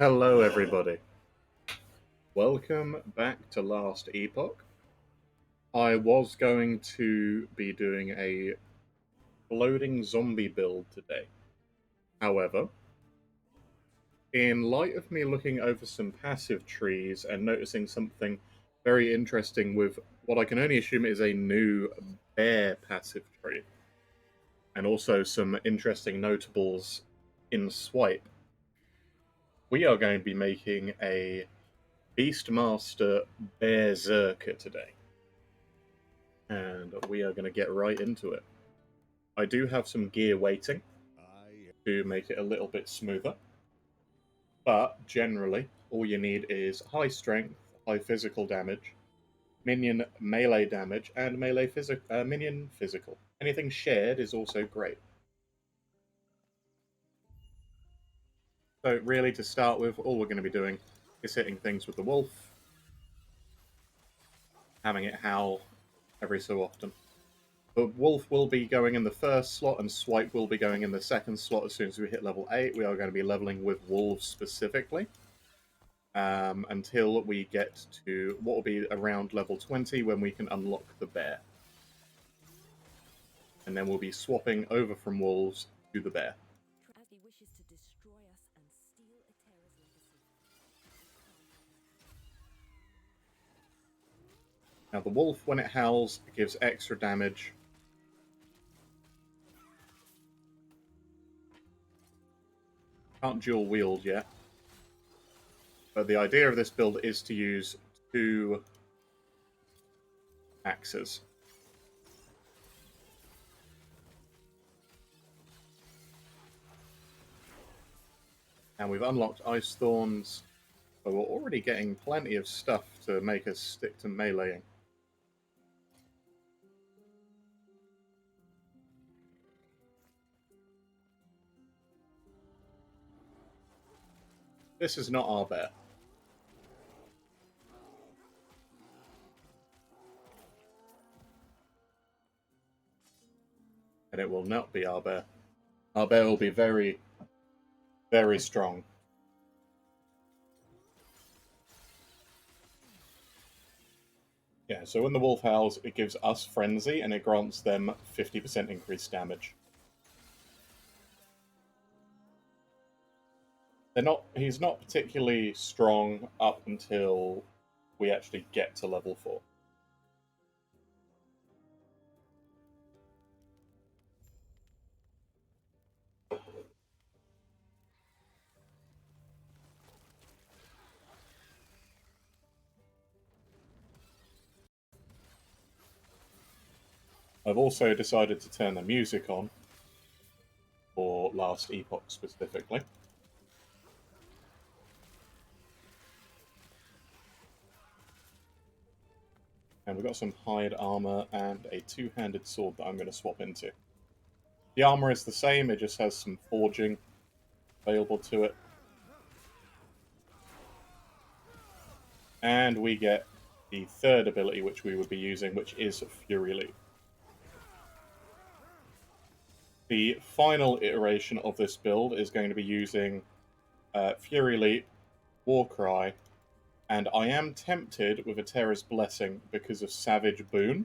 Hello, everybody. Welcome back to Last Epoch. I was going to be doing a floating zombie build today. However, in light of me looking over some passive trees and noticing something very interesting with what I can only assume is a new bear passive tree, and also some interesting notables in Swipe, we are going to be making a Beastmaster Bearserker today. And we are going to get right into it. I do have some gear waiting to make it a little bit smoother, but generally, all you need is high strength, high physical damage, minion melee damage, and minion physical. Anything shared is also great. So, really, to start with, all we're going to be doing is hitting things with the wolf, having it howl every so often. The wolf will be going in the first slot, and swipe will be going in the second slot as soon as we hit level 8. We are going to be leveling with wolves specifically until we get to what will be around level 20 when we can unlock the bear. And then we'll be swapping over from wolves to the bear. As he wishes to destroy us and steal Eterra's legacy. Now the wolf, when it howls, it gives extra damage. Can't dual wield yet. But the idea of this build is to use 2 axes. And we've unlocked Ice Thorns, but we're already getting plenty of stuff to make us stick to meleeing. This is not our bear. And it will not be our bear. Our bear will be very, very strong. Yeah, so when the wolf howls, it gives us frenzy, and it grants them 50% increased damage. He's not particularly strong up until we actually get to level 4. I've also decided to turn the music on for Last Epoch specifically. And we've got some hide armor and a 2-handed sword that I'm going to swap into. The armor is the same, it just has some forging available to it. And we get the third ability which we would be using, which is Fury Leap. The final iteration of this build is going to be using Fury Leap, Warcry, and I am tempted with Eterra's Blessing because of Savage Boon,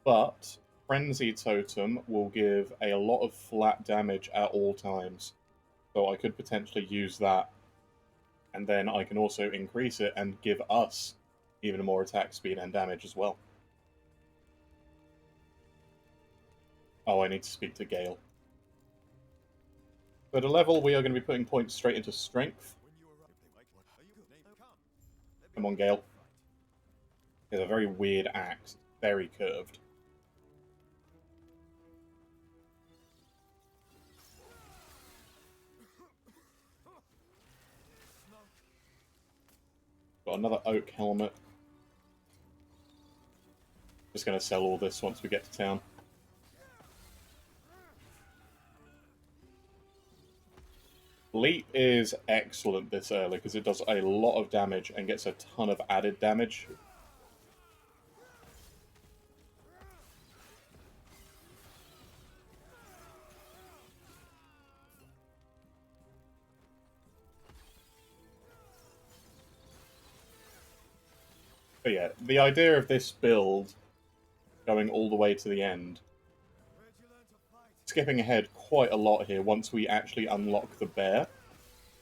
but Frenzy Totem will give a lot of flat damage at all times, so I could potentially use that, and then I can also increase it and give us even more attack speed and damage as well. Oh, I need to speak to Gale. So to level, we are going to be putting points straight into Strength. Come on, Gale. It's a very weird axe, very curved. Got another oak helmet. Just going to sell all this once we get to town. Leap is excellent this early because it does a lot of damage and gets a ton of added damage. But yeah, the idea of this build going all the way to the end, skipping ahead quite a lot here once we actually unlock the bear,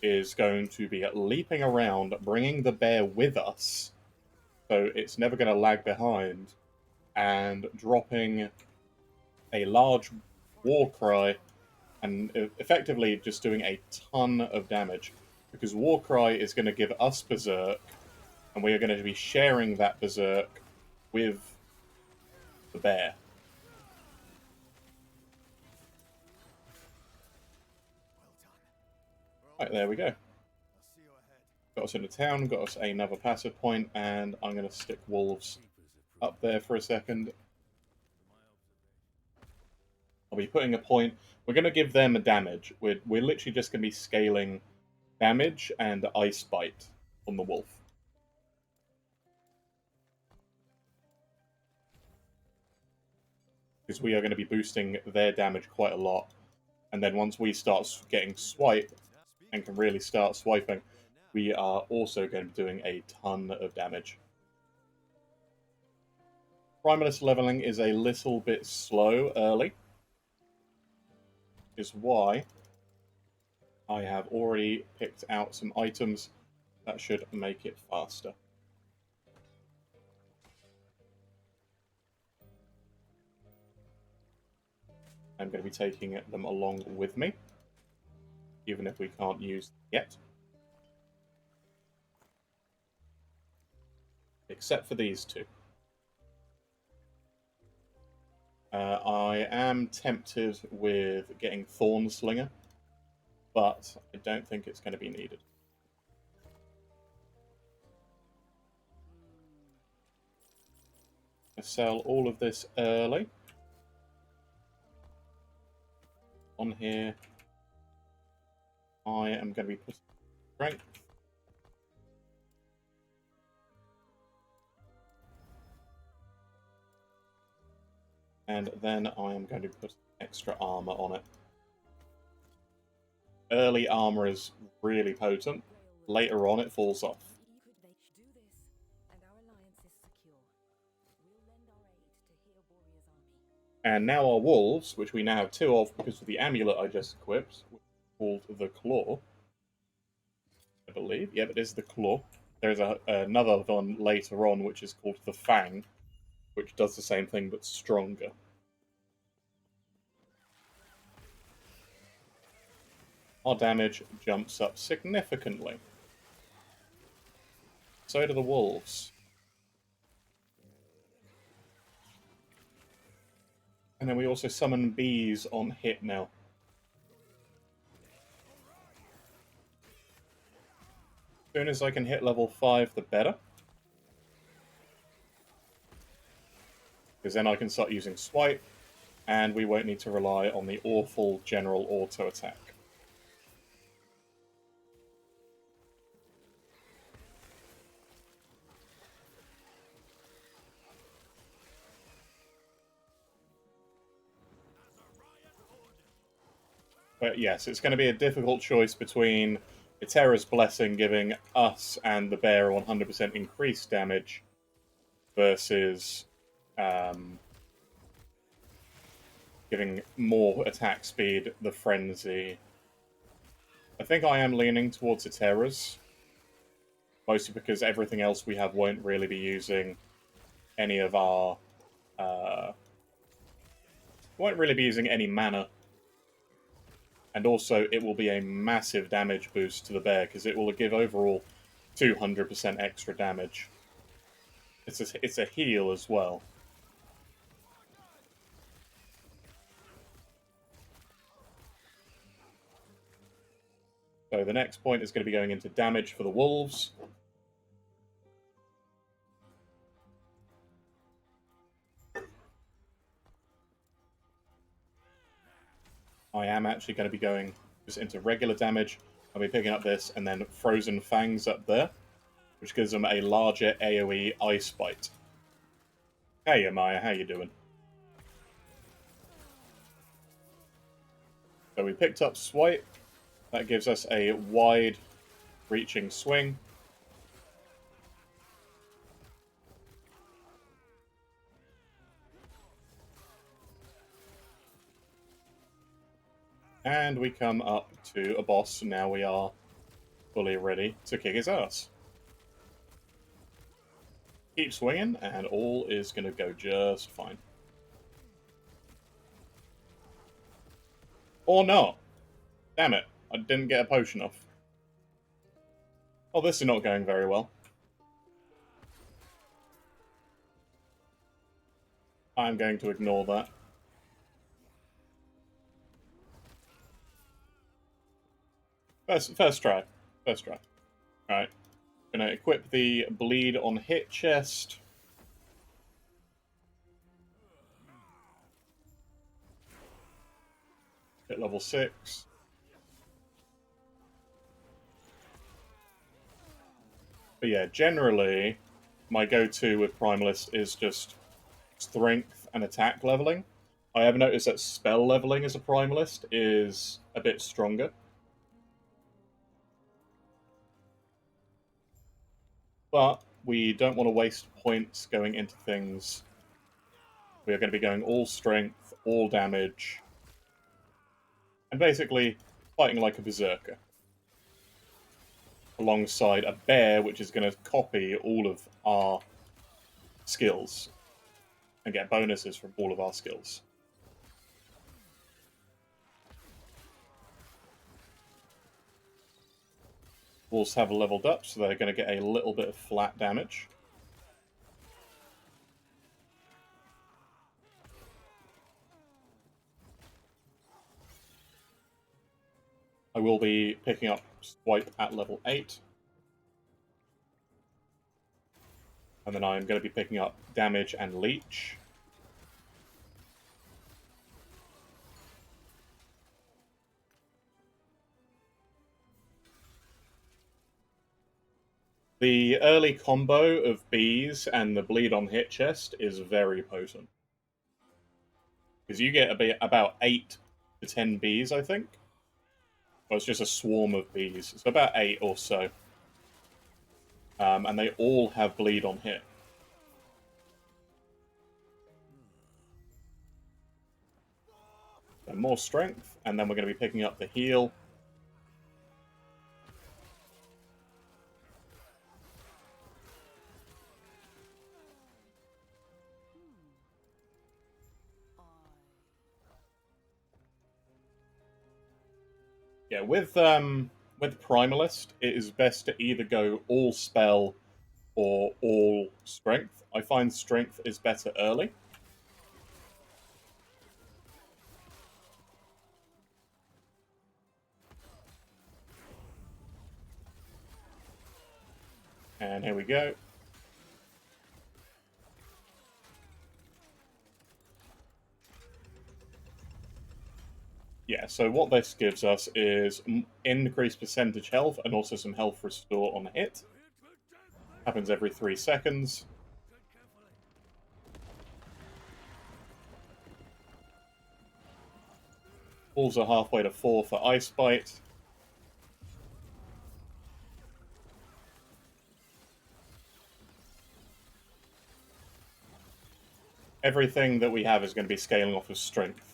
is going to be leaping around, bringing the bear with us, so it's never going to lag behind, and dropping a large war cry, and effectively just doing a ton of damage. Because war cry is going to give us berserk, and we are going to be sharing that berserk with the bear. Right, there we go. Got us into town, got us another passive point, and I'm going to stick wolves up there for a second. I'll be putting a point. We're going to give them a damage. We're literally just going to be scaling damage and ice bite on the wolf. Because we are going to be boosting their damage quite a lot. And then once we start getting swipe and can really start swiping, we are also going to be doing a ton of damage. Primalist leveling is a little bit slow early, is why I have already picked out some items that should make it faster. I'm going to be taking them along with me, even if we can't use them yet. Except for these two. I am tempted with getting Thorn Slinger, but I don't think it's going to be needed. I sell all of this early. On here, I am going to be putting strength. And then I am going to put extra armor on it. Early armor is really potent. Later on, it falls off. And now our wolves, which we now have two of because of the amulet I just equipped, which is called the Claw. I believe. Yep, it is the Claw. There's another one later on, which is called the Fang, which does the same thing but stronger. Our damage jumps up significantly. So do the wolves. And then we also summon bees on hit now. As soon as I can hit level 5, the better. Because then I can start using Swipe, and we won't need to rely on the awful general auto attack. But yes, it's going to be a difficult choice between Eterra's Blessing giving us and the bear 100% increased damage versus giving more attack speed, the Frenzy. I think I am leaning towards Eterra's, mostly because everything else we have won't really be using any of our... won't really be using any mana. And also, it will be a massive damage boost to the bear, because it will give overall 200% extra damage. It's a heal as well. So the next point is going to be going into damage for the wolves. I am actually going to be going just into regular damage. I'll be picking up this, and then Frozen Fangs up there, which gives them a larger AoE Ice Bite. Hey, Amaya, how you doing? So we picked up Swipe. That gives us a wide-reaching swing. And we come up to a boss. Now we are fully ready to kick his ass. Keep swinging, and all is going to go just fine. Or not. Damn it, I didn't get a potion off. Oh, this is not going very well. I'm going to ignore that. First try. First try. Alright. Gonna equip the bleed on hit chest. Hit level 6. But yeah, generally, my go-to with Primalist is just strength and attack leveling. I have noticed that spell leveling as a Primalist is a bit stronger. But we don't want to waste points going into things. We are going to be going all strength, all damage, and basically fighting like a Bearserker. Alongside a bear, which is going to copy all of our skills and get bonuses from all of our skills. Wolves have leveled up, so they're going to get a little bit of flat damage. I will be picking up Swipe at level 8. And then I'm going to be picking up Damage and Leech. The early combo of bees and the bleed on hit chest is very potent. Because you get about 8 to 10 bees, I think. Well, it's just a swarm of bees. So about 8 or so. And they all have bleed on hit. So more strength, and then we're going to be picking up the heal. Yeah, with Primalist, it is best to either go all spell or all strength. I find strength is better early. And here we go. Yeah, so what this gives us is increased percentage health and also some health restore on hit. Happens every 3 seconds. Wolves are halfway to 4 for Ice Bite. Everything that we have is going to be scaling off of strength.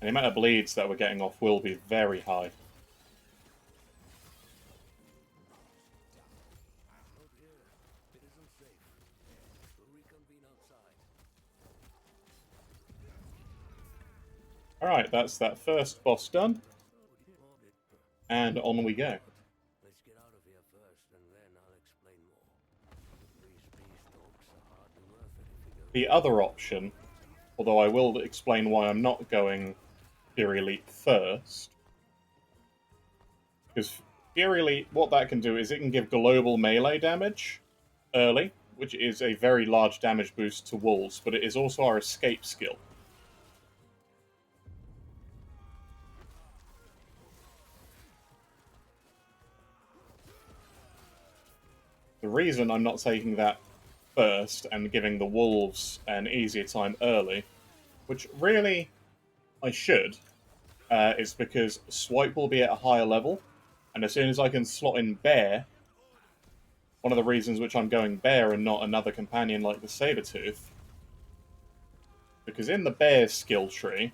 And the amount of bleeds that we're getting off will be very high. Alright, that's that first boss done. And on we go. Let's get out of here first, and then I'll explain more. These beastalks are hardly worth it if you go. The other option, although I will explain why I'm not going Fury Leap first, because Fury Leap, what that can do is it can give global melee damage early, which is a very large damage boost to wolves, but it is also our escape skill. The reason I'm not taking that first and giving the wolves an easier time early, which really I should, is because Swipe will be at a higher level, and as soon as I can slot in Bear, one of the reasons which I'm going bear and not another companion like the Sabertooth. Because in the bear skill tree,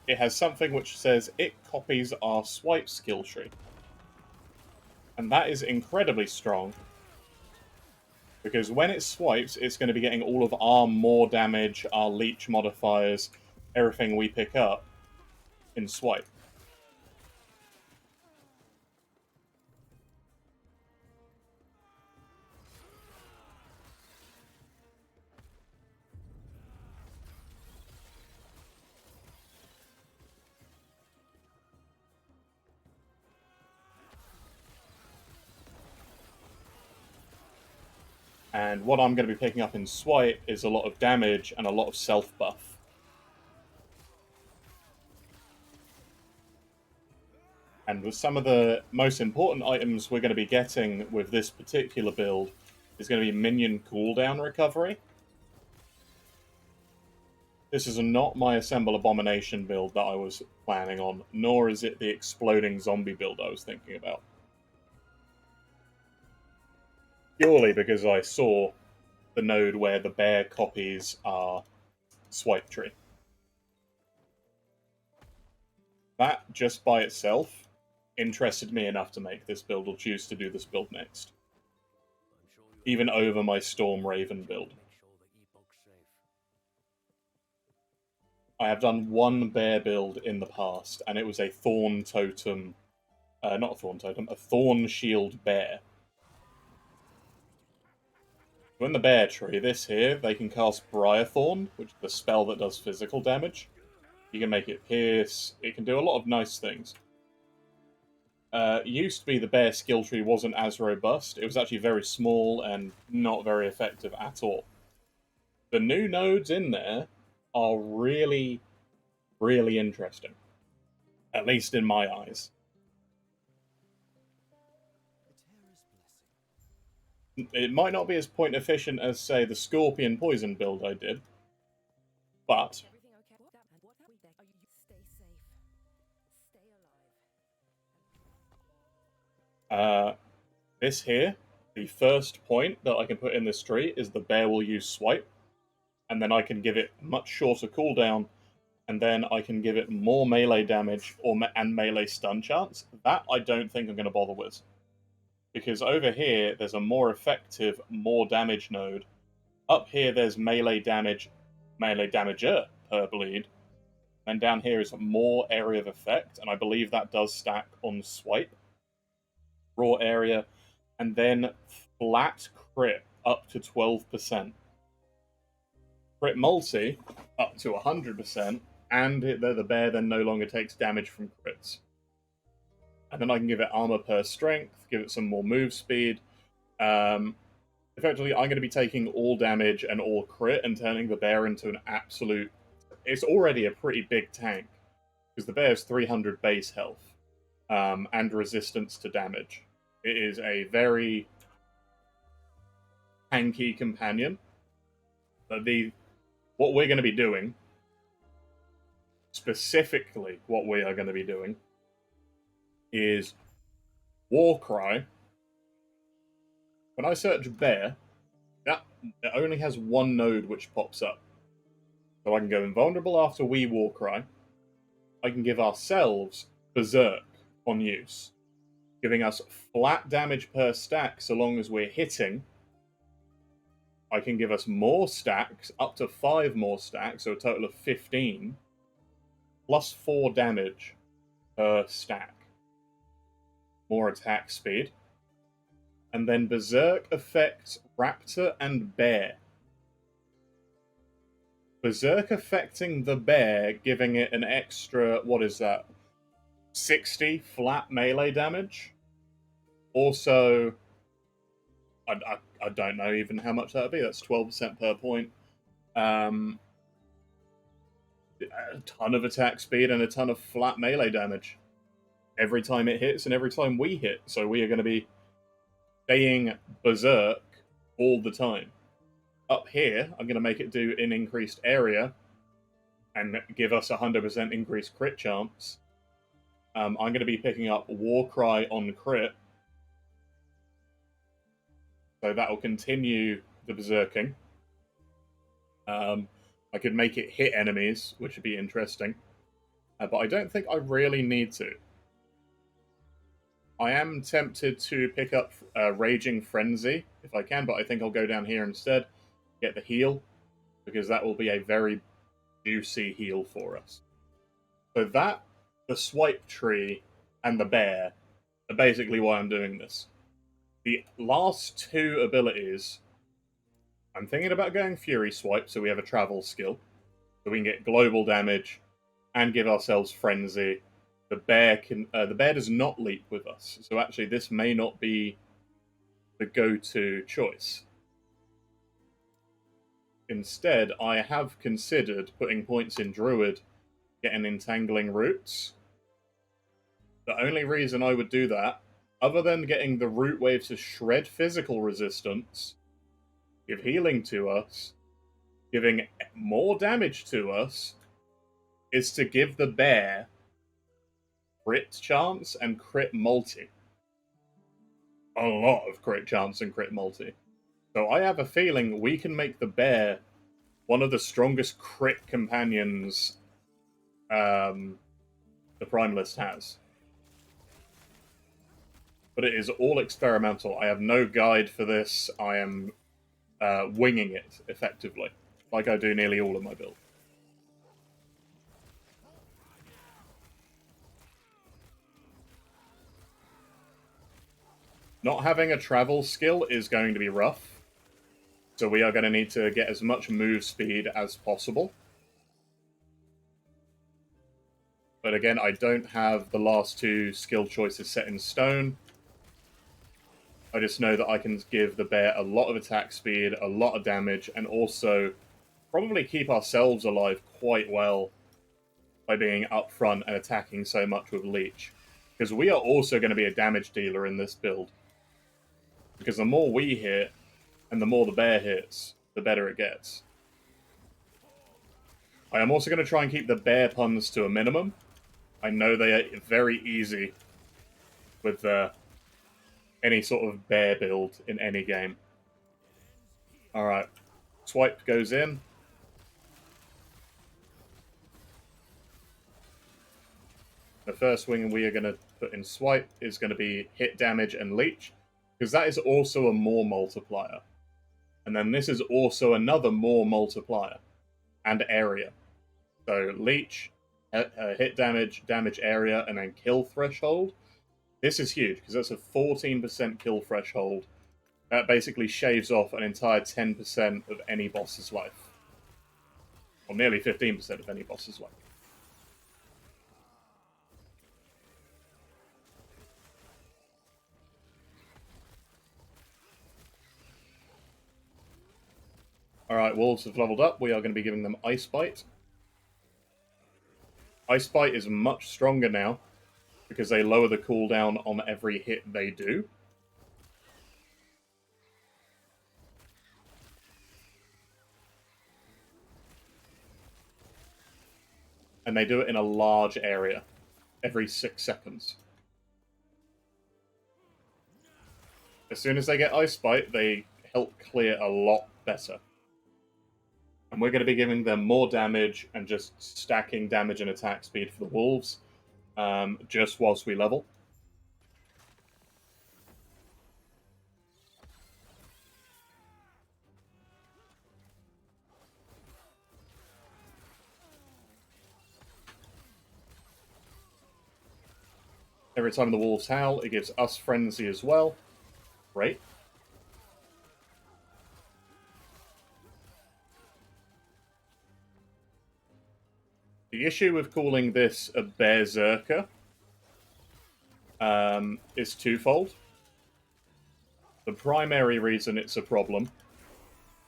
it has something which says it copies our swipe skill tree. And that is incredibly strong. Because when it swipes, it's going to be getting all of our more damage, our leech modifiers, everything we pick up in swipe. And what I'm going to be picking up in swipe is a lot of damage and a lot of self-buff. And with some of the most important items we're going to be getting with this particular build is going to be minion cooldown recovery. This is not my Assemble Abomination build that I was planning on, nor is it the Exploding Zombie build I was thinking about. Purely because I saw the node where the bear copies our swipe tree. That, just by itself, interested me enough to make this build, or choose to do this build next. Even over my Storm Raven build. I have done one bear build in the past, and it was a Thorn Totem... not a Thorn Totem, a Thorn Shield Bear. So in the bear tree, this here, they can cast Briarthorn, which is the spell that does physical damage. You can make it pierce, it can do a lot of nice things. Used to be the bear skill tree wasn't as robust, it was actually very small and not very effective at all. The new nodes in there are really, really interesting. At least in my eyes. It might not be as point efficient as, say, the Scorpion Poison build I did, but this here, the first point that I can put in this tree is the bear will use swipe, and then I can give it much shorter cooldown, and then I can give it more melee damage and melee stun chance. That I don't think I'm going to bother with. Because over here, there's a more effective, more damage node. Up here, there's melee damager per bleed. And down here is more area of effect, and I believe that does stack on swipe. Raw area, and then flat crit up to 12%. Crit multi up to 100%, and the bear then no longer takes damage from crits. And then I can give it armor per strength, give it some more move speed. Effectively, I'm going to be taking all damage and all crit and turning the bear into an absolute... It's already a pretty big tank, because the bear's 300 base health and resistance to damage. It is a very tanky companion. But what we're going to be doing, specifically what we are going to be doing, is Warcry. When I search bear, it only has one node which pops up. So I can go invulnerable after we Warcry. I can give ourselves Berserk on use, giving us flat damage per stack so long as we're hitting. I can give us more stacks, up to 5 more stacks, so a total of 15, plus 4 damage per stack. More attack speed. And then Berserk affects Raptor and Bear. Berserk affecting the bear, giving it an extra, what is that, 60 flat melee damage? Also, I don't know even how much that would be, that's 12% per point. A ton of attack speed and a ton of flat melee damage. Every time it hits and every time we hit, so we are going to be staying Berserk all the time. Up here, I'm going to make it do an increased area and give us 100% increased crit chance. I'm going to be picking up Warcry on crit. So that'll continue the berserking. I could make it hit enemies, which would be interesting. But I don't think I really need to. I am tempted to pick up Raging Frenzy if I can, but I think I'll go down here instead, get the heal, because that will be a very juicy heal for us. So that, the swipe tree, and the bear are basically why I'm doing this. The last two abilities, I'm thinking about going Fury Swipe, so we have a travel skill, so we can get global damage and give ourselves Frenzy. The bear does not leap with us, so actually this may not be the go-to choice. Instead, I have considered putting points in Druid, getting Entangling Roots. The only reason I would do that, other than getting the Root Wave to shred physical resistance, give healing to us, giving more damage to us, is to give the bear crit chance and crit multi. A lot of crit chance and crit multi. So I have a feeling we can make the bear one of the strongest crit companions the Primalist has. But it is all experimental. I have no guide for this. I am winging it, effectively, like I do nearly all of my build. Not having a travel skill is going to be rough, so we are going to need to get as much move speed as possible. But again, I don't have the last two skill choices set in stone. I just know that I can give the bear a lot of attack speed, a lot of damage, and also probably keep ourselves alive quite well by being upfront and attacking so much with Leech. Because we are also going to be a damage dealer in this build. Because the more we hit, and the more the bear hits, the better it gets. I am also going to try and keep the bear puns to a minimum. I know they are very easy with any sort of bear build in any game. Alright, swipe goes in. The first wing we are going to put in swipe is going to be hit damage and leech, because that is also a more multiplier. And then this is also another more multiplier, and area. So leech, hit damage, damage area, and then kill threshold. This is huge, because that's a 14% kill threshold. That basically shaves off an entire 10% of any boss's life. Or nearly 15% of any boss's life. Alright, wolves have leveled up. We are going to be giving them Ice Bite. Ice Bite is much stronger now, because they lower the cooldown on every hit they do. And they do it in a large area, every 6 seconds. As soon as they get Ice Bite, they help clear a lot better. And we're going to be giving them more damage and just stacking damage and attack speed for the wolves, just whilst we level. Every time the wolves howl, it gives us Frenzy as well. Great. The issue with calling this a Bearserker is twofold. The primary reason it's a problem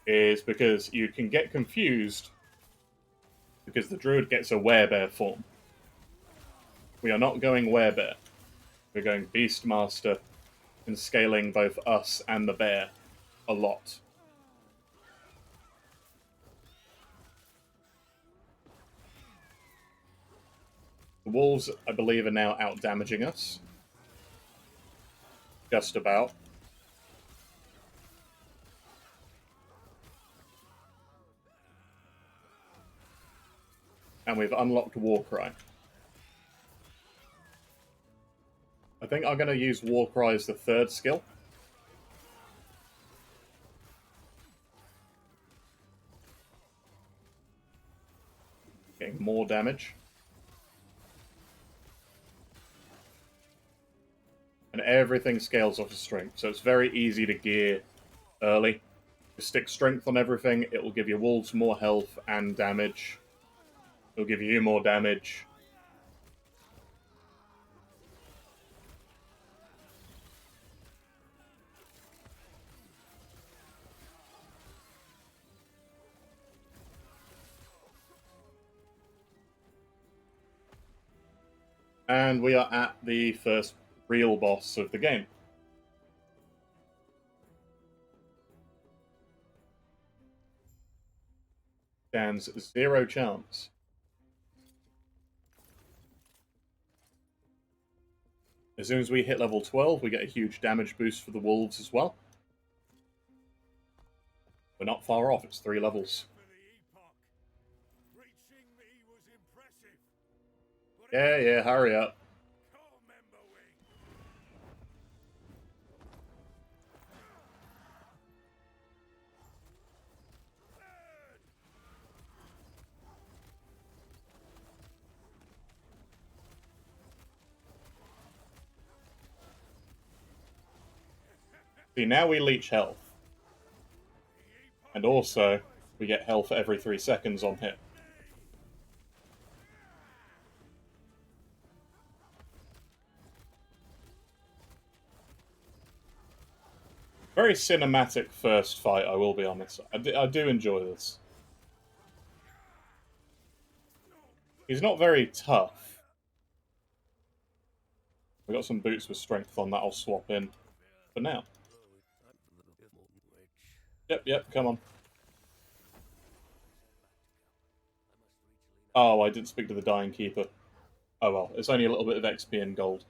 is because you can get confused because the druid gets a werebear form. We are not going werebear. We're going Beastmaster and scaling both us and the bear a lot. The wolves, I believe, are now out-damaging us. Just about. And we've unlocked Warcry. I think I'm going to use Warcry as the third skill. Getting more damage. And everything scales off of strength, so it's very easy to gear early. Just stick strength on everything, it will give your wolves more health and damage. It'll give you more damage. And we are at the first real boss of the game. Stands 0 chance. As soon as we hit level 12, we get a huge damage boost for the wolves as well. We're not far off, it's 3 levels. Yeah, hurry up. See, now we leech health. And also, we get health every 3 seconds on hit. Very cinematic first fight, I will be honest. I do enjoy this. He's not very tough. We got some boots with strength on that I'll swap in for now. Yep, come on. Oh, I didn't speak to the Dying Keeper. Oh well, it's only a little bit of XP and gold.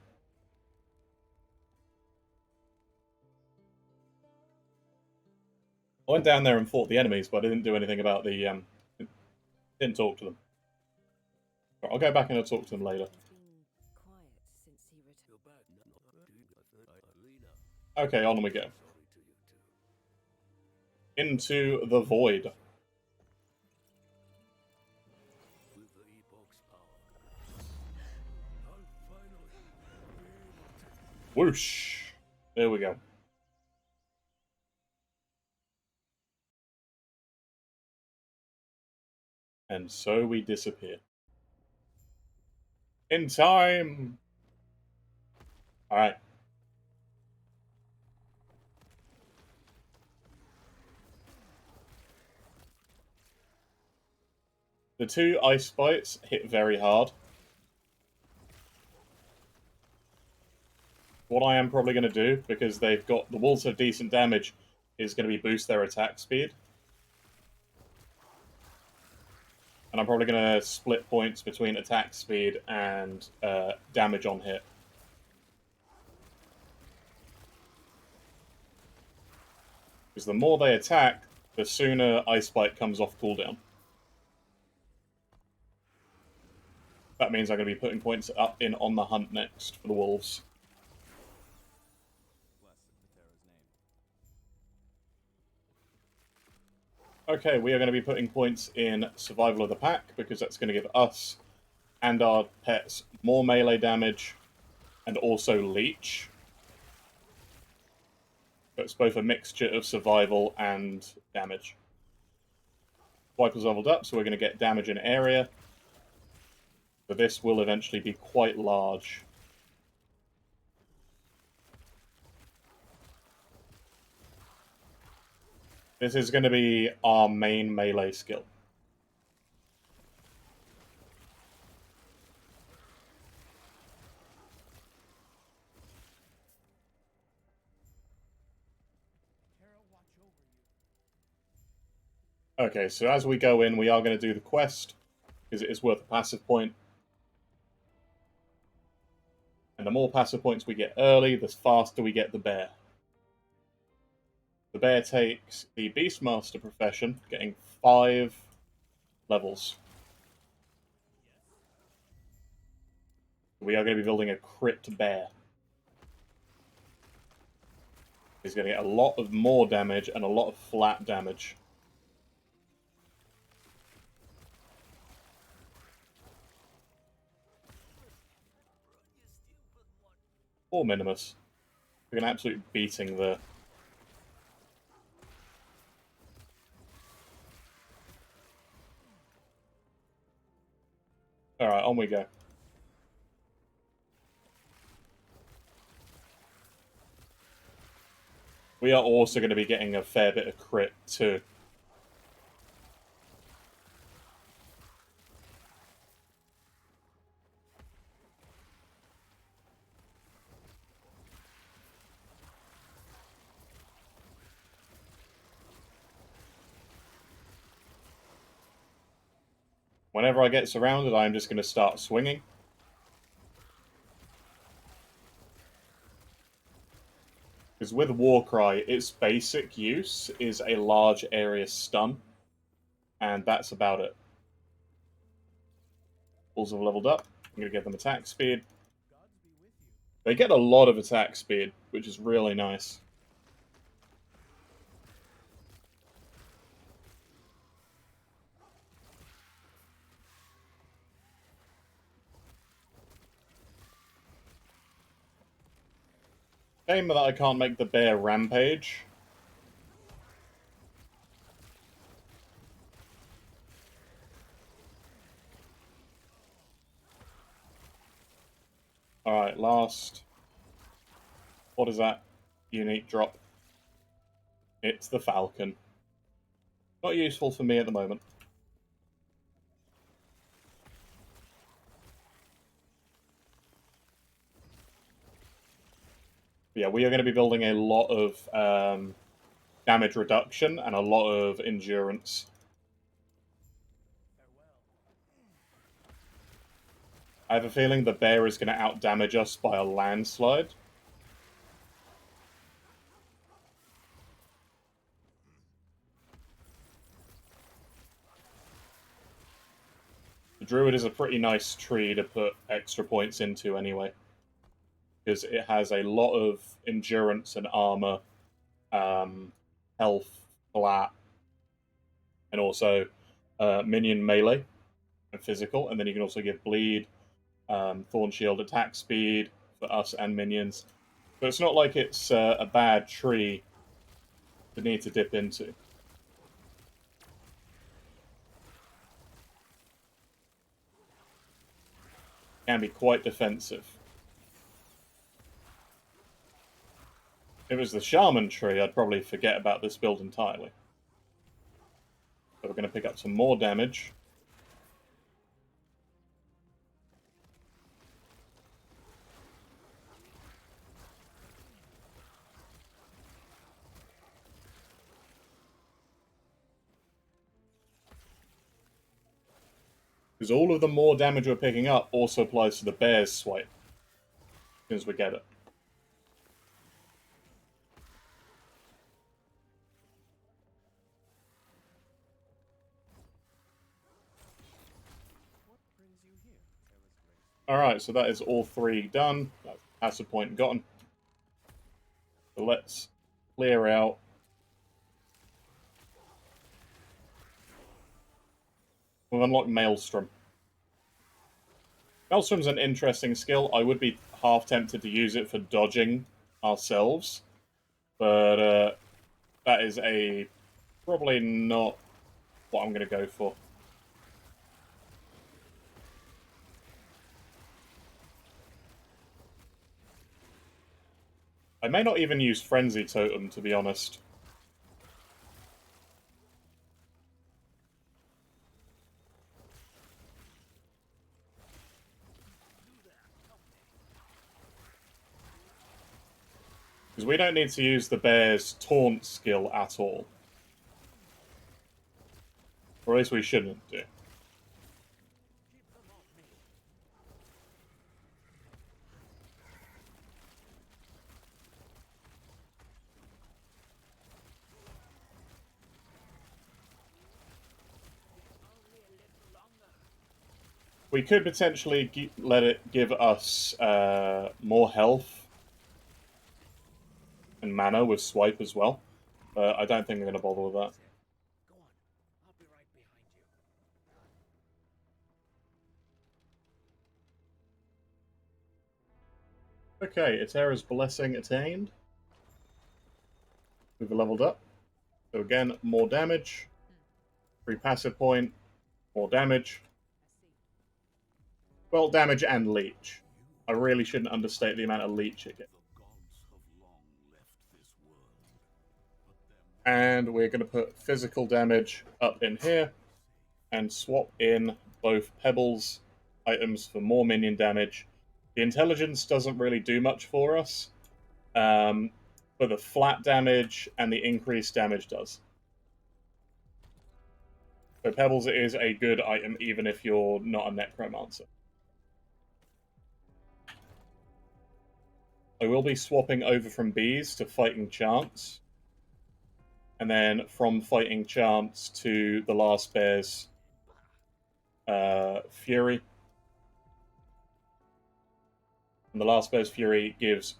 I went down there and fought the enemies, but I didn't do anything about the, didn't talk to them. I'll go back and I'll talk to them later. Okay, on we go. Into the void. Whoosh! There we go. And so we disappear. In time! Alright. The 2 ice bites hit very hard. What I am probably going to do, because they've got the wolves have decent damage, is going to be boost their attack speed. And I'm probably going to split points between attack speed and damage on hit. Because the more they attack, the sooner Ice Bite comes off cooldown. That means I'm going to be putting points up in on the hunt next for the wolves. Okay, we are going to be putting points in Survival of the Pack, because that's going to give us and our pets more melee damage, and also Leech. So it's both a mixture of survival and damage. Viper's leveled up, so we're going to get damage in area. So this will eventually be quite large. This is going to be our main melee skill. Okay, so as we go in, we are going to do the quest, because it is worth a passive point. And the more passive points we get early, the faster we get the bear. The bear takes the Beastmaster profession, getting 5 levels. We are going to be building a crit bear. He's going to get a lot of more damage and a lot of flat damage. Poor Minimus. We're an absolute beating there. Alright, on we go. We are also going to be getting a fair bit of crit, too. Whenever I get surrounded, I'm just going to start swinging. Because with Warcry, its basic use is a large area stun. And that's about it. Bulls have leveled up. I'm going to give them attack speed. They get a lot of attack speed, which is really nice. Shame that I can't make the bear rampage. Alright, last. What is that unique drop? It's the Falcon. Not useful for me at the moment. But yeah, we are going to be building a lot of damage reduction and a lot of endurance. I have a feeling the bear is going to outdamage us by a landslide. The druid is a pretty nice tree to put extra points into anyway, because it has a lot of endurance and armor, health, flat, and also minion melee and physical, and then you can also give bleed, thorn shield, attack speed for us and minions. So it's not like it's a bad tree to need to dip into. Can be quite defensive. If it was the shaman tree, I'd probably forget about this build entirely. But we're going to pick up some more damage. Because all of the more damage we're picking up also applies to the bear's swipe. As soon as we get it. Alright, so that is all three done. That's passive point gotten. So let's clear out. We've unlocked Maelstrom. Maelstrom's an interesting skill. I would be half tempted to use it for dodging ourselves. But that is probably not what I'm going to go for. I may not even use Frenzy Totem, to be honest. Because we don't need to use the bear's taunt skill at all. Or at least we shouldn't do. We could potentially let it give us more health and mana with swipe as well, but I don't think I'm going to bother with that. Go on. I'll be right behind you. Okay, Etera's Blessing attained. We've leveled up. So again, more damage. Free passive point, more damage. Well, damage and leech. I really shouldn't understate the amount of leech it gets. And we're going to put physical damage up in here and swap in both Pebbles items for more minion damage. The intelligence doesn't really do much for us, but the flat damage and the increased damage does. So Pebbles is a good item even if you're not a Necromancer. I will be swapping over from Bees to Fighting Chance, and then from Fighting Chance to the Last Bear's Fury. And the Last Bear's Fury gives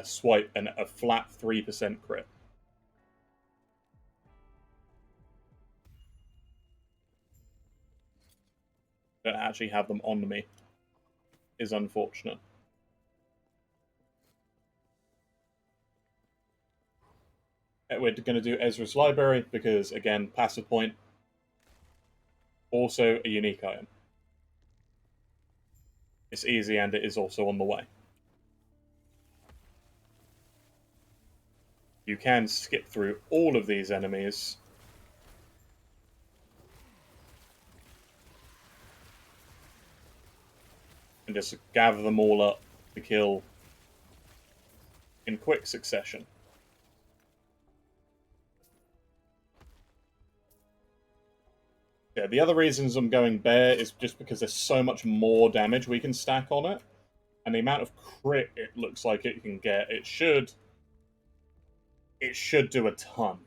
Swipe and a flat 3% crit. Don't actually have them on me is unfortunate. We're going to do Ezra's Library because, again, passive point. Also a unique item. It's easy and it is also on the way. You can skip through all of these enemies and just gather them all up to kill in quick succession. Yeah, the other reasons I'm going Bear is just because there's so much more damage we can stack on it, and the amount of crit it looks like it can get, it should do a ton.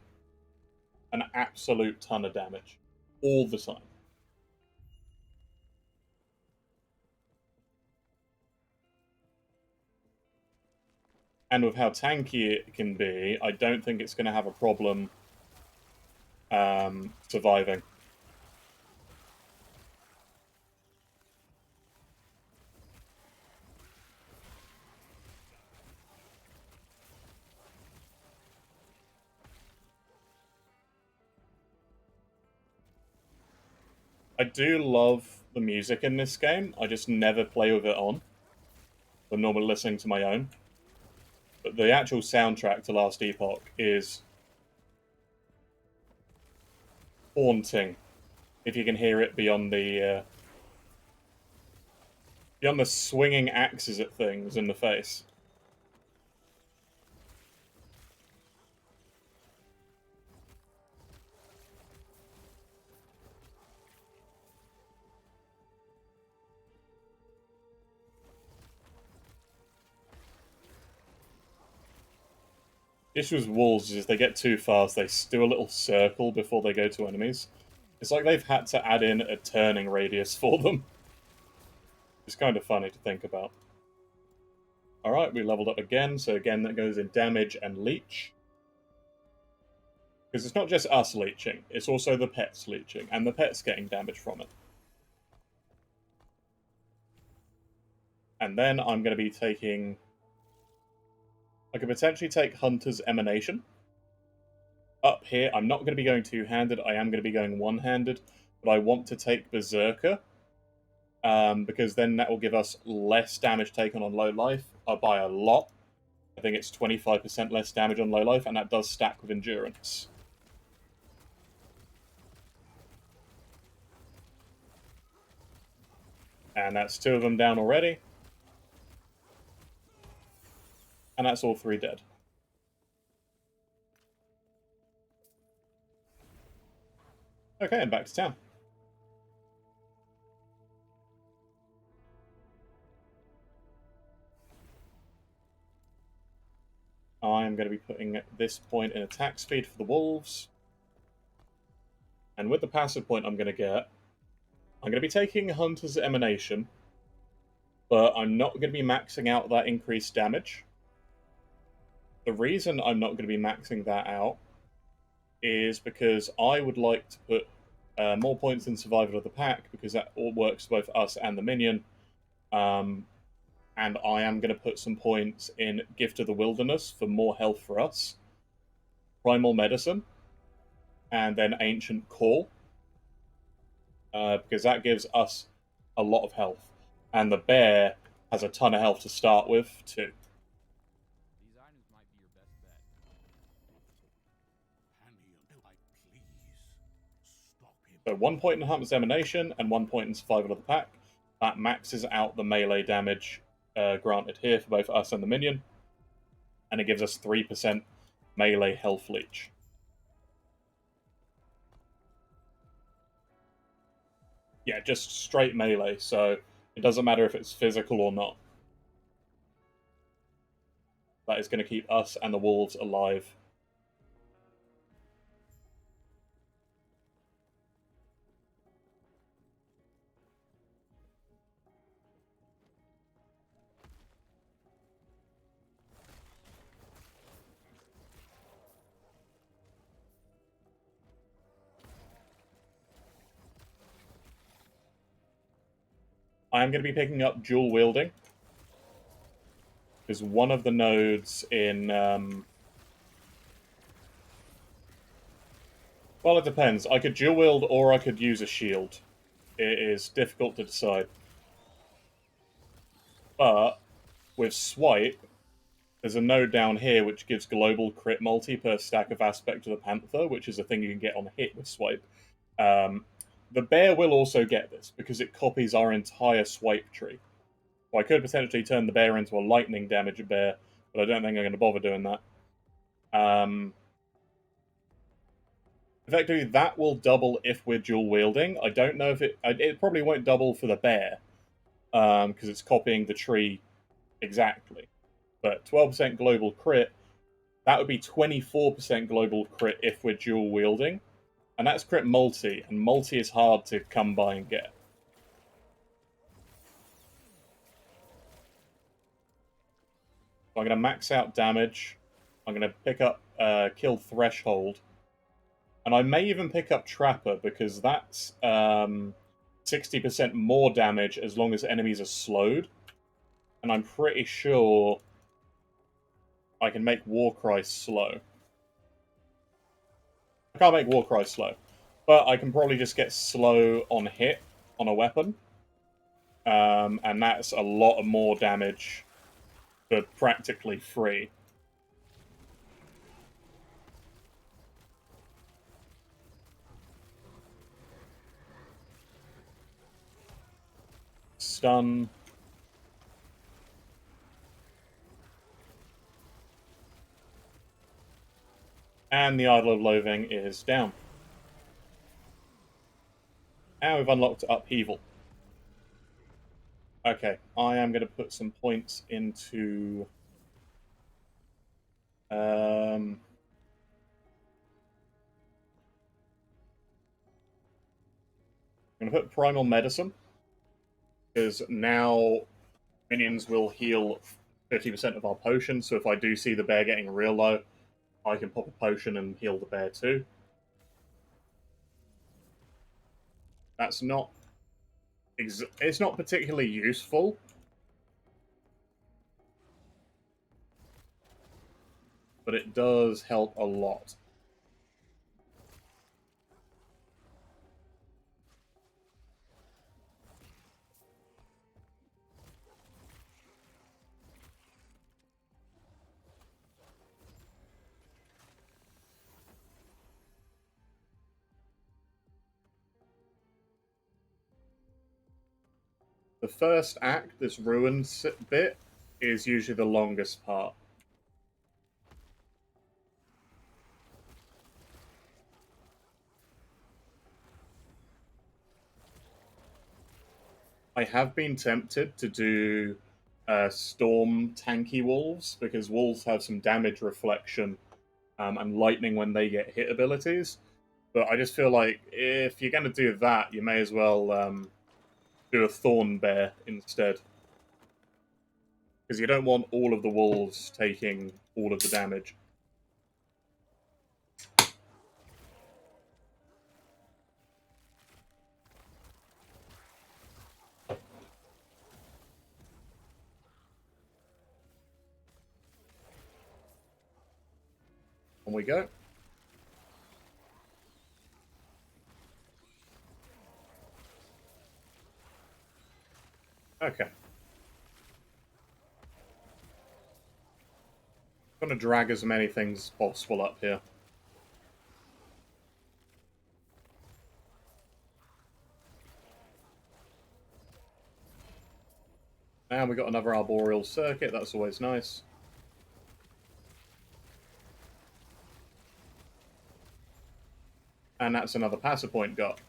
An absolute ton of damage. All the time. And with how tanky it can be, I don't think it's going to have a problem surviving. I do love the music in this game. I just never play with it on. I'm normally listening to my own. But the actual soundtrack to Last Epoch is haunting. If you can hear it beyond the swinging axes at things in the face. The issue with wolves is if they get too fast, they do a little circle before they go to enemies. It's like they've had to add in a turning radius for them. It's kind of funny to think about. Alright, we leveled up again, so again that goes in damage and leech. Because it's not just us leeching, it's also the pets leeching, and the pets getting damage from it. And then I'm going to be taking... I could potentially take Hunter's Emanation. Up here, I'm not going to be going two-handed, I am going to be going one-handed, but I want to take Bearserker, because then that will give us less damage taken on low life, by a lot. I think it's 25% less damage on low life, and that does stack with endurance. And that's 2 of them down already. And that's all 3 dead. Okay, and back to town. I'm going to be putting this point in attack speed for the wolves. And with the passive point I'm going to get, I'm going to be taking Hunter's Emanation, but I'm not going to be maxing out that increased damage. The reason I'm not going to be maxing that out is because I would like to put more points in Survival of the Pack, because that all works for both us and the minion. And I am going to put some points in Gift of the Wilderness for more health for us, Primal Medicine, and then Ancient Call, because that gives us a lot of health. And the bear has a ton of health to start with, too. These items might be your best bet. So 1 point in Hunter's Emanation and 1 point in Survival of the Pack. That maxes out the melee damage granted here for both us and the minion. And it gives us 3% melee health leech. Yeah, just straight melee, so it doesn't matter if it's physical or not. That is going to keep us and the wolves alive. I am going to be picking up dual wielding, because one of the nodes in well, it depends. I could dual wield or I could use a shield. It is difficult to decide. But with swipe, there's a node down here which gives global crit multi per stack of Aspect of the Panther, which is a thing you can get on hit with swipe. The bear will also get this, because it copies our entire swipe tree. So I could potentially turn the bear into a lightning damage bear, but I don't think I'm going to bother doing that. Effectively, that will double if we're dual wielding. I don't know if it probably won't double for the bear, because it's copying the tree exactly. But 12% global crit, that would be 24% global crit if we're dual wielding. And that's crit multi, and multi is hard to come by and get. So I'm going to max out damage. I'm going to pick up Kill Threshold. And I may even pick up Trapper, because that's 60% more damage as long as enemies are slowed. And I'm pretty sure I can make Warcry slow. I can't make Warcry slow, but I can probably just get slow on hit on a weapon. And that's a lot more damage for practically free. Stun. And the Idol of Loathing is down. And we've unlocked Upheaval. Okay, I am going to put some points into... I'm going to put Primal Medicine, because now minions will heal 50% of our potion, so if I do see the bear getting real low, I can pop a potion and heal the bear too. That's not... it's not particularly useful, but it does help a lot. The first act, this ruined bit, is usually the longest part. I have been tempted to do Storm tanky wolves, because wolves have some damage reflection and lightning when they get hit abilities, But I just feel like if you're going to do that, you may as well do a Thorn Bear instead. Because you don't want all of the wolves taking all of the damage. On we go. Okay. I'm going to drag as many things as possible up here. And we got another arboreal circuit, that's always nice. And that's another passive point got.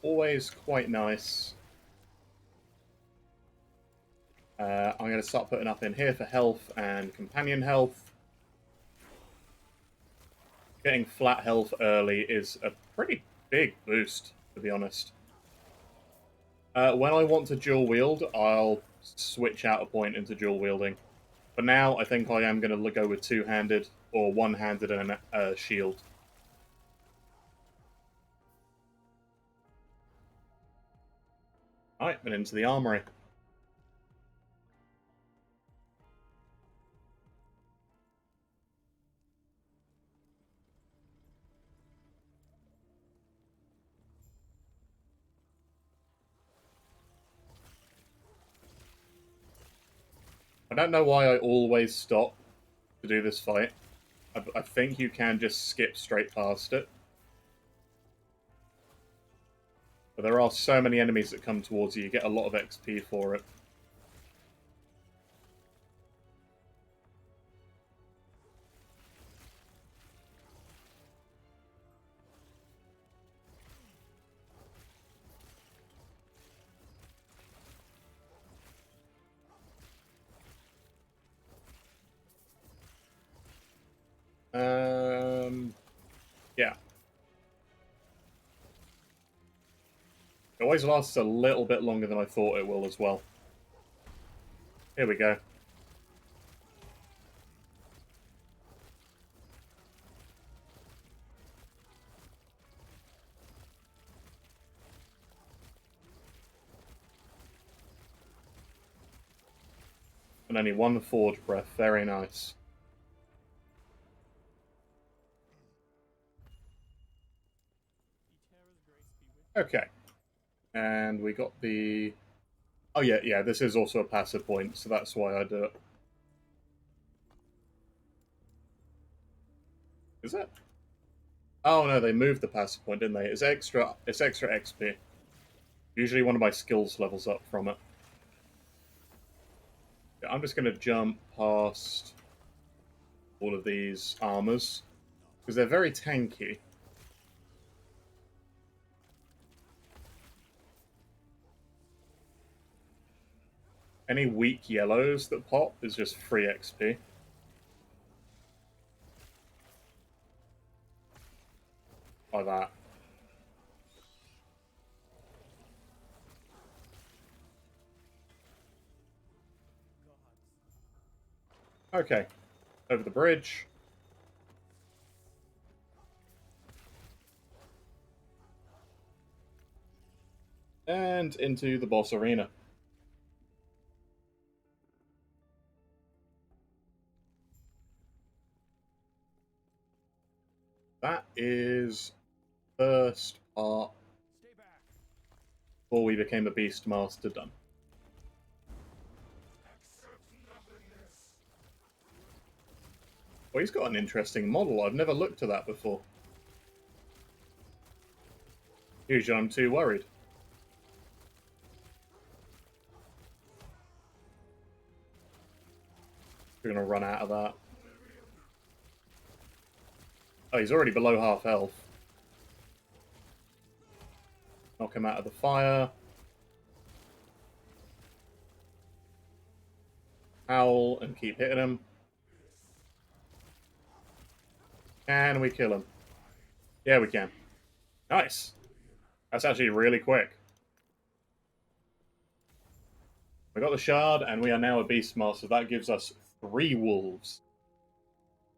Always quite nice. I'm going to start putting up in here for health and companion health. Getting flat health early is a pretty big boost, to be honest. When I want to dual wield, I'll switch out a point into dual wielding. But now, I think I am going to go with two-handed, or one-handed and a shield. Alright, and into the armory. I don't know why I always stop to do this fight. I think you can just skip straight past it. But there are so many enemies that come towards you, you get a lot of XP for it. Yeah. It always lasts a little bit longer than I thought it will as well. Here we go. And only one Forge Breath. Very nice. Okay. And we got the... Oh, yeah, this is also a passive point, so that's why I do it. Is it? Oh, no, they moved the passive point, didn't they? It's extra XP. Usually one of my skills levels up from it. Yeah, I'm just going to jump past all of these armors, because they're very tanky. Any weak yellows that pop is just free XP. Like that. Okay. Over the bridge. And into the boss arena. That is first part before we became a Beastmaster done. Well, he's got an interesting model. I've never looked at that before. Usually I'm too worried. We're going to run out of that. Oh, he's already below half health. Knock him out of the fire. Howl and keep hitting him. Can we kill him? Yeah, we can. Nice. That's actually really quick. We got the shard, and we are now a Beastmaster. That gives us 3 wolves.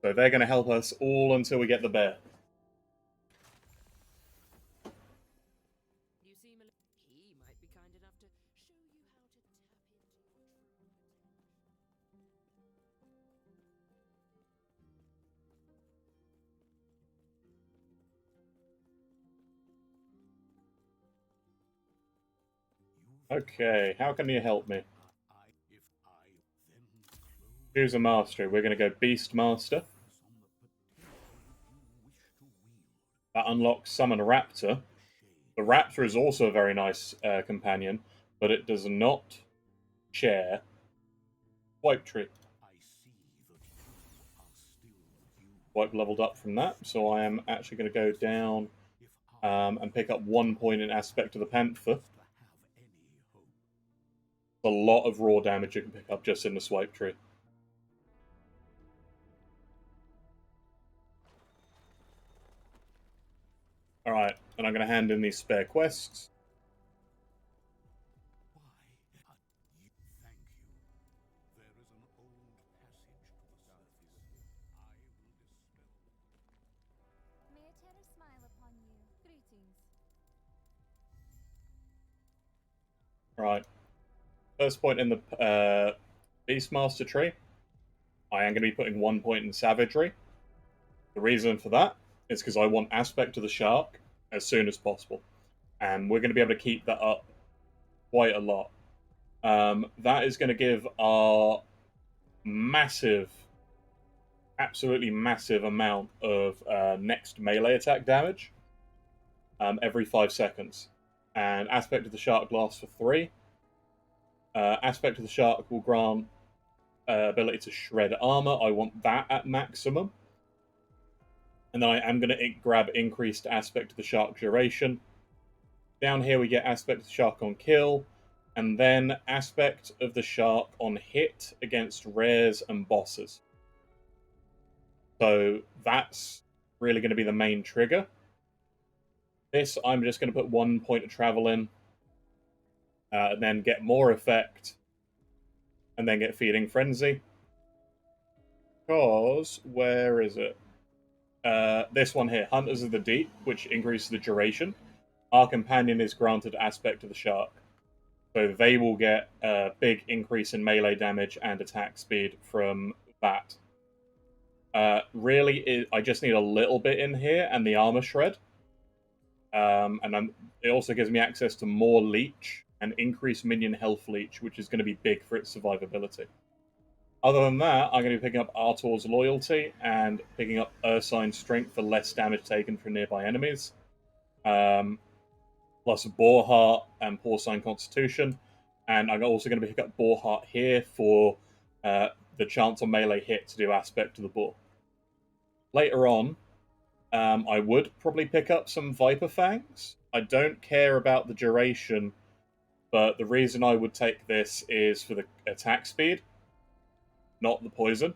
So they're going to help us all until we get the bear. You seem a he might be kind enough to show you how to tap into Okay, how can you help me? Choose a mastery. We're going to go Beastmaster. That unlocks Summon Raptor. The Raptor is also a very nice companion, but it does not share Swipe Tree. Swipe leveled up from that, so I am actually going to go down and pick up 1 point in Aspect of the Panther. A lot of raw damage you can pick up just in the Swipe Tree. Alright, and I'm going to hand in these spare quests. May a terror smile upon you. Greetings. Right. First point in the Beastmaster tree. I am going to be putting 1 point in Savagery. The reason for that is because I want Aspect of the Shark as soon as possible. And we're going to be able to keep that up quite a lot. That is going to give our massive, absolutely massive amount of next melee attack damage every 5 seconds. And Aspect of the Shark lasts for 3. Aspect of the Shark will grant ability to shred armor. I want that at maximum. And then I am going to grab increased Aspect of the Shark duration. Down here we get Aspect of the Shark on kill, and then Aspect of the Shark on hit against rares and bosses. So that's really going to be the main trigger. This, I'm just going to put 1 point of travel in, and then get more effect, and then get Feeding Frenzy. Because, where is it? This one here, Hunters of the Deep, which increases the duration. Our companion is granted Aspect of the Shark. So they will get a big increase in melee damage and attack speed from that. Really, I just need a little bit in here and the armor shred. It also gives me access to more leech and increased minion health leech, which is going to be big for its survivability. Other than that, I'm going to be picking up Artor's Loyalty and picking up Ursine's Strength for less damage taken from nearby enemies. Plus Boarheart and Porcine Constitution. And I'm also going to pick up Boarheart here for the chance on melee hit to do Aspect to the Boar. Later on, I would probably pick up some Viper Fangs. I don't care about the duration, but the reason I would take this is for the attack speed, not the poison.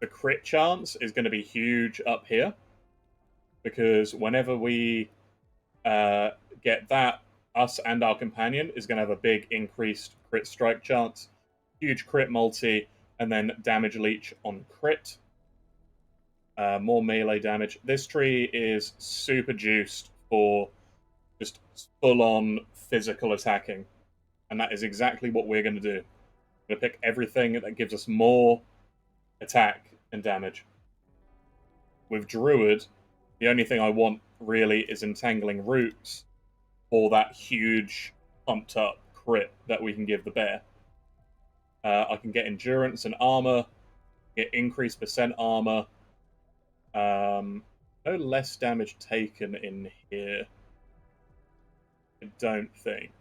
The crit chance is going to be huge up here, because whenever we get that, us and our companion is going to have a big increased crit strike chance, huge crit multi, and then damage leech on crit. More melee damage. This tree is super juiced for just full-on physical attacking, and that is exactly what we're going to do. We're going to pick everything that gives us more attack and damage. With Druid, the only thing I want really is Entangling Roots for that huge pumped up crit that we can give the bear. I can get endurance and armor, get increased percent armor. No less damage taken in here. I don't think.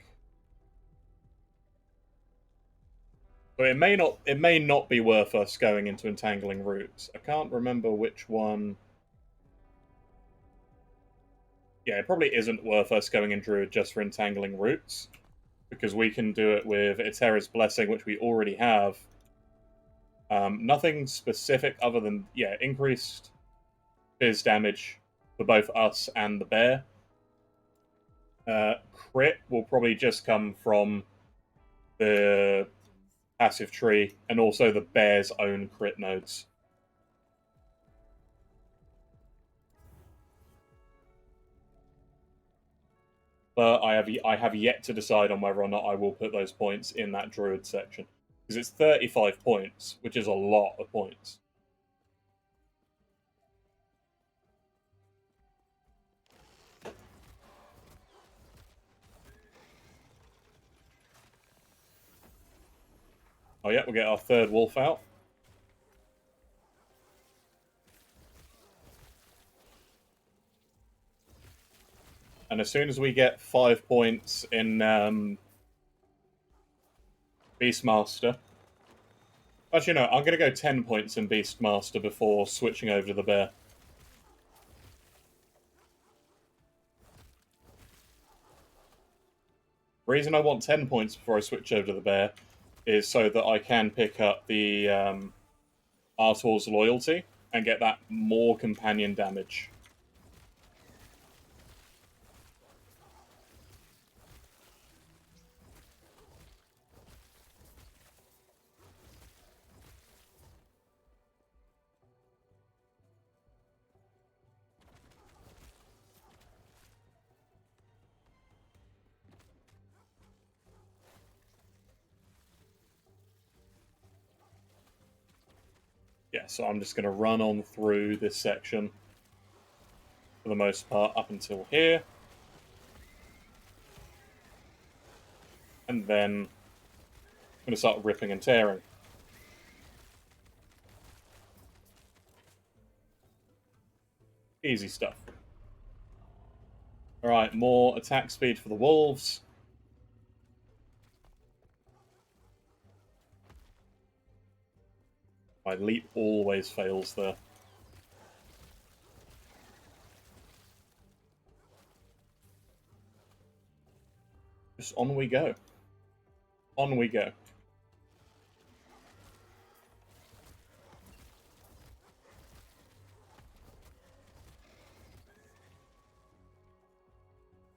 So it may not be worth us going into entangling roots. I can't remember which one. Yeah, it probably isn't worth us going in Druid just for entangling roots, because we can do it with Eterra's Blessing, which we already have. Nothing specific other than, yeah, increased fizz damage for both us and the bear. Crit will probably just come from the passive tree and also the bear's own crit nodes. But I have yet to decide on whether or not I will put those points in that druid section, because it's 35 points, which is a lot of points. Oh yeah, we'll get our third wolf out. And as soon as we get 5 points in Beastmaster... Actually, no, I'm going to go 10 points in Beastmaster before switching over to the bear. The reason I want 10 points before I switch over to the bear is so that I can pick up the Artor's Loyalty and get that more companion damage. Yeah, so I'm just going to run on through this section for the most part up until here. And then I'm going to start ripping and tearing. Easy stuff. Alright, more attack speed for the wolves. My leap always fails there. Just on we go. On we go.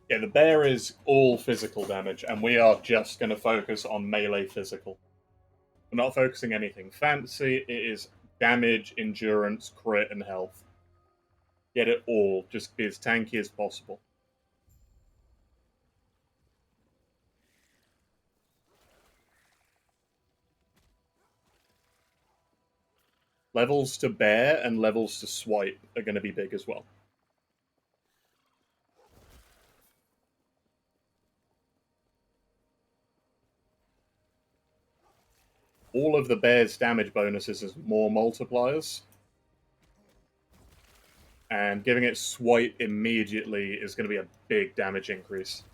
Yeah, the bear is all physical damage, and we are just going to focus on melee physical. We're not focusing anything fancy. It is damage, endurance, crit, and health. Get it all. Just be as tanky as possible. Levels to bear and levels to swipe are going to be big as well. All of the bear's damage bonuses is more multipliers. And giving it swipe immediately is going to be a big damage increase.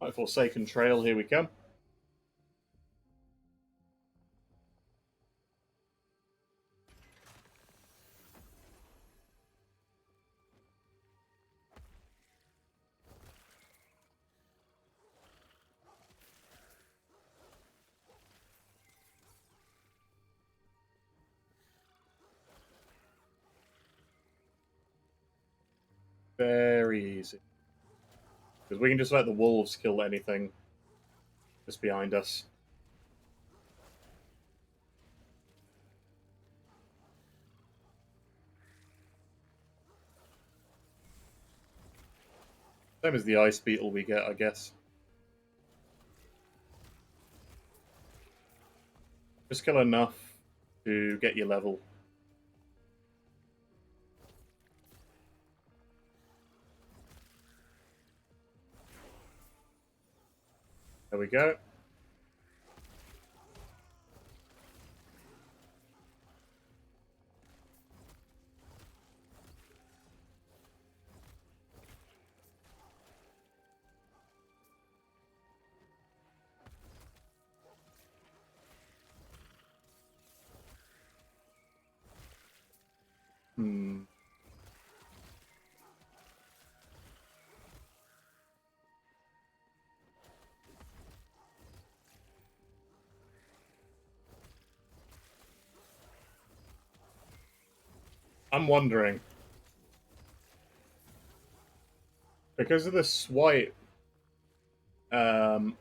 Right, Forsaken Trail, here we come. Very easy. Because we can just let the wolves kill anything just behind us. Same as the ice beetle we get, I guess. Just kill enough to get your level. There we go. I'm wondering, because of the swipe,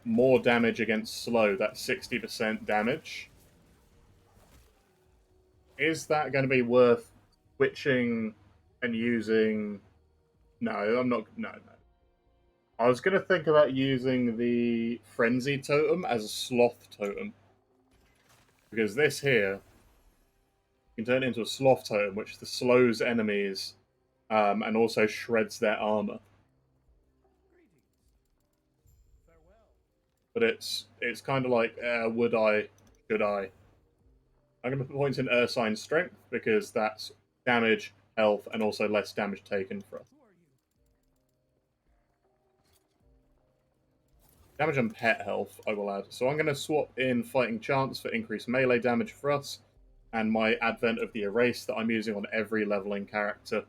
more damage against slow, that's 60% damage. Is that going to be worth switching and using? No, I'm not. No, no. I was going to think about using the Frenzy Totem as a Sloth Totem. Because this here, you can turn it into a Sloth Totem, which slows enemies and also shreds their armor. But it's kind of like, would I, should I? I'm going to put points in Ursine's Strength, because that's damage, health, and also less damage taken for us. Damage and pet health, I will add. So I'm going to swap in Fighting Chance for increased melee damage for us, and my Advent of the Erase that I'm using on every leveling character,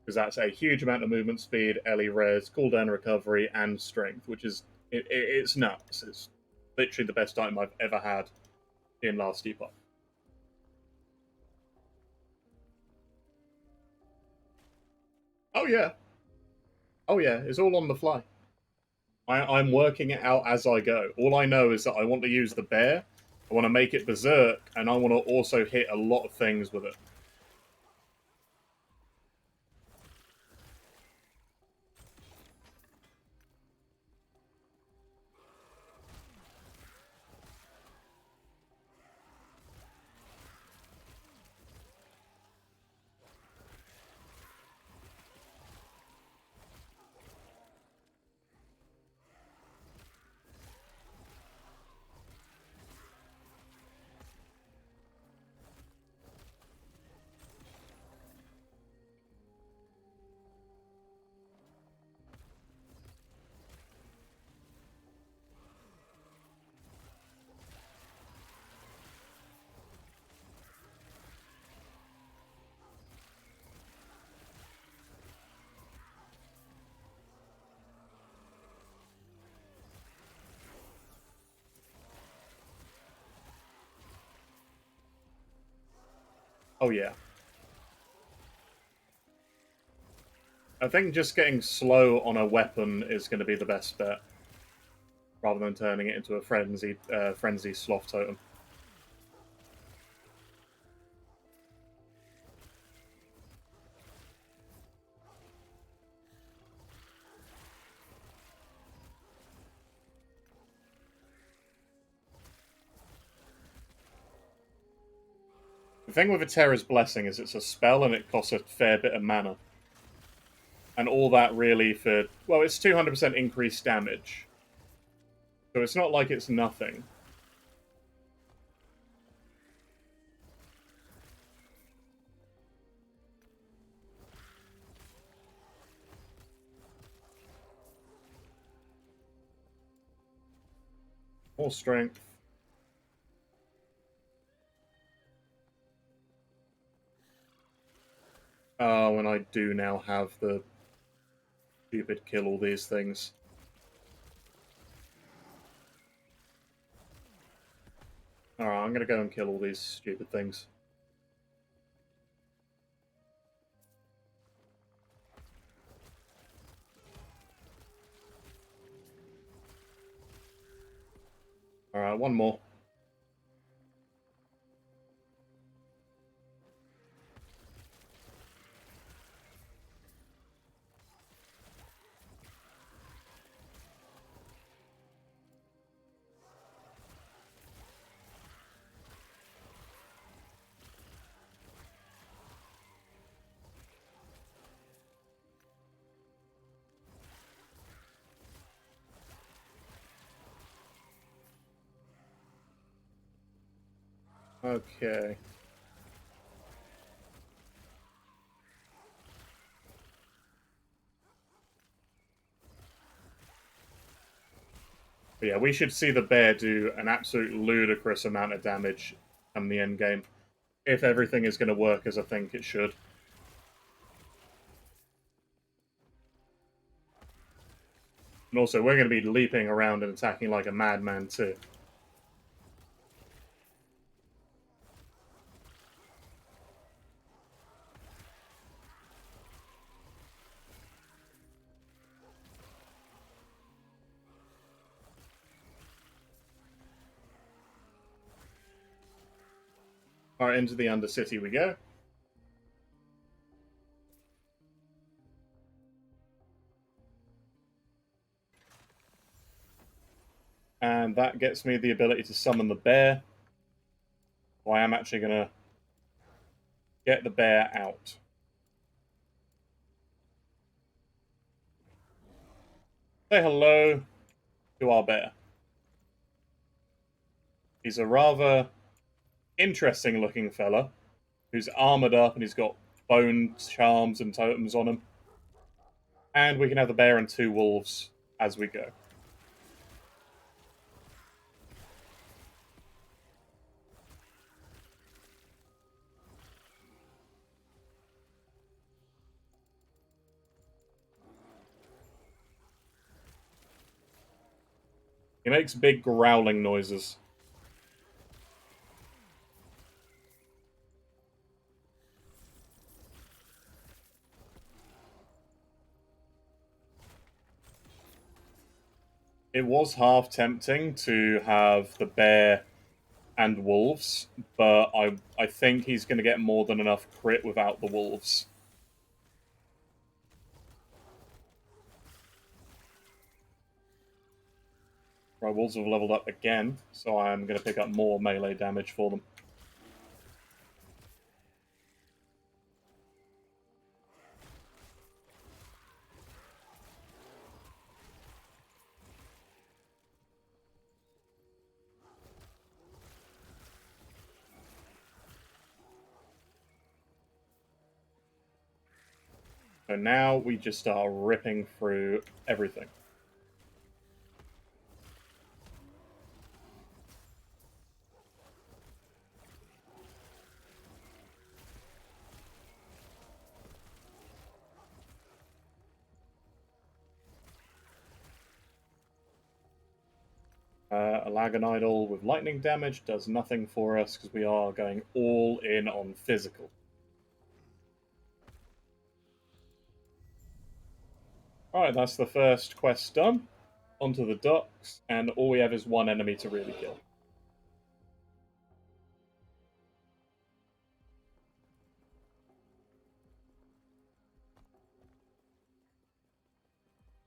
because that's a huge amount of movement speed, LE res, cooldown recovery, and strength, which is it's nuts. It's literally the best item I've ever had in last Epoch. Oh yeah, oh yeah, it's all on the fly. I'm working it out as I go. All I know is that I want to use the bear, I want to make it berserk, and I want to also hit a lot of things with it. Oh yeah. I think just getting slow on a weapon is going to be the best bet, rather than turning it into a frenzy sloth totem. The thing with a Terra's Blessing is it's a spell and it costs a fair bit of mana. And all that really for, well, it's 200% increased damage. So it's not like it's nothing. More strength. Oh, and I do now have the stupid kill all these things. Alright, I'm gonna go and kill all these stupid things. Alright, one more. Okay. But yeah, we should see the bear do an absolute ludicrous amount of damage come the end game, if everything is going to work as I think it should. And also, we're going to be leaping around and attacking like a madman too. Alright, into the Undercity we go. And that gets me the ability to summon the bear. So I am actually going to get the bear out. Say hello to our bear. He's a rather interesting looking fella who's armored up and he's got bone charms and totems on him. And we can have the bear and 2 wolves as we go. He makes big growling noises. It was half tempting to have the bear and wolves, but I think he's going to get more than enough crit without the wolves. Right, wolves have leveled up again, so I'm going to pick up more melee damage for them. So now we just start ripping through everything. A Lagon Idol with lightning damage does nothing for us because we are going all in on physical. Alright, that's the first quest done. Onto the docks, and all we have is 1 enemy to really kill.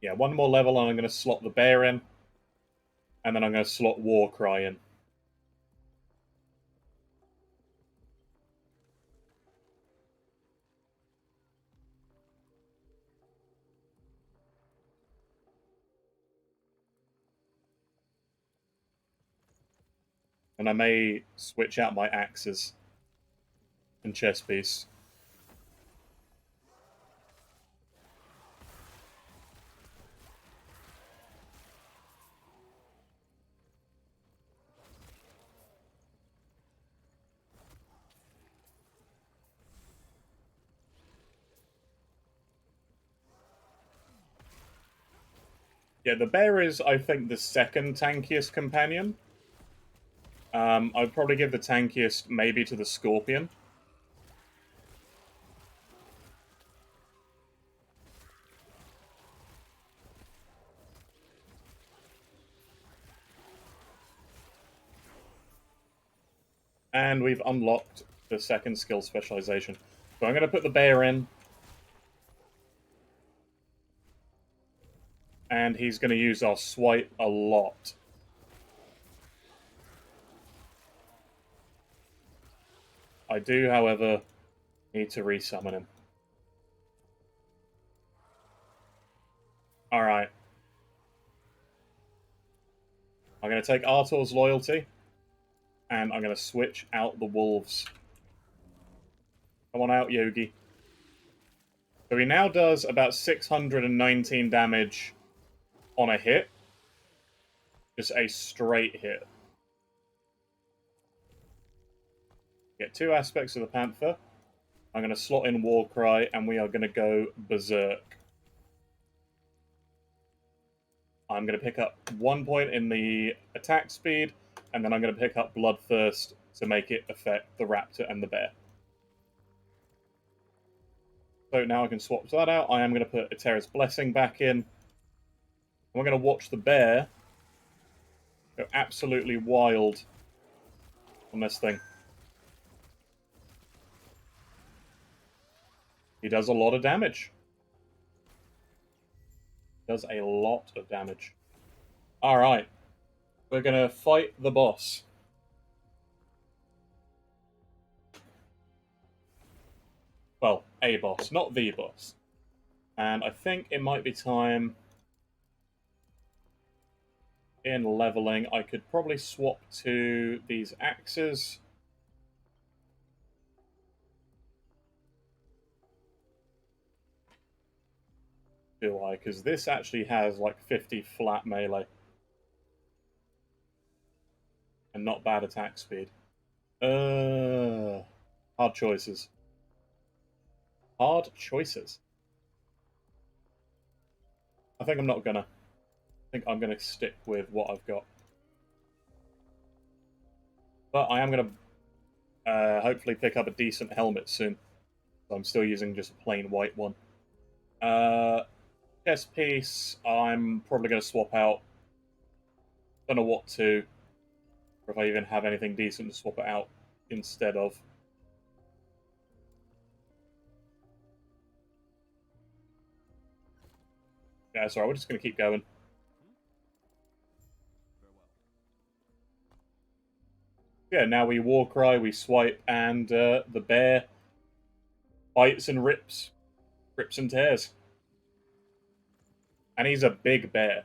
Yeah, 1 more level and I'm going to slot the bear in. And then I'm going to slot Warcry in. And I may switch out my axes and chess piece. Yeah, the bear is, I think, the second tankiest companion. I'd probably give the tankiest maybe to the scorpion. And we've unlocked the second skill specialization. So I'm going to put the bear in. And he's going to use our swipe a lot. I do, however, need to resummon him. Alright. I'm going to take Artor's loyalty. And I'm going to switch out the wolves. Come on out, Yogi. So he now does about 619 damage on a hit. Just a straight hit. Get 2 aspects of the Panther. I'm going to slot in Warcry, and we are going to go Berserk. I'm going to pick up 1 point in the attack speed, and then I'm going to pick up Bloodthirst to make it affect the Raptor and the Bear. So now I can swap that out. I am going to put Eterra's Blessing back in. And we're going to watch the Bear go absolutely wild on this thing. He does a lot of damage. Does a lot of damage. Alright. We're gonna fight the boss. Well, a boss, not the boss. And I think it might be time in leveling. I could probably swap to these axes. Do I? Because this actually has like 50 flat melee. And not bad attack speed. Hard choices. Hard choices. I think I'm not gonna. I think I'm gonna stick with what I've got. But I am gonna hopefully pick up a decent helmet soon. So I'm still using just a plain white one. Chest piece, I'm probably gonna swap out. Don't know what to. Or if I even have anything decent to swap it out instead of. Yeah, sorry, we're just gonna keep going. Yeah, now we war cry, we swipe, and the bear bites and rips and tears. And he's a big bear.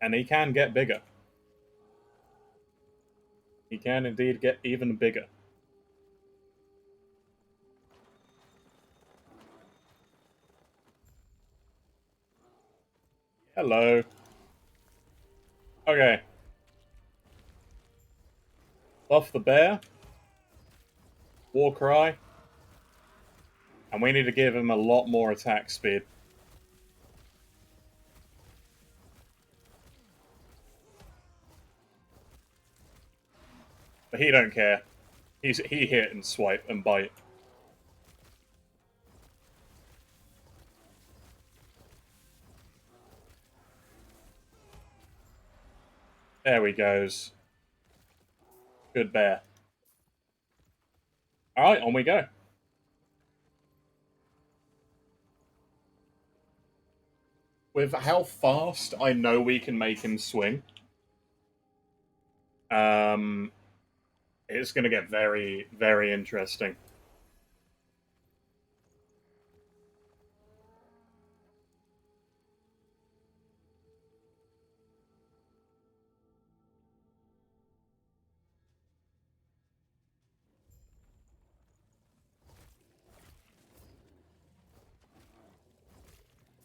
And he can get bigger. He can indeed get even bigger. Hello. Okay. Buff the bear. War cry. And we need to give him a lot more attack speed. But he don't care. He hit and swipe and bite. There he goes. Good bear. Alright, on we go. With how fast I know we can make him swing, it's going to get very, very interesting.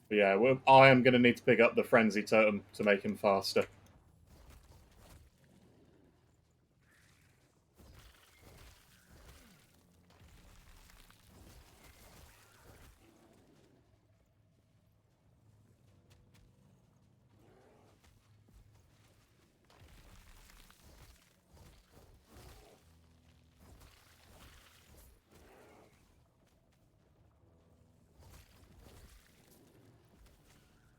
But yeah, I am going to need to pick up the Frenzy Totem to make him faster.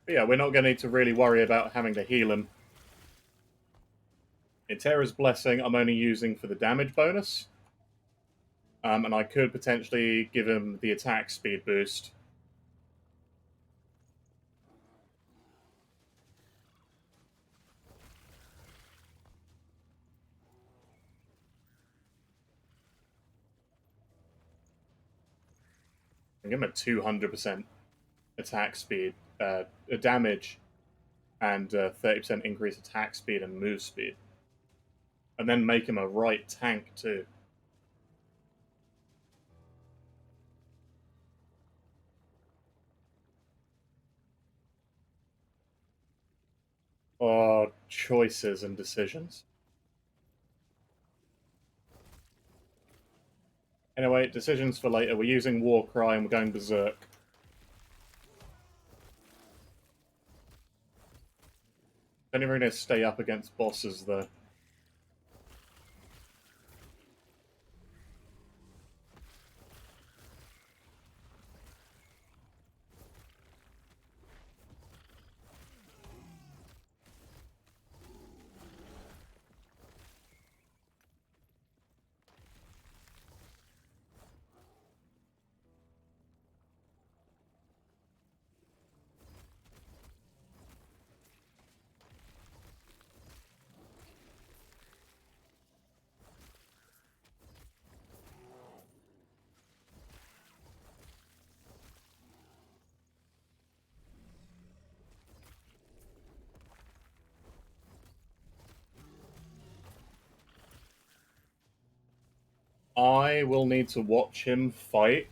But yeah, we're not going to need to really worry about having to heal him. Terra's Blessing I'm only using for the damage bonus. And I could potentially give him the attack speed boost. And give him a 200% attack speed, damage, and 30% increase attack speed and move speed. And then make him a right tank too. Oh, choices and decisions. Anyway, decisions for later. We're using Warcry and we're going Berserk. Only we're going to stay up against bosses, though. I will need to watch him fight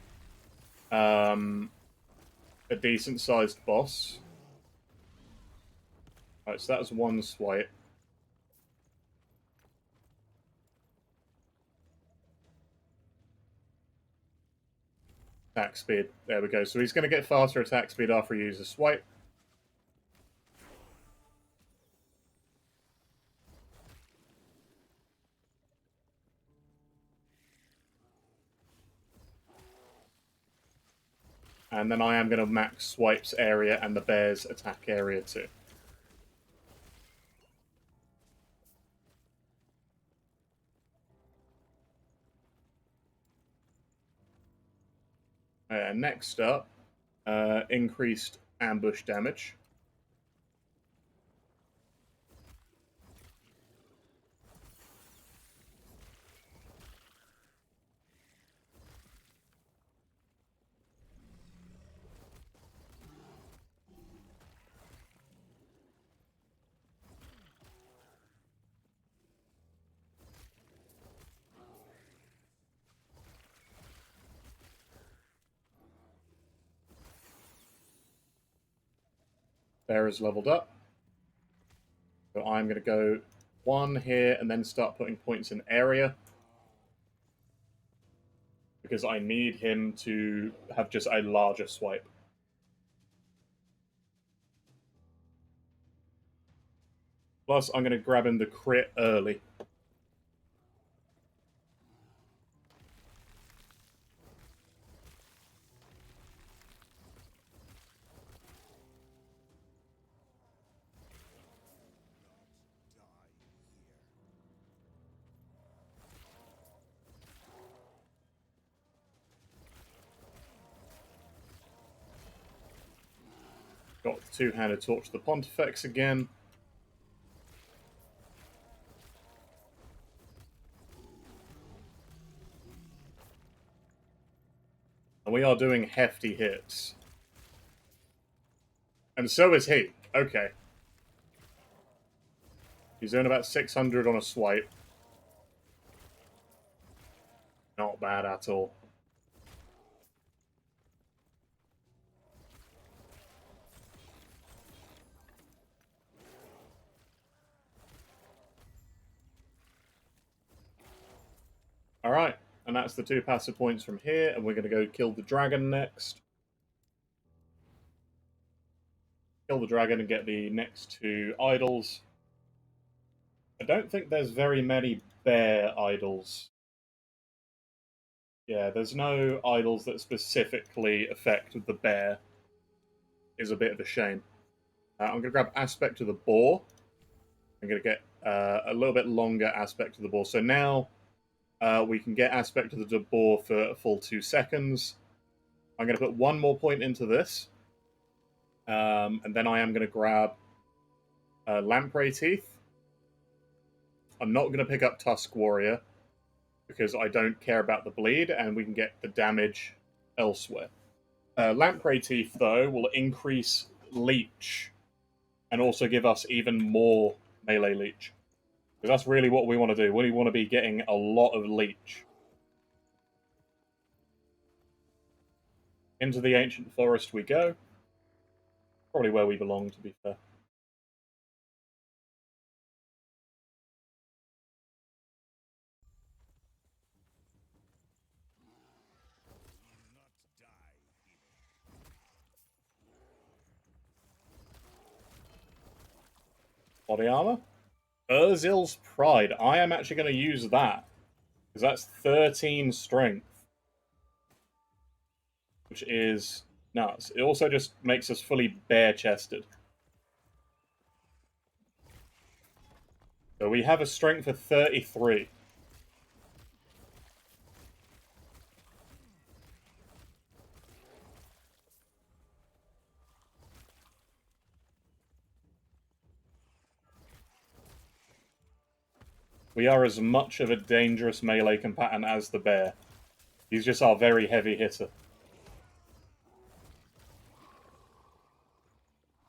a decent-sized boss. Alright, so that was one swipe. Attack speed. There we go. So he's going to get faster attack speed after he uses swipe. And then I am going to max Swipe's area and the bear's attack area too. Next up, increased ambush damage. Bear is leveled up. So I'm going to go one here and then start putting points in area. Because I need him to have just a larger swipe. Plus, I'm going to grab him the crit early. Got the two-handed torch the Pontifex again. And we are doing hefty hits. And so is he. Okay. He's doing about 600 on a swipe. Not bad at all. Alright, and that's the 2 passive points from here, and we're going to go kill the dragon next. Kill the dragon and get the next 2 idols. I don't think there's very many bear idols. Yeah, there's no idols that specifically affect the bear. Is a bit of a shame. I'm going to grab Aspect of the Boar. I'm going to get a little bit longer Aspect of the Boar. So now we can get Aspect of the Boar for a full 2 seconds. I'm going to put 1 more point into this. And then I am going to grab Lamprey Teeth. I'm not going to pick up Tusk Warrior because I don't care about the bleed, and we can get the damage elsewhere. Lamprey Teeth, though, will increase Leech and also give us even more melee Leech. Because that's really what we want to do. We want to be getting a lot of Leech. Into the Ancient Forest we go. Probably where we belong, to be fair. Body armor. Urzil's Pride. I am actually going to use that. Because that's 13 strength. Which is nuts. It also just makes us fully bare-chested. So we have a strength of 33. We are as much of a dangerous melee combatant as the bear. He's just our very heavy hitter.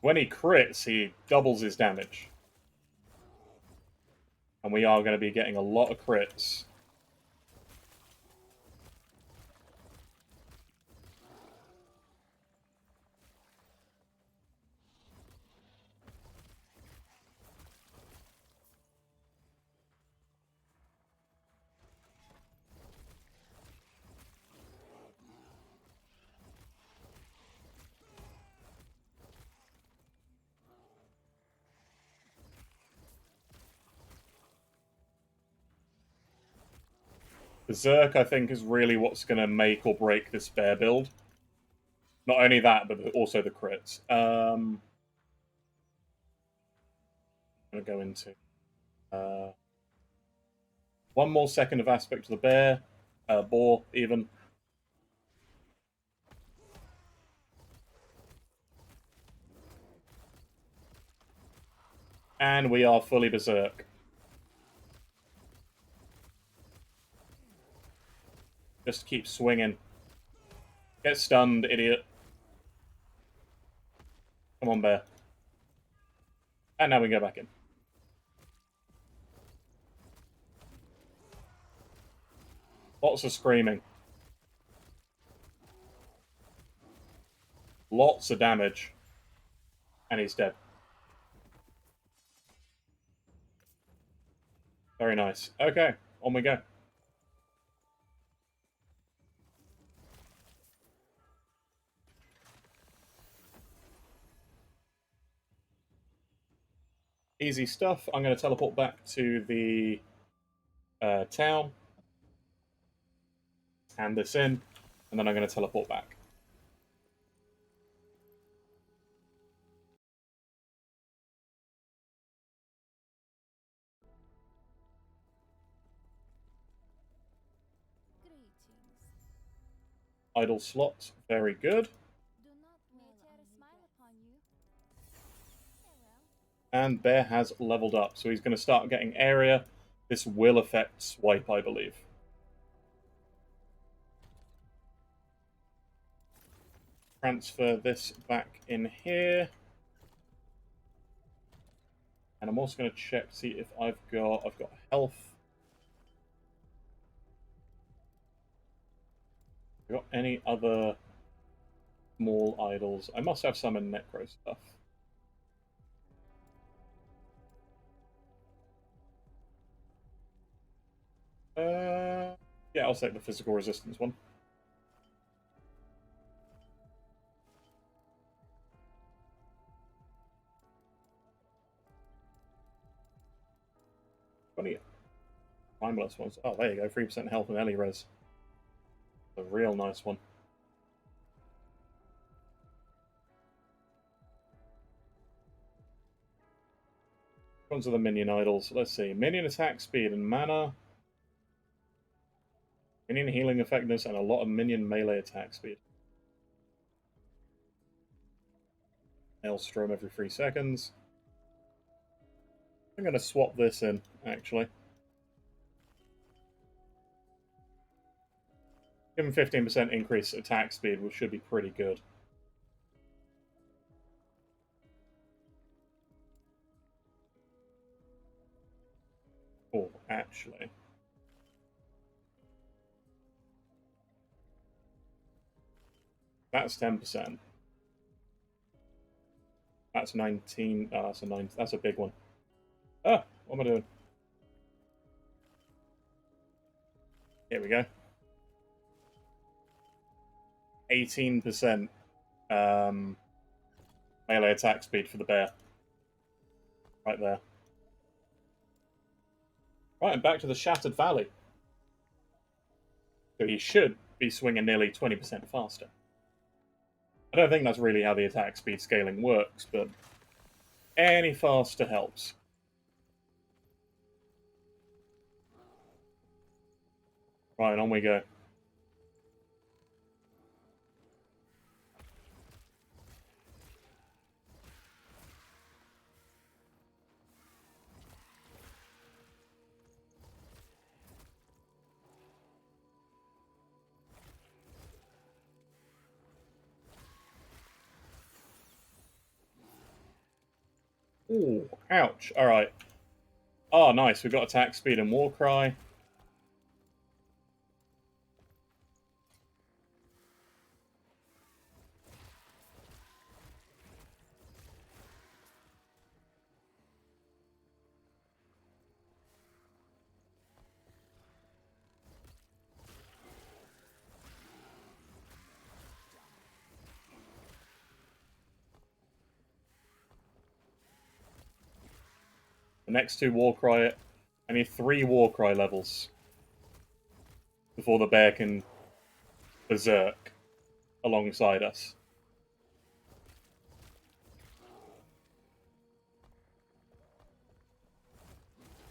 When he crits, he doubles his damage. And we are going to be getting a lot of crits. Berserk, I think, is really what's going to make or break this bear build. Not only that, but also the crits. I'm going to go into one more second of aspect to the bear, boar even. And we are fully berserk. Just keep swinging. Get stunned, idiot. Come on, bear. And now we go back in. Lots of screaming. Lots of damage. And he's dead. Very nice. Okay, on we go. Easy stuff. I'm going to teleport back to the town. Hand this in. And then I'm going to teleport back. Greetings. Idle slot. Very good. Do not may a terror smile upon you. Farewell. And Bear has leveled up. So he's going to start getting area. This will affect Swipe, I believe. Transfer this back in here. And I'm also going to check, see if I've got health. Have I got any other small idols? I must have some in necro stuff. Yeah, I'll take the physical resistance one. Any timeless ones? Oh, there you go. 3% health and Ellie res. A real nice one. Which ones are the minion idols? Let's see. Minion attack speed and mana. Minion healing effectiveness and a lot of minion melee attack speed. Maelstrom every 3 seconds. I'm going to swap this in, actually. Give him 15% increase attack speed, which should be pretty good. Oh, actually. That's 10%. That's 19. Oh, that's a 9. That's a big one. Ah, what am I doing? Here we go. 18% melee attack speed for the bear. Right there. Right, and back to the Shattered Valley. So he should be swinging nearly 20% faster. I don't think that's really how the attack speed scaling works, but any faster helps. Right, on we go. Ooh, ouch. Alright. Oh, nice. We've got attack speed and Warcry. The next two Warcry. I need 3 Warcry levels. before the bear can berserk alongside us.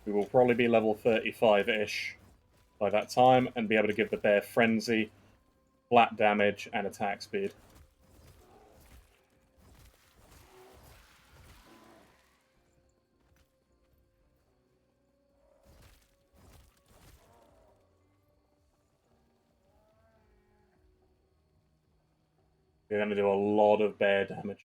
We will probably be level 35-ish by that time and be able to give the bear frenzy, flat damage, and attack speed. We're going to do a lot of bear damage.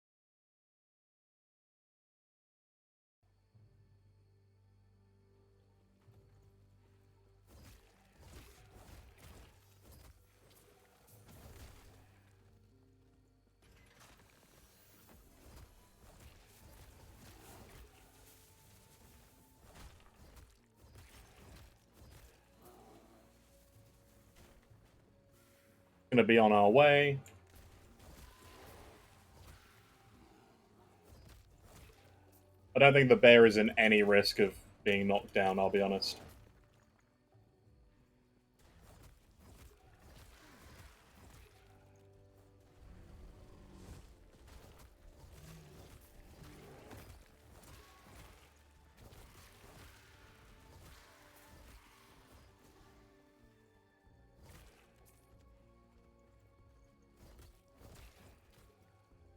Going to be on our way. I don't think the bear is in any risk of being knocked down, I'll be honest.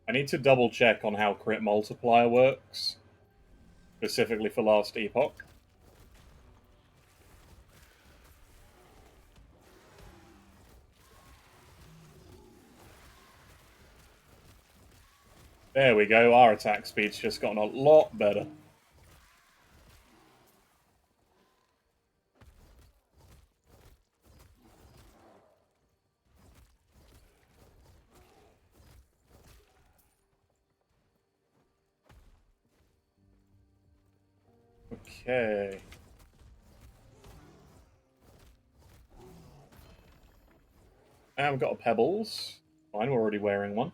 I need to double check on how crit multiplier works, specifically for last Epoch. There we go, our attack speed's just gotten a lot better. Okay. I haven't got a pebbles. Fine, we're already wearing one.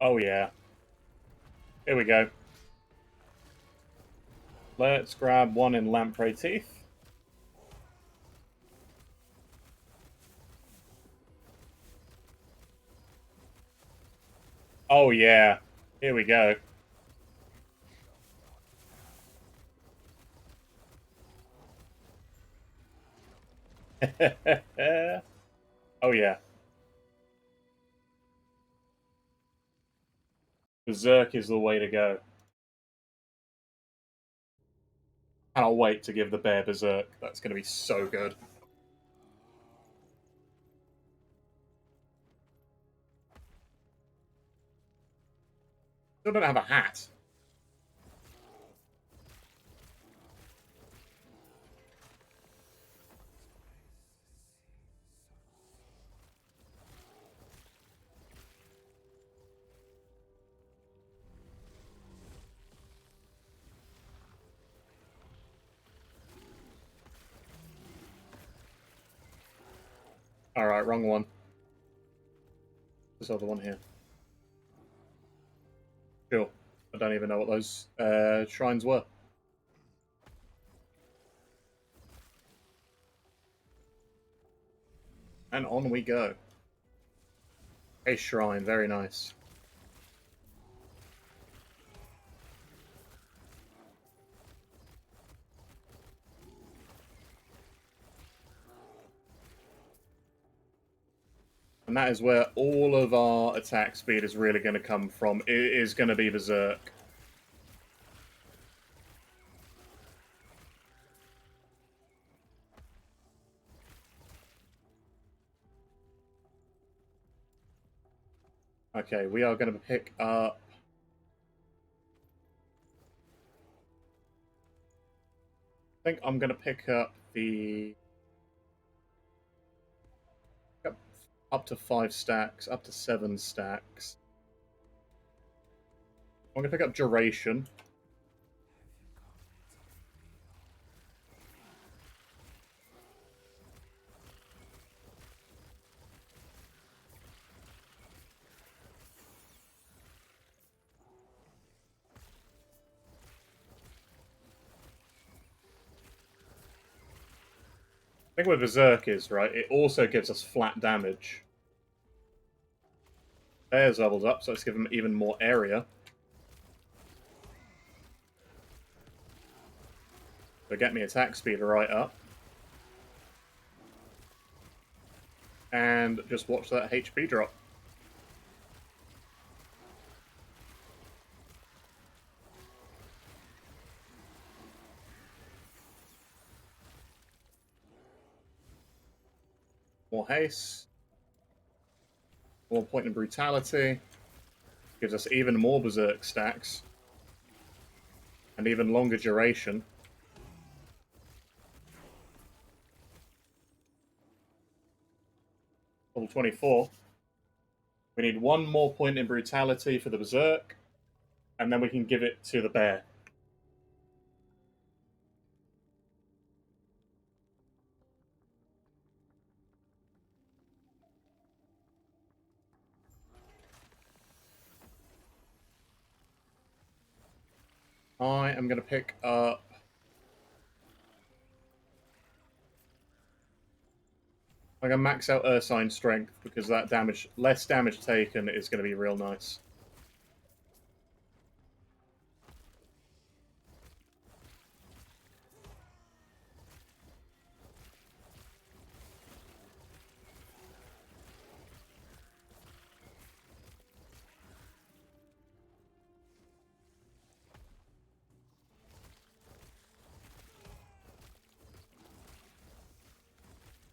Oh yeah. Here we go. Let's grab one in Lamprey Teeth. Oh yeah. Here we go. Oh yeah. Berserk is the way to go. Cannot wait to give the bear Berserk. That's going to be so good. Still don't have a hat. Alright, wrong one. This other one here. Sure. I don't even know what those shrines were. And on we go. A shrine, very nice. And that is where all of our attack speed is really going to come from. It is going to be Berserk. Okay, we are going to pick up... I think I'm going to pick up the... up to 5 stacks, up to 7 stacks. I'm going to pick up duration. I think with Bearserkers, right, it also gives us flat damage. Bear's levels up, so let's give him even more area. So get me attack speed right up. And just watch that HP drop. More haste. More point in brutality. Gives us even more Berserk stacks. And even longer duration. Level 24. We need one more point in brutality for the Berserk. And then we can give it to the bear. I am going to pick up... I'm going to max out Ursine Strength, because that damage, less damage taken is going to be real nice.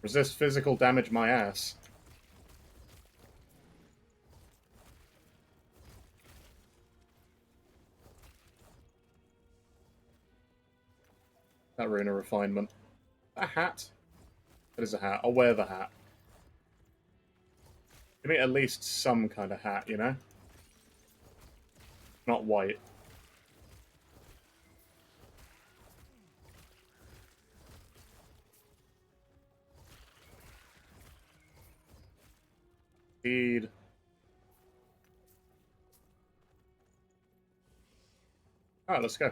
Resist physical damage my ass. That Rune of Refinement. A hat? That is a hat. I'll wear the hat. Give me at least some kind of hat, you know? Not white. Speed. Alright, let's go.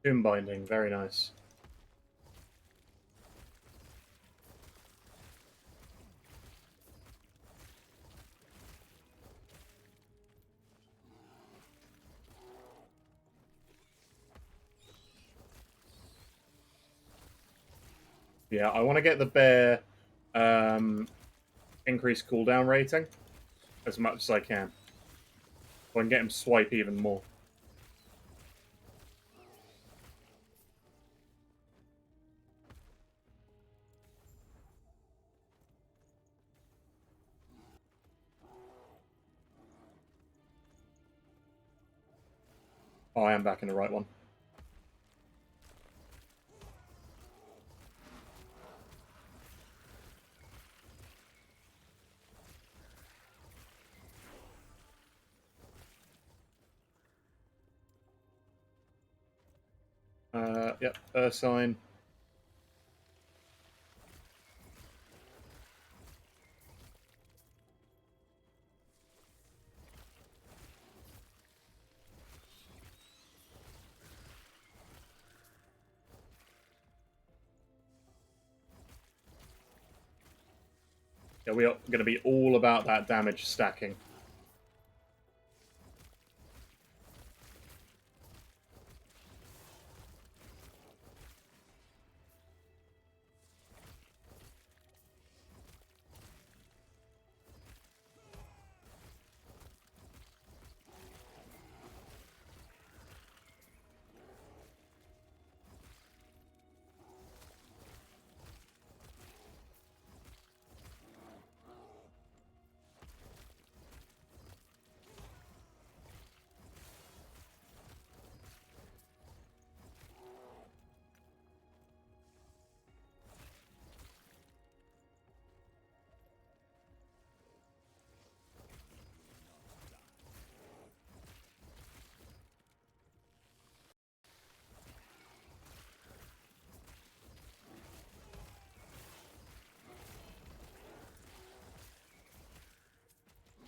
Tomb Binding, very nice. Yeah, I want to get the bear increased cooldown rating as much as I can. So I can get him swipe even more. Oh, I am back in the right one. Yep, Ursine. Yeah, we are going to be all about that damage stacking.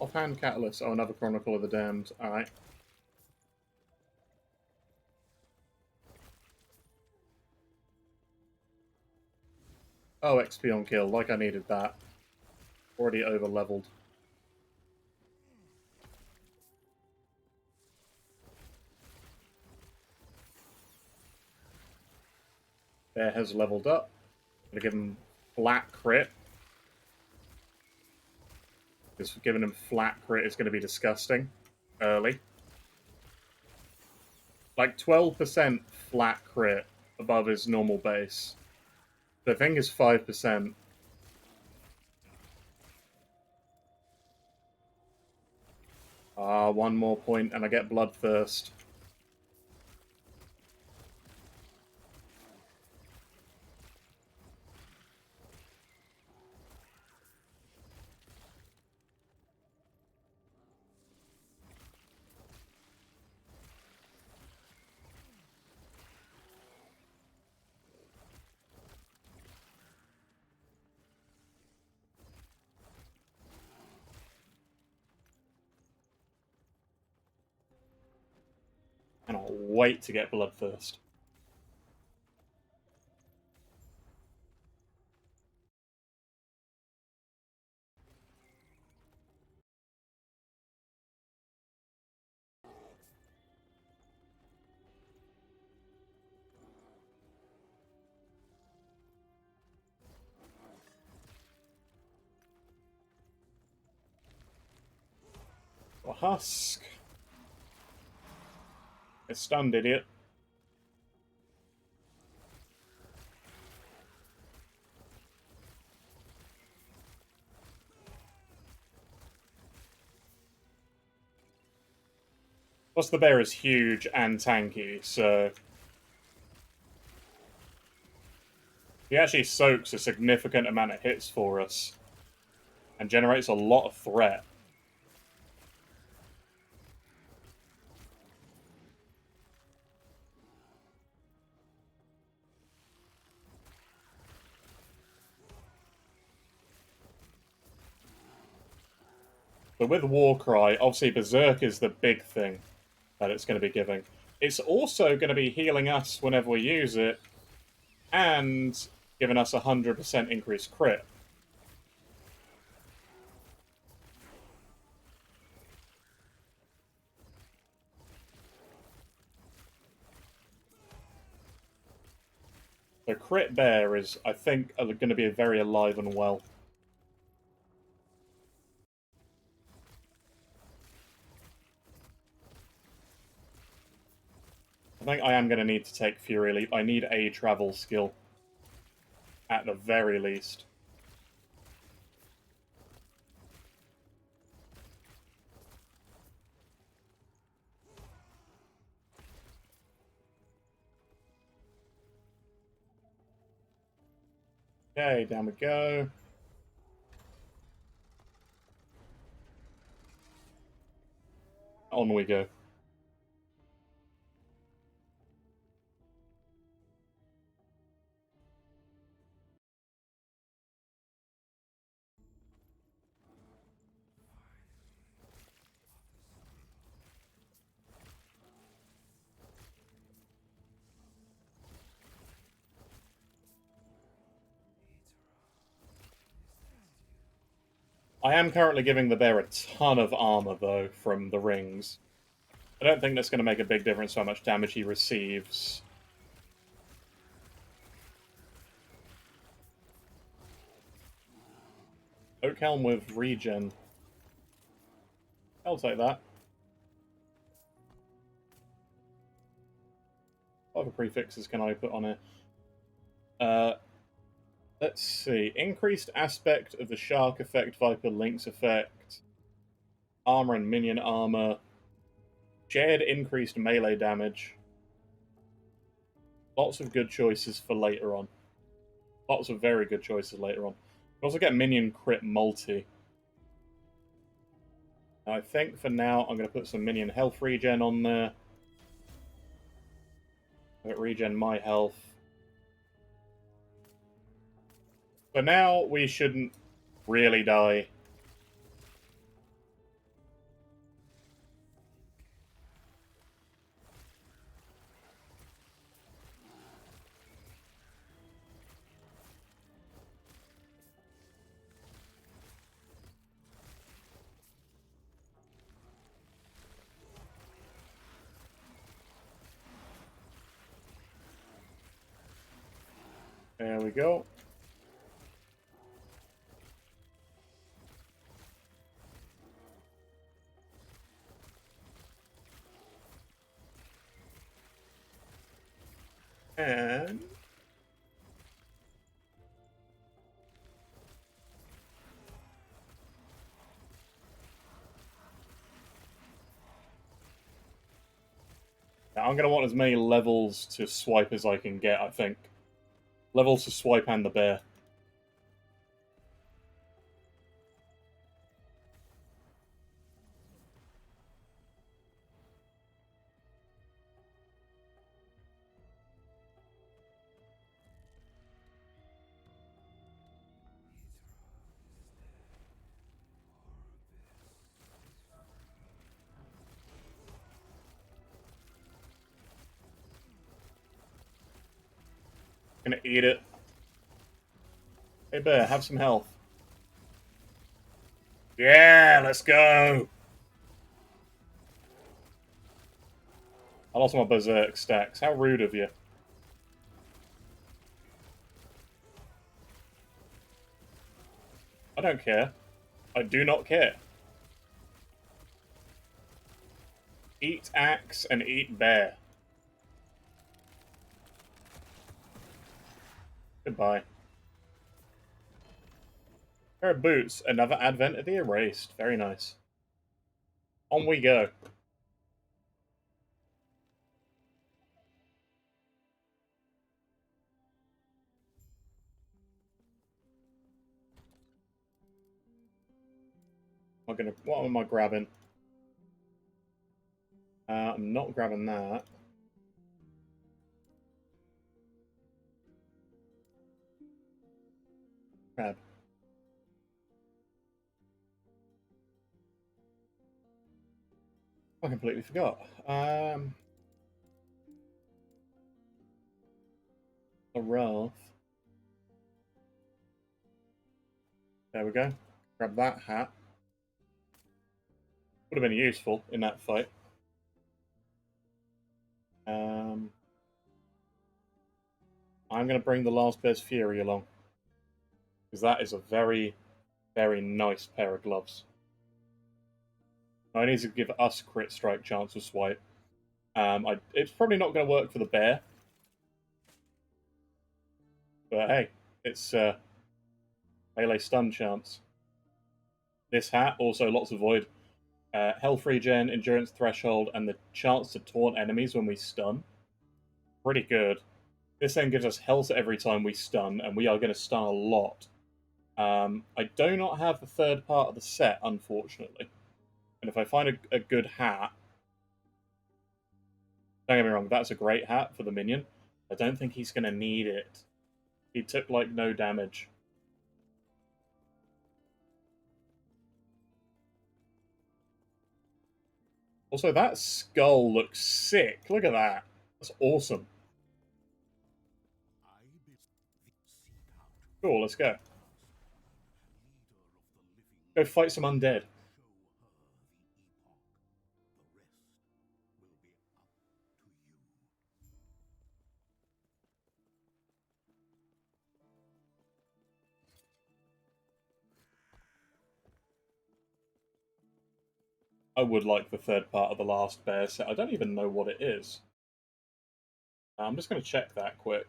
Offhand Catalyst. Oh, another Chronicle of the Damned. Alright. Oh, XP on kill. Like I needed that. Already over-leveled. Bear has leveled up. I'm gonna give him flat crit. Because giving him flat crit is going to be disgusting early. Like 12% flat crit above his normal base. The thing is 5%. One more point and I get Bloodthirst. And I'll wait to get Bloodthirst. A husk. It's stunned, idiot. Plus the bear is huge and tanky, so he actually soaks a significant amount of hits for us and generates a lot of threat. But with Warcry, obviously Berserk is the big thing that it's going to be giving. It's also going to be healing us whenever we use it, and giving us 100% increased crit. The crit bear is, I think, going to be very alive and well. I think I am going to need to take Fury Leap. I need a travel skill. At the very least. Okay, down we go. On we go. I am currently giving the bear a ton of armor, though, from the rings. I don't think that's going to make a big difference how much damage he receives. Oak Helm with regen. I'll take that. What other prefixes can I put on it? Let's see. Increased aspect of the Shark effect, Viper Lynx effect. Armor and minion armor. Shared increased melee damage. Lots of good choices for later on. Lots of very good choices later on. We also get minion crit multi. I think for now I'm going to put some minion health regen on there. Regen my health. For now, we shouldn't really die. There we go. And I'm going to want as many levels to swipe as I can get, I think. Levels to swipe and the bear. Gonna eat it. Hey bear, have some health. Yeah, let's go! I lost my berserk stacks. How rude of you. I don't care. I do not care. Eat axe and eat bear. Goodbye. Pair of boots. Another advent of the erased. Very nice. On we go. What am I grabbing? I'm not grabbing that. Grab. I completely forgot. A wrath. There we go. Grab that hat. Would have been useful in that fight. I'm going to bring the Last Bear's Fury along. Because that is a very, very nice pair of gloves. I need to give us crit strike chance of swipe. It's probably not going to work for the bear. But hey, it's melee stun chance. This hat, also lots of void. Health regen, endurance threshold, and the chance to taunt enemies when we stun. Pretty good. This then gives us health every time we stun, and we are going to stun a lot. I do not have the third part of the set, unfortunately. And if I find a good hat... Don't get me wrong, that's a great hat for the minion. I don't think he's going to need it. He took, like, no damage. Also, that skull looks sick. Look at that. That's awesome. Cool, let's go. Go fight some undead. I would like the third part of the last bear set. I don't even know what it is. I'm just going to check that quick.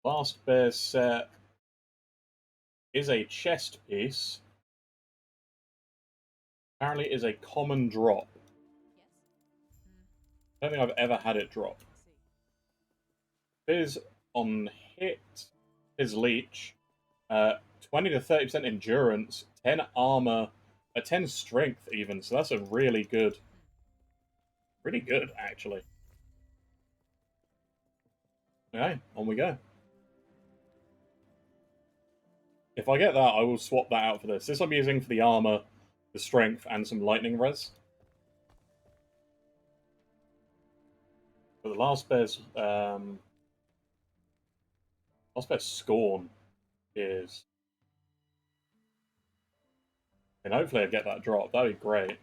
Last bear set is a chest piece. Apparently it is a common drop. I don't think I've ever had it drop. Fizz on hit, Fizz leech, 20 to 30% endurance, 10 armor, 10 strength even, so that's a really good, actually. Okay, on we go. If I get that, I will swap that out for this. This I'm using for the armor, the strength, and some lightning res. But the last bear's scorn is, and hopefully I get that drop. That'd be great.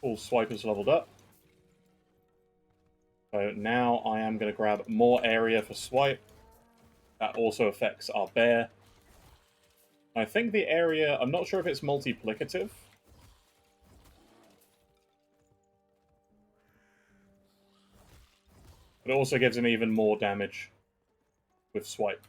All swipers leveled up. So now I am going to grab more area for swipe. That also affects our bear. I think the area, I'm not sure if it's multiplicative. But it also gives him even more damage with swipe.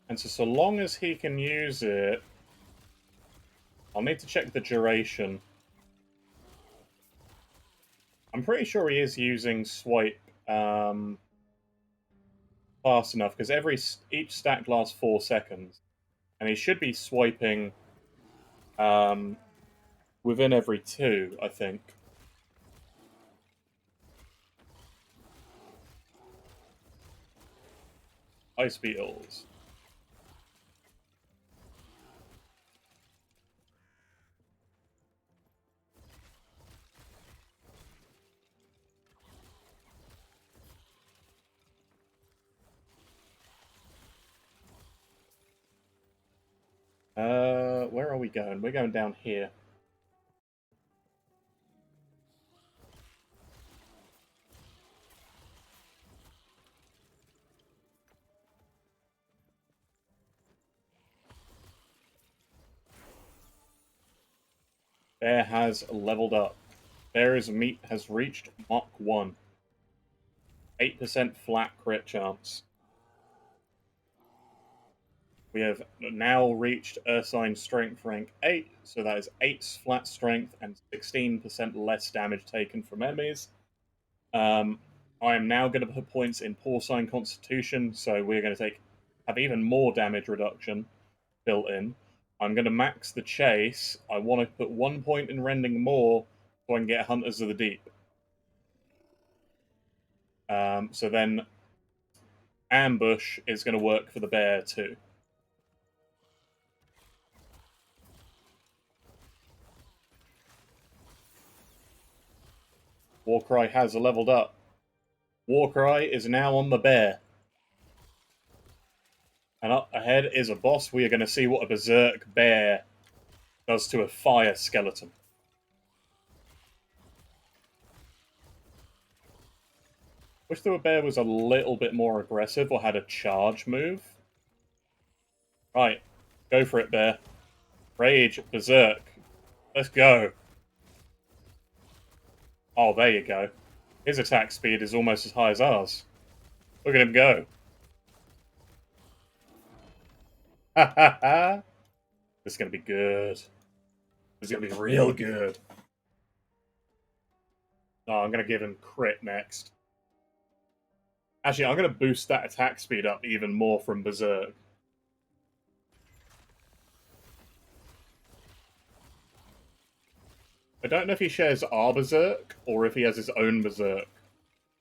And so long as he can use it, I'll need to check the duration. I'm pretty sure he is using swipe fast enough, because each stack lasts 4 seconds. And he should be swiping within every 2, I think. Ice beetles. Where are we going? We're going down here. Bear has leveled up. Bear's meat has reached Mark 1. 8% flat crit chance. We have now reached Ursine Strength rank 8, so that is 8 flat strength and 16% less damage taken from enemies. I am now going to put points in Porcine Constitution, so we're going to have even more damage reduction built in. I'm going to max the Chase. I want to put 1 point in Rending more so I can get Hunters of the Deep. So then Ambush is going to work for the bear too. Warcry has leveled up. Warcry is now on the bear. And up ahead is a boss. We are going to see what a Berserk bear does to a fire skeleton. Wish the bear was a little bit more aggressive or had a charge move. Right, go for it, bear. Rage, Berserk. Let's go. Oh, there you go. His attack speed is almost as high as ours. Look at him go. Ha ha ha. This is going to be good. This is going to be real good. Oh, I'm going to give him crit next. Actually, I'm going to boost that attack speed up even more from Berserk. I don't know if he shares our Berserk or if he has his own Berserk.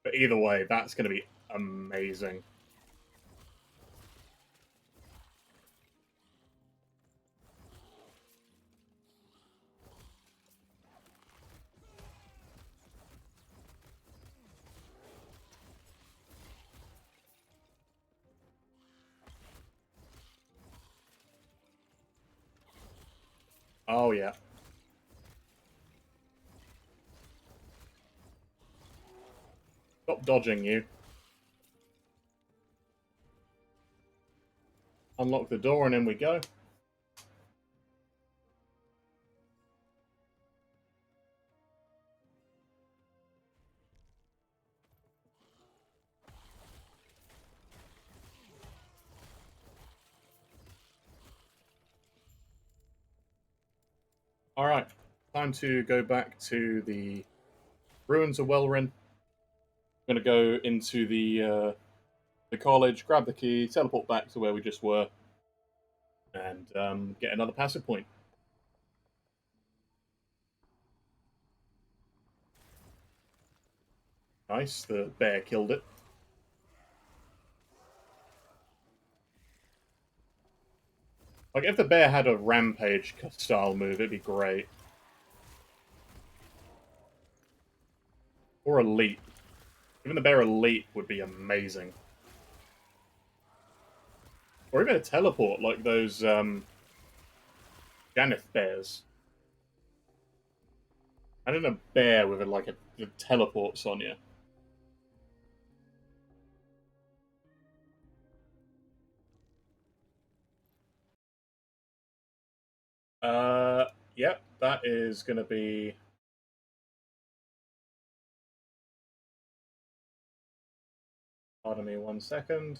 But either way, that's going to be amazing. Oh, yeah. Stop dodging, you. Unlock the door and in we go. Alright, time to go back to the Ruins of Welrin. I'm going to go into the college, grab the key, teleport back to where we just were, and get another passive point. Nice, the bear killed it. Like, if the bear had a rampage style move, it'd be great. Or a leap. Even the bear a leap would be amazing. Or even a teleport, like those Janith bears. I don't know, a bear with a teleports on you. Yep, that is going to be... Pardon me 1 second.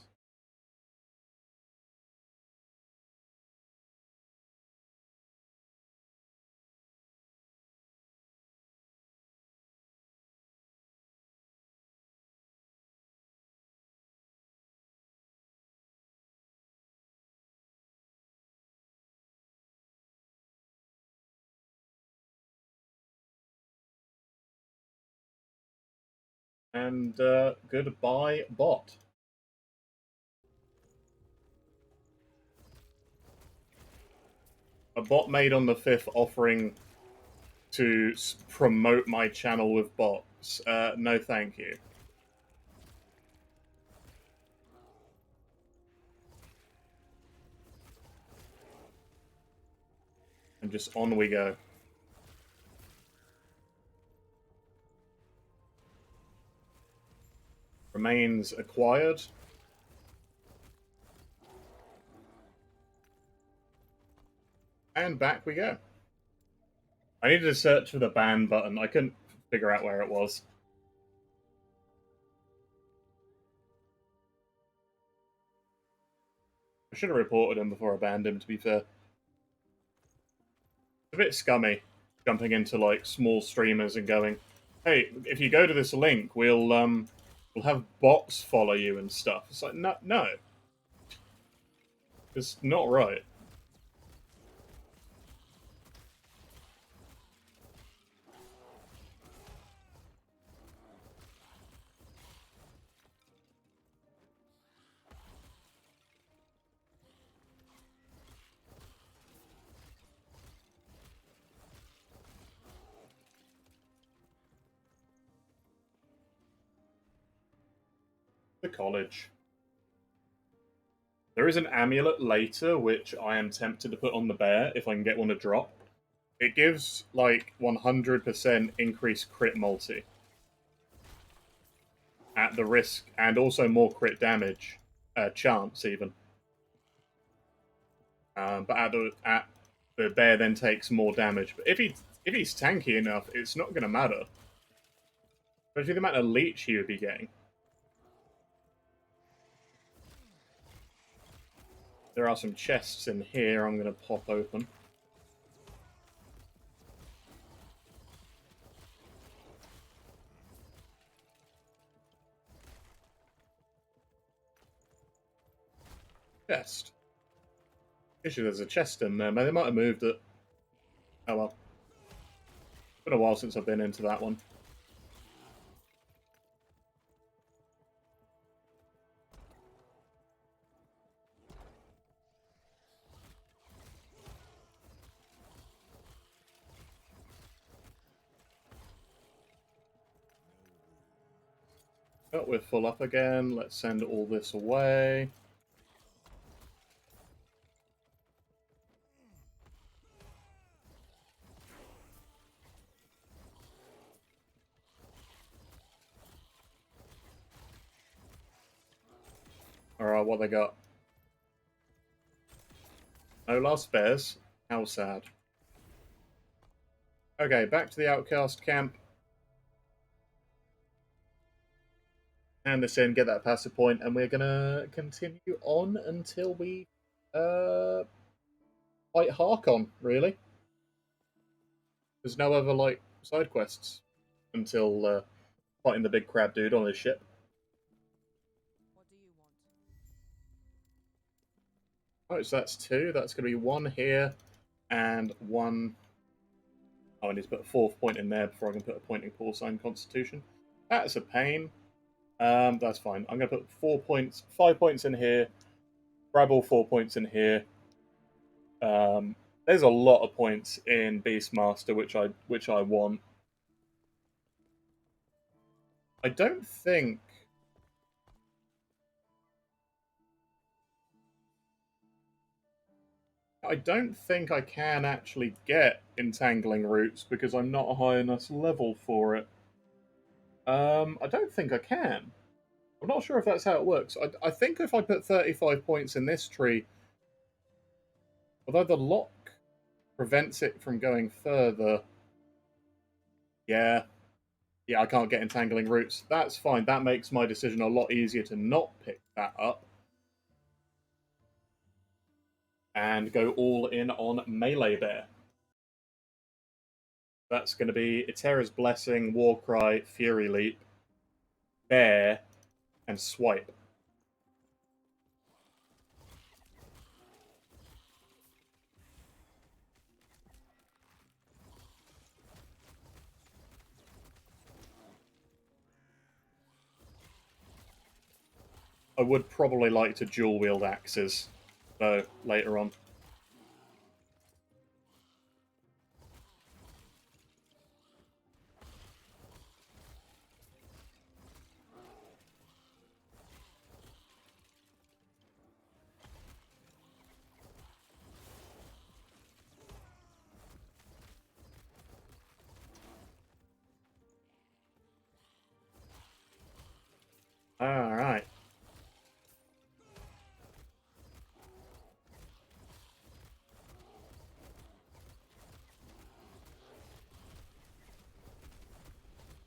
And goodbye, bot. A bot made on the 5th offering to promote my channel with bots. No thank you. And just on we go. Remains acquired. And back we go. I needed to search for the ban button. I couldn't figure out where it was. I should have reported him before I banned him, to be fair. It's a bit scummy, jumping into, like, small streamers and going, hey, if you go to this link, we'll have bots follow you and stuff. It's like, no. It's not right. The college. There is an amulet later, which I am tempted to put on the bear if I can get one to drop. It gives, like, 100% increased crit multi. At the risk, and also more crit damage. Chance, even. But at the bear then takes more damage. But if he's tanky enough, it's not going to matter. Especially the amount of leech he would be getting. There are some chests in here I'm going to pop open. Chest. Issue, there's a chest in there. They might have moved it. Oh well. It's been a while since I've been into that one. Oh, we're full up again. Let's send all this away. Alright, what they got? No last bears. How sad. Okay, back to the outcast camp. Hand this in, get that passive point, and we're gonna continue on until we fight Harkon, really. There's no other, like, side quests until fighting the big crab dude on his ship. What do you want? Alright, so that's 2. That's gonna be 1 here, and 1... Oh, I need to put a 4th point in there before I can put a pointing call sign Constitution. That's a pain. That's fine. I'm going to put 4 points, 5 points in here, grab all 4 points in here. There's a lot of points in Beastmaster, which I want. I don't think... I don't think I can actually get Entangling Roots because I'm not a high enough level for it. I don't think I can. I'm not sure if that's how it works. I think if I put 35 points in this tree, although the lock prevents it from going further... Yeah, I can't get Entangling Roots. That's fine. That makes my decision a lot easier to not pick that up. And go all in on Melee Bear. That's going to be Eterra's Blessing, Warcry, Fury Leap, Bear, and Swipe. I would probably like to dual wield axes, though, later on. Alright.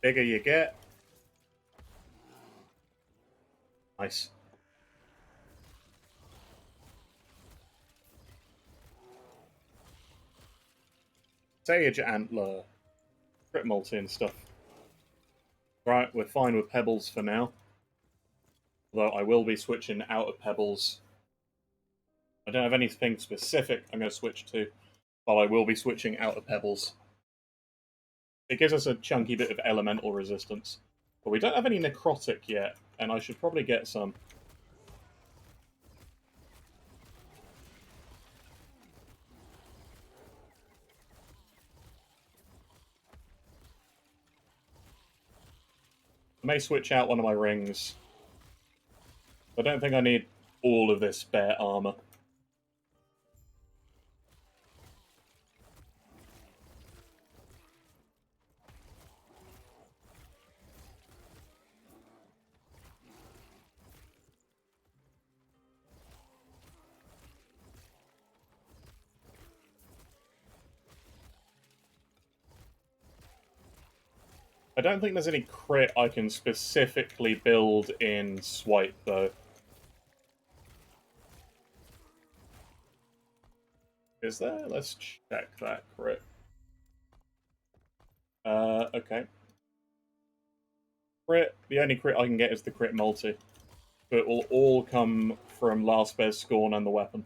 Bigger you get. Nice. Sage Antler. Crit multi and stuff. Right, we're fine with Pebbles for now. Although I will be switching out of Pebbles. I don't have anything specific I'm going to switch to, but I will be switching out of Pebbles. It gives us a chunky bit of elemental resistance. But we don't have any necrotic yet, and I should probably get some. I may switch out one of my rings. I don't think I need all of this bear armor. I don't think there's any crit I can specifically build in Swipe, though. Is there? Let's check that crit. Okay. Crit. The only crit I can get is the crit multi. But it will all come from Last Bear's Scorn and the weapon.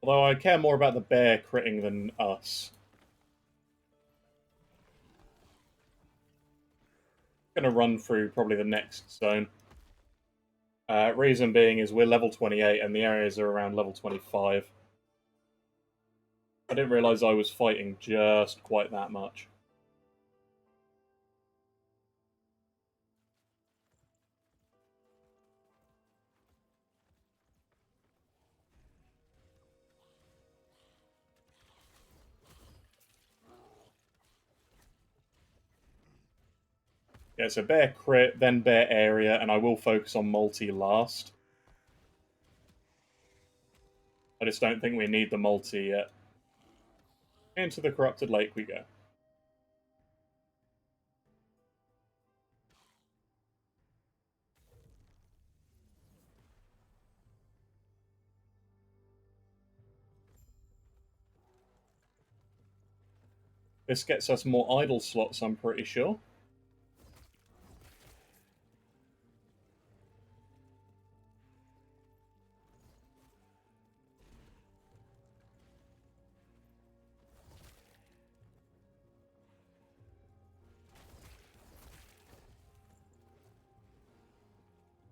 Although I care more about the bear critting than us. I'm going to run through probably the next zone. Reason being is we're level 28 and the areas are around level 25. I didn't realise I was fighting just quite that much. Yeah, so bear crit, then bear area, and I will focus on multi last. I just don't think we need the multi yet. Into the Corrupted Lake we go. This gets us more idle slots, I'm pretty sure.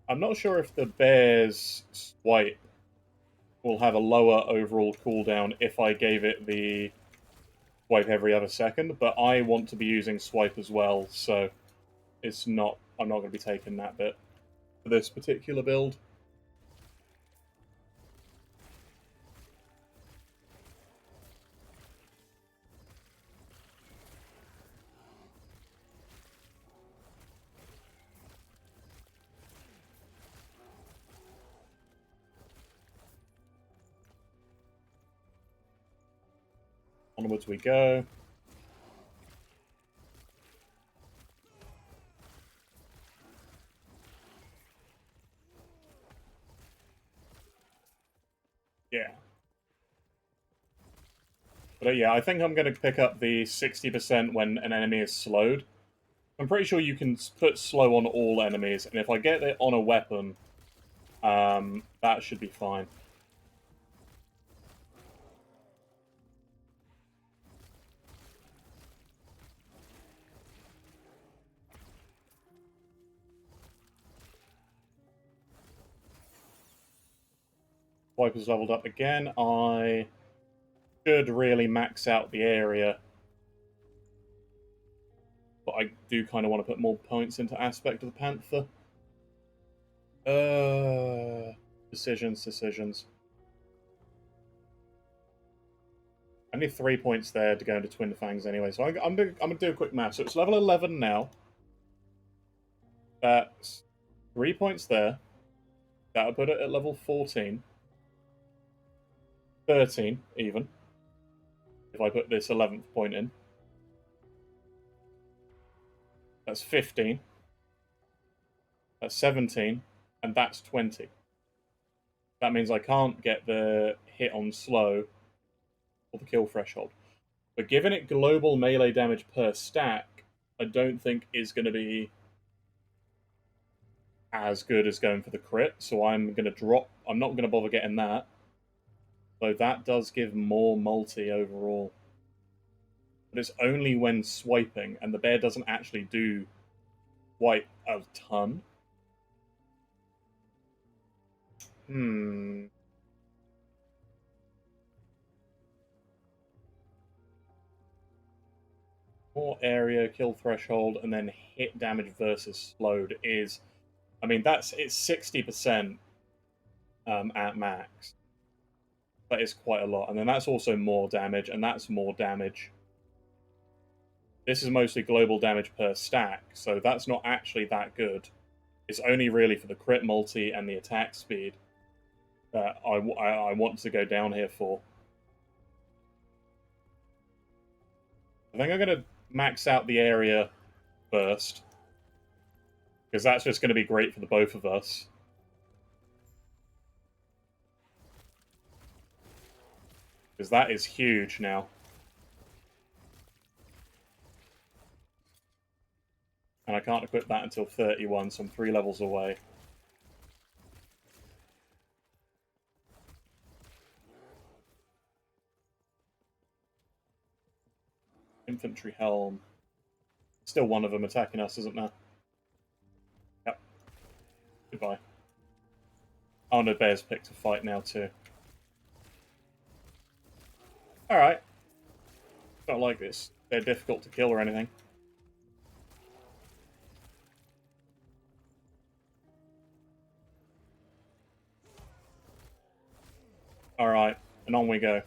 I'm not sure if the bear's swipe will have a lower overall cooldown if I gave it the swipe every other second, but I want to be using swipe as well, so it's not. I'm not going to be taking that bit for this particular build. Onwards we go. Yeah. But yeah, I think I'm going to pick up the 60% when an enemy is slowed. I'm pretty sure you can put slow on all enemies, and if I get it on a weapon, that should be fine. Wiper's leveled up again. I should really max out the area, but I do kind of want to put more points into Aspect of the Panther. Decisions. I need 3 points there to go into Twin Fangs anyway, so I'm gonna do a quick math. So it's level 11 now. That's 3 points there. That'll put it at level 14. 13, even. If I put this 11th point in. That's 15. That's 17. And that's 20. That means I can't get the hit on slow or the kill threshold. But giving it global melee damage per stack, I don't think is going to be as good as going for the crit. So I'm going to drop. I'm not going to bother getting that. Though that does give more multi overall. But it's only when swiping, and the bear doesn't actually do quite a ton. More area, kill threshold, and then hit damage versus slowed is... I mean, it's 60% at max. That is quite a lot. And then that's also more damage, and that's more damage. This is mostly global damage per stack, so that's not actually that good. It's only really for the crit multi and the attack speed that I want to go down here for. I think I'm going to max out the area first, because that's just going to be great for the both of us. Because that is huge now. And I can't equip that until 31, so I'm 3 levels away. Infantry helm. Still one of them attacking us, isn't there? Yep. Goodbye. Oh no, Bear's picked a fight now too. Alright. Don't like this. They're difficult to kill or anything. Alright, and on we go.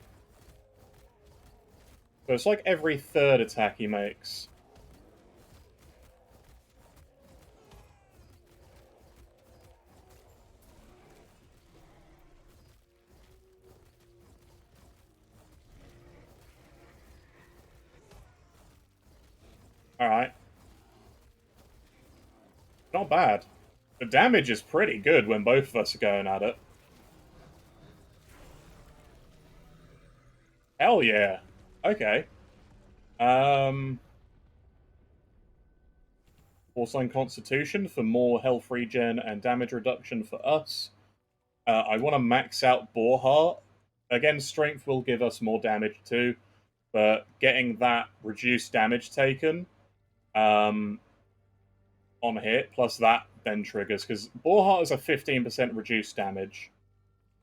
So it's like every third attack he makes. Alright. Not bad. The damage is pretty good when both of us are going at it. Hell yeah. Okay. Force-line Constitution for more health regen and damage reduction for us. I want to max out Boarheart. Again, Strength will give us more damage too, but getting that reduced damage taken on hit, plus that then triggers, because Boarheart is a 15% reduced damage.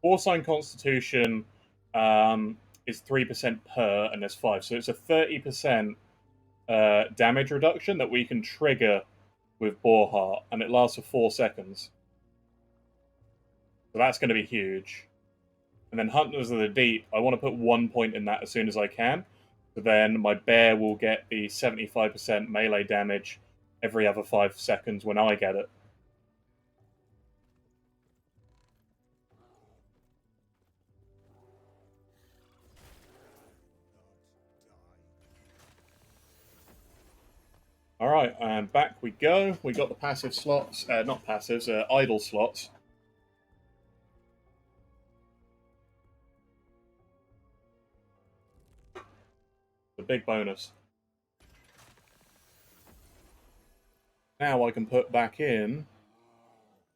Force-line Constitution is 3% per, and there's 5. So it's a 30% damage reduction that we can trigger with Boarheart, and it lasts for 4 seconds. So that's going to be huge. And then Hunters of the Deep, I want to put 1 point in that as soon as I can. So then my bear will get the 75% melee damage every other 5 seconds when I get it. Alright, and back we go. We got the passive slots, not passives, idle slots. The big bonus. Now I can put back in,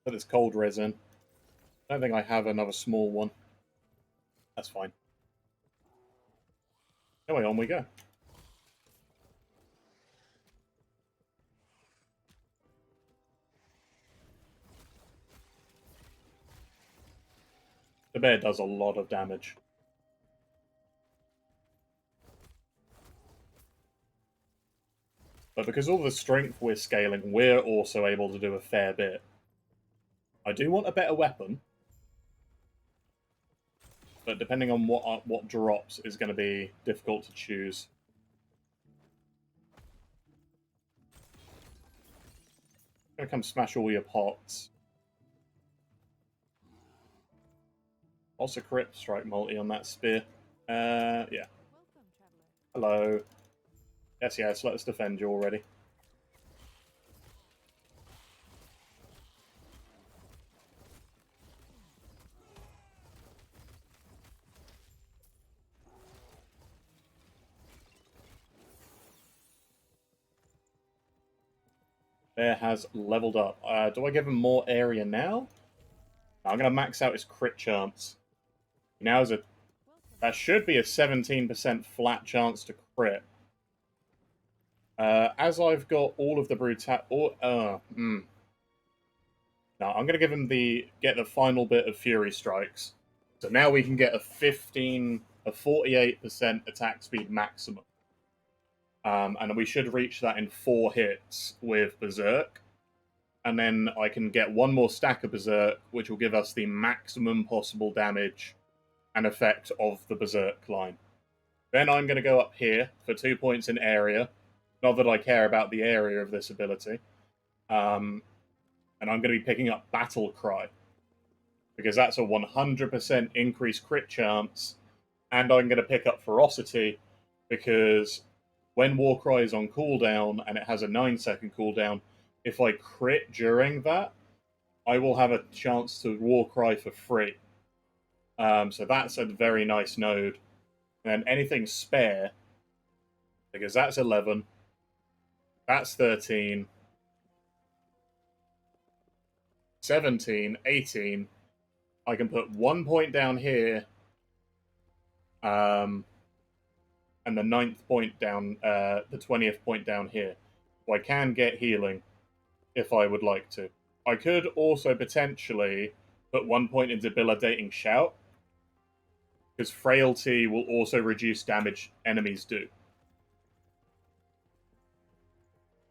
put this cold resin. I don't think I have another small one. That's fine. Anyway, on we go. The bear does a lot of damage. But because all the strength we're scaling, we're also able to do a fair bit. I do want a better weapon, but depending on what drops is going to be difficult to choose. I'm going to come smash all your pots. Also crit strike multi on that spear. Yeah. Welcome, traveler. Hello. Yes, let us defend you already. Bear has leveled up. Do I give him more area now? I'm going to max out his crit chance. Now is a... That should be a 17% flat chance to crit. As I've got all of the No, I'm going to give him get the final bit of Fury Strikes. So now we can get a 48% attack speed maximum. And we should reach that in 4 hits with Berserk. And then I can get one more stack of Berserk, which will give us the maximum possible damage and effect of the Berserk line. Then I'm going to go up here for 2 points in area. Not that I care about the area of this ability. And I'm going to be picking up Battle Cry, because that's a 100% increased crit chance. And I'm going to pick up Ferocity, because when Warcry is on cooldown, and it has a 9-second cooldown, if I crit during that, I will have a chance to Warcry for free. So that's a very nice node. And then anything spare, because that's 11, that's 13, 17, 18. I can put 1 point down here, and the 9th point down, the 20th point down here. So I can get healing if I would like to. I could also potentially put 1 point in Debilitating Shout, because Frailty will also reduce damage enemies do.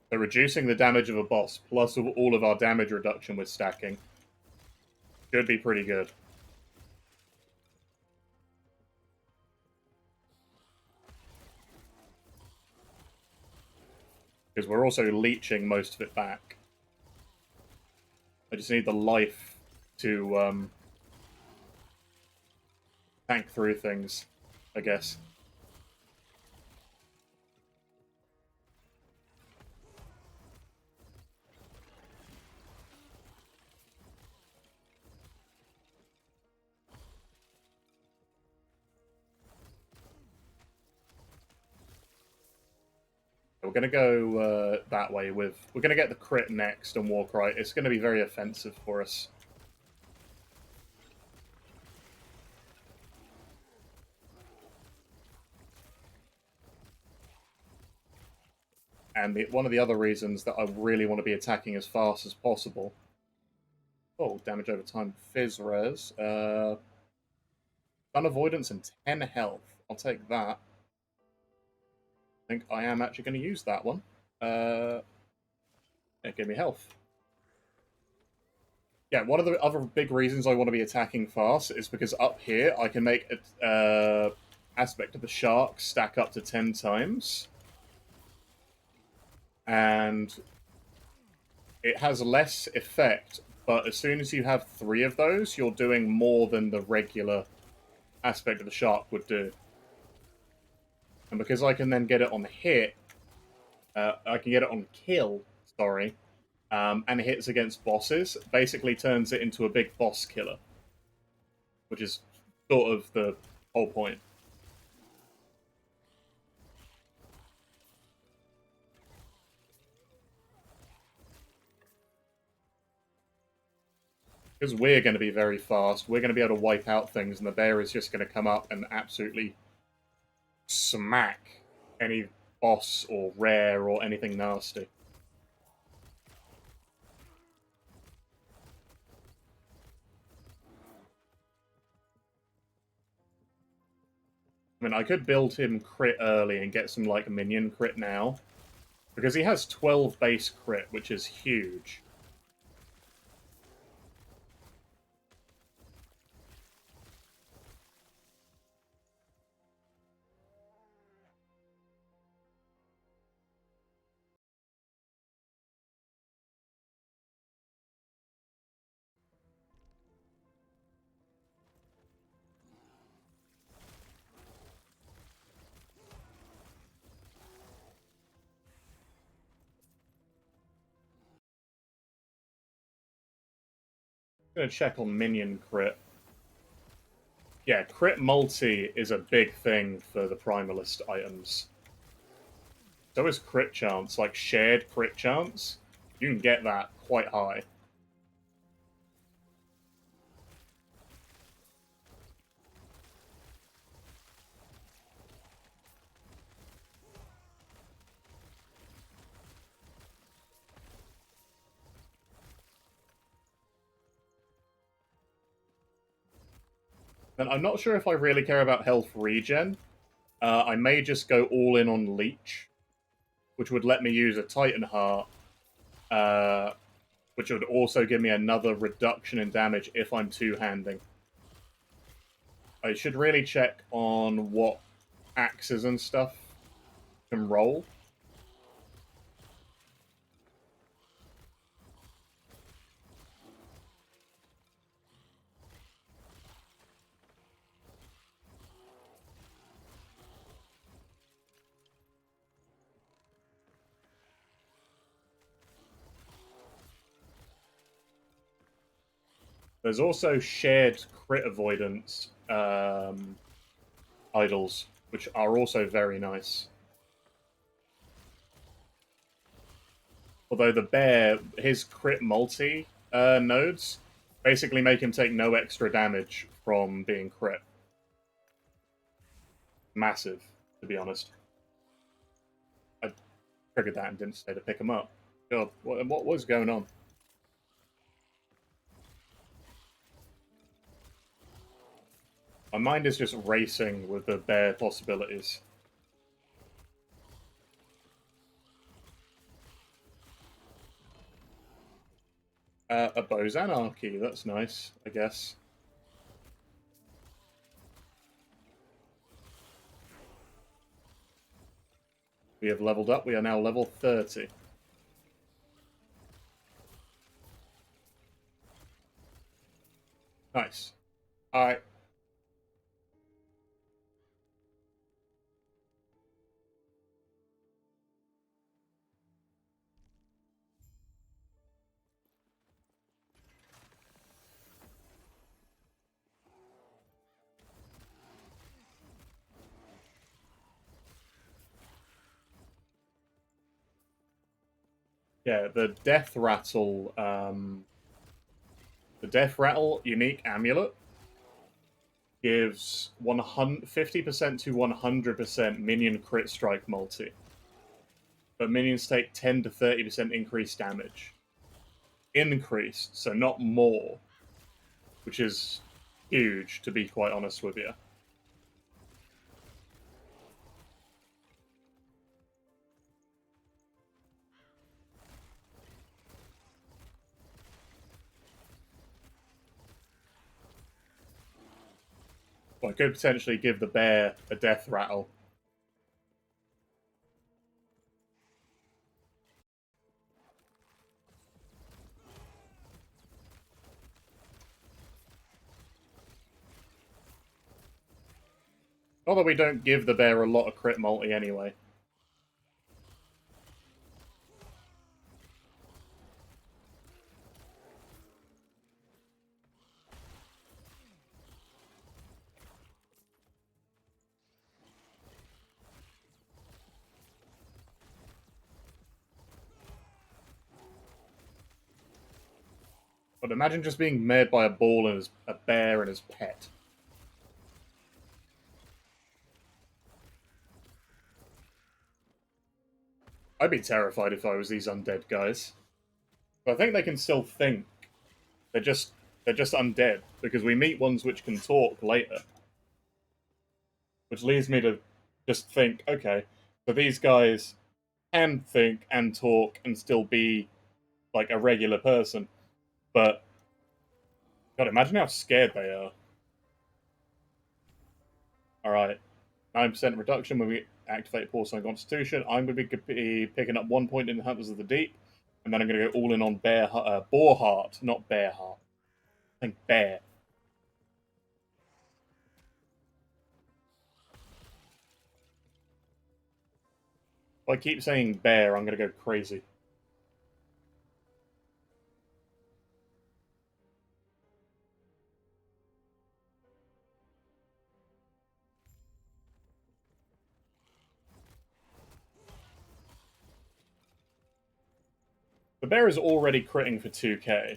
So reducing the damage of a boss, plus all of our damage reduction with stacking, should be pretty good. Because we're also leeching most of it back. I just need the life to tank through things, I guess. We're going to go that way with... We're going to get the crit next and Warcry. It's going to be very offensive for us. And one of the other reasons that I really want to be attacking as fast as possible... Oh, damage over time. Fizz res. Stun avoidance and 10 health. I'll take that. I think I am actually going to use that one. It gave me health. Yeah, one of the other big reasons I want to be attacking fast is because up here I can make aspect of the shark stack up to 10 times. And it has less effect, but as soon as you have 3 of those, you're doing more than the regular aspect of the shark would do. And because I can then get it on hit, I can get it on kill, sorry, and hits against bosses, basically turns it into a big boss killer. Which is sort of the whole point. Because we're going to be very fast, we're going to be able to wipe out things, and the bear is just going to come up and absolutely smack any boss or rare or anything nasty. I mean, I could build him crit early and get some, like, minion crit now. Because he has 12 base crit, which is huge. I'm going to check on minion crit. Yeah, crit multi is a big thing for the Primalist items. So is crit chance, like shared crit chance. You can get that quite high. And I'm not sure if I really care about health regen. I may just go all in on Leech, which would let me use a Titan Heart, which would also give me another reduction in damage if I'm two-handing. I should really check on what axes and stuff can roll. There's also shared crit avoidance idols, which are also very nice. Although the bear, his crit multi nodes basically make him take no extra damage from being crit. Massive, to be honest. I triggered that and didn't stay to pick him up. God, what was going on? My mind is just racing with the bear possibilities. A Bow's Anarchy, that's nice, I guess. We have leveled up, we are now level 30. Nice. Alright. Yeah, the Death Rattle, unique amulet gives 50% to 100% minion crit strike multi. But minions take 10 to 30% increased damage. Increased, so not more. Which is huge, to be quite honest with you. Well, I could potentially give the bear a death rattle. Not that we don't give the bear a lot of crit multi anyway. But imagine just being mared by a ball and a bear and his pet. I'd be terrified if I was these undead guys. But I think they can still think. They're just undead because we meet ones which can talk later. Which leads me to just think, okay, so these guys can think and talk and still be like a regular person. But God, imagine how scared they are. Alright. 9% reduction when we activate Porcelain Constitution. I'm going to be picking up 1 point in the Hunters of the Deep, and then I'm going to go all in on Boar Heart, not Bear Heart. I think Bear. If I keep saying Bear, I'm going to go crazy. The Bear is already critting for 2k.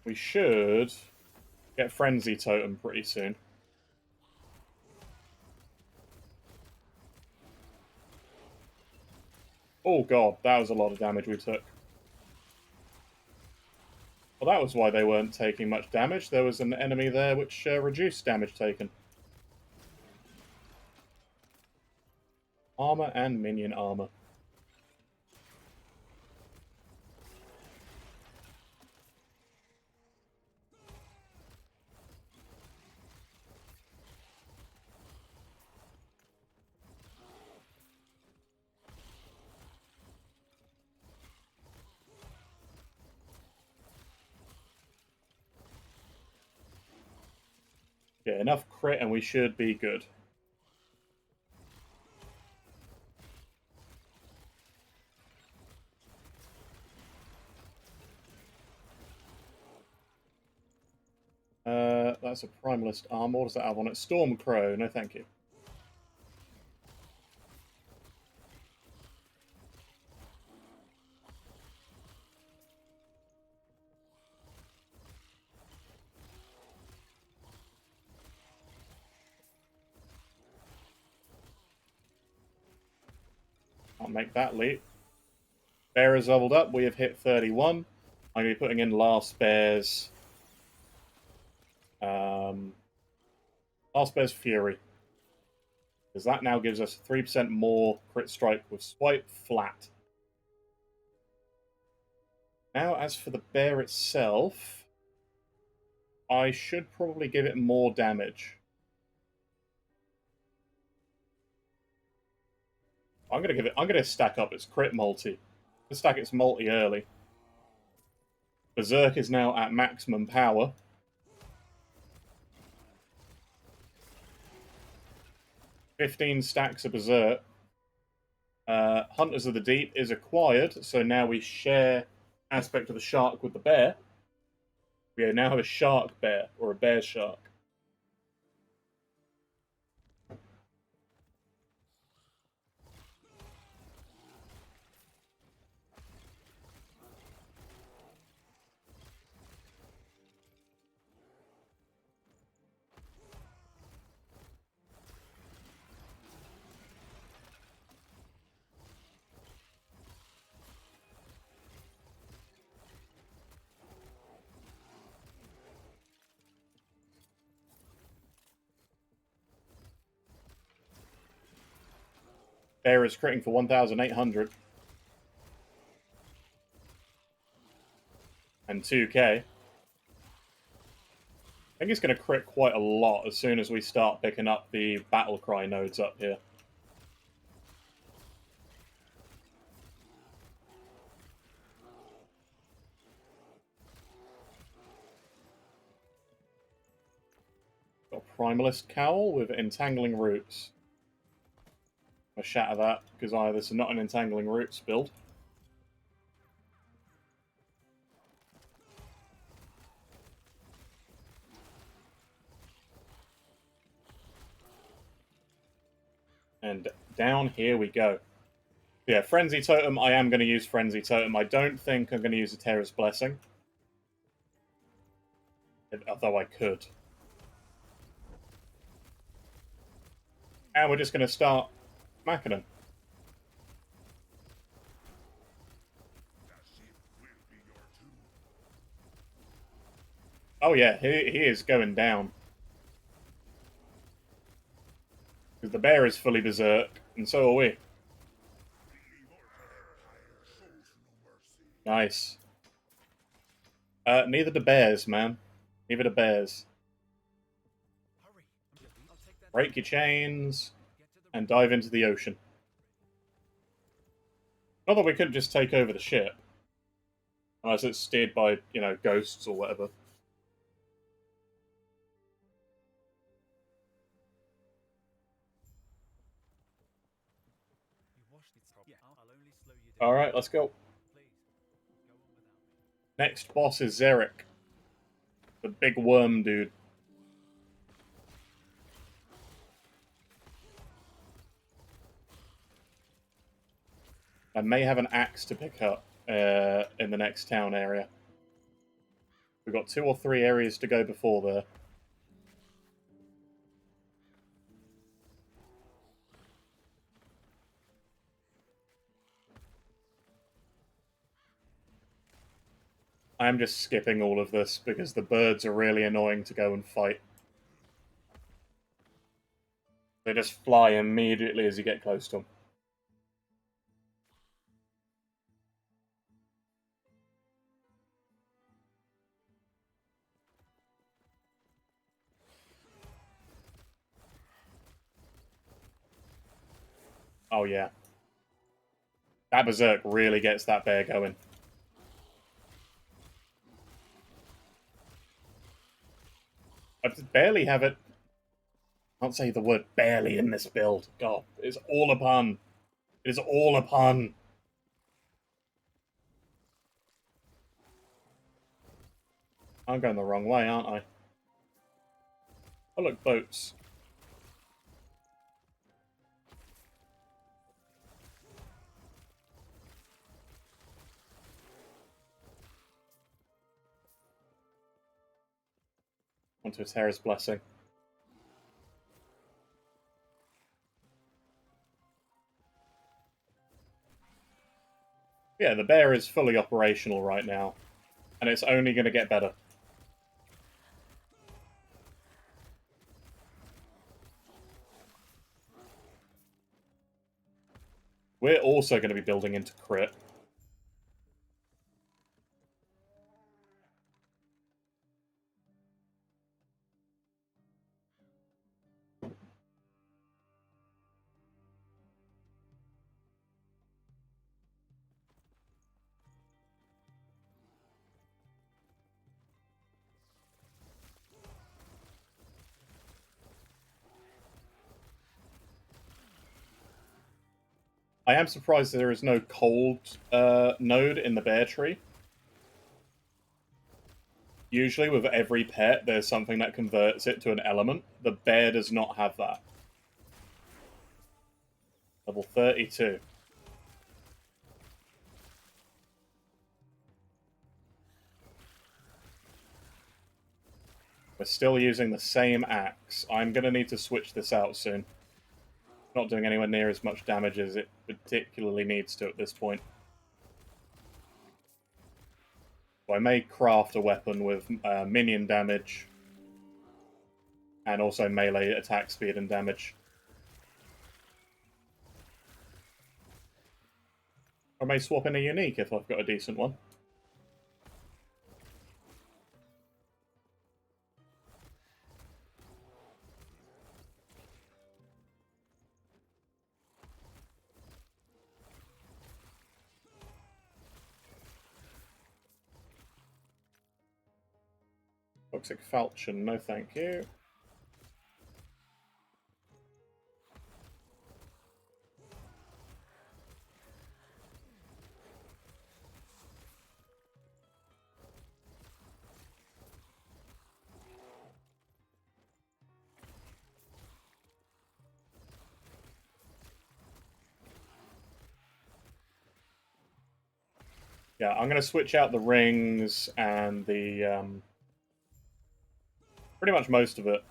We should get Frenzy Totem pretty soon. Oh god, that was a lot of damage we took. Well, that was why they weren't taking much damage. There was an enemy there which reduced damage taken. Armor and minion armor. Yeah, enough crit and we should be good. That's a Primalist armor. What does that have on it? Stormcrow. No, thank you. Can't make that leap. Bear is leveled up. We have hit 31. I'm going to be putting in Last Bear's... Last Bear's Fury. Because that now gives us 3% more crit strike with Swipe flat. Now, as for the bear itself, I should probably give it more damage. I'm gonna stack up its crit multi. Let's stack its multi early. Berserk is now at maximum power. "15 stacks of Berserk. Hunters of the Deep is acquired, so now we share aspect of the shark with the bear. We now have a shark bear, or a bear shark. Bear is critting for 1,800. And 2k. I think he's going to crit quite a lot as soon as we start picking up the battle cry nodes up here. Got Primalist Cowl with Entangling Roots. I'll shatter that, because this is not an Entangling Roots build. And down here we go. Yeah, Frenzy Totem, I am going to use Frenzy Totem. I don't think I'm going to use a Terra's Blessing. Although I could. And we're just going to start smacking him. Oh yeah, he is going down. Because the bear is fully berserk, and so are we. Nice. Neither the bears, man. Neither the bears. Break your chains, and dive into the ocean. Not that we couldn't just take over the ship. Unless it's steered by, you know, ghosts or whatever. Alright, let's go. Next boss is Xeric. The big worm dude. I may have an axe to pick up in the next town area. We've got 2 or 3 areas to go before there. I'm just skipping all of this because the birds are really annoying to go and fight. They just fly immediately as you get close to them. Oh yeah. That Berserk really gets that bear going. I barely have it. I can't say the word barely in this build. God, it's all a pun. It is all a pun. I'm going the wrong way, aren't I? Oh look, boats. Onto a Terra's Blessing. Yeah, the bear is fully operational right now, and it's only going to get better. We're also going to be building into crit. I am surprised there is no cold node in the bear tree. Usually with every pet, there's something that converts it to an element. The bear does not have that. Level 32. We're still using the same axe. I'm going to need to switch this out soon. Not doing anywhere near as much damage as it particularly needs to at this point. So I may craft a weapon with minion damage and also melee attack speed and damage. may swap in a unique if I've got a decent one. Toxic Falchion, no thank you. Yeah, I'm going to switch out the rings and the... pretty much most of it.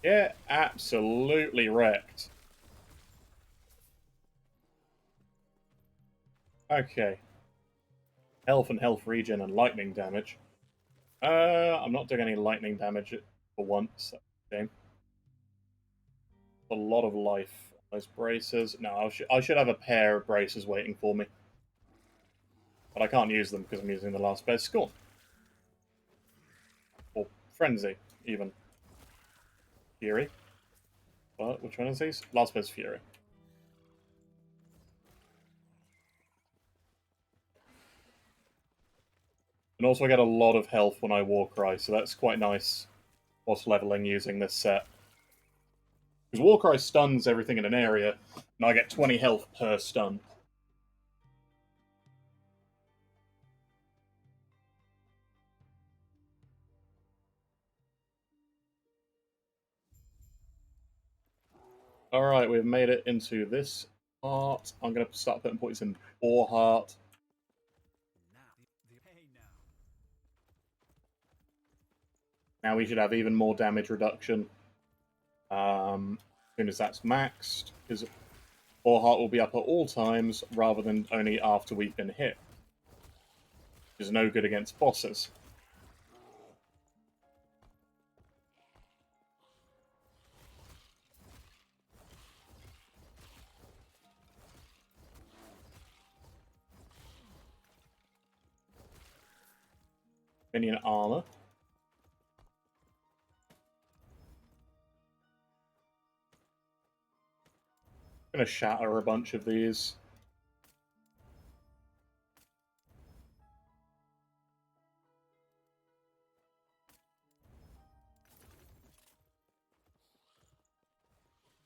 Yeah, absolutely wrecked. Okay. Health and health regen and lightning damage. I'm not doing any lightning damage for once. Okay. A lot of life on those braces. No, I should have a pair of braces waiting for me. But I can't use them because I'm using the last best score. Or Frenzy, even. Fury. What? Which one is these? Last best Fury. And also I get a lot of health when I Warcry, so that's quite nice whilst leveling using this set. Because Warcry stuns everything in an area, and I get 20 health per stun. Alright, we've made it into this part. I'm going to start putting points in Boar Heart. Now we should have even more damage reduction. As soon as that's maxed, because Boar Heart will be up at all times rather than only after we've been hit. Which is no good against bosses. Minion armor. I'm gonna shatter a bunch of these.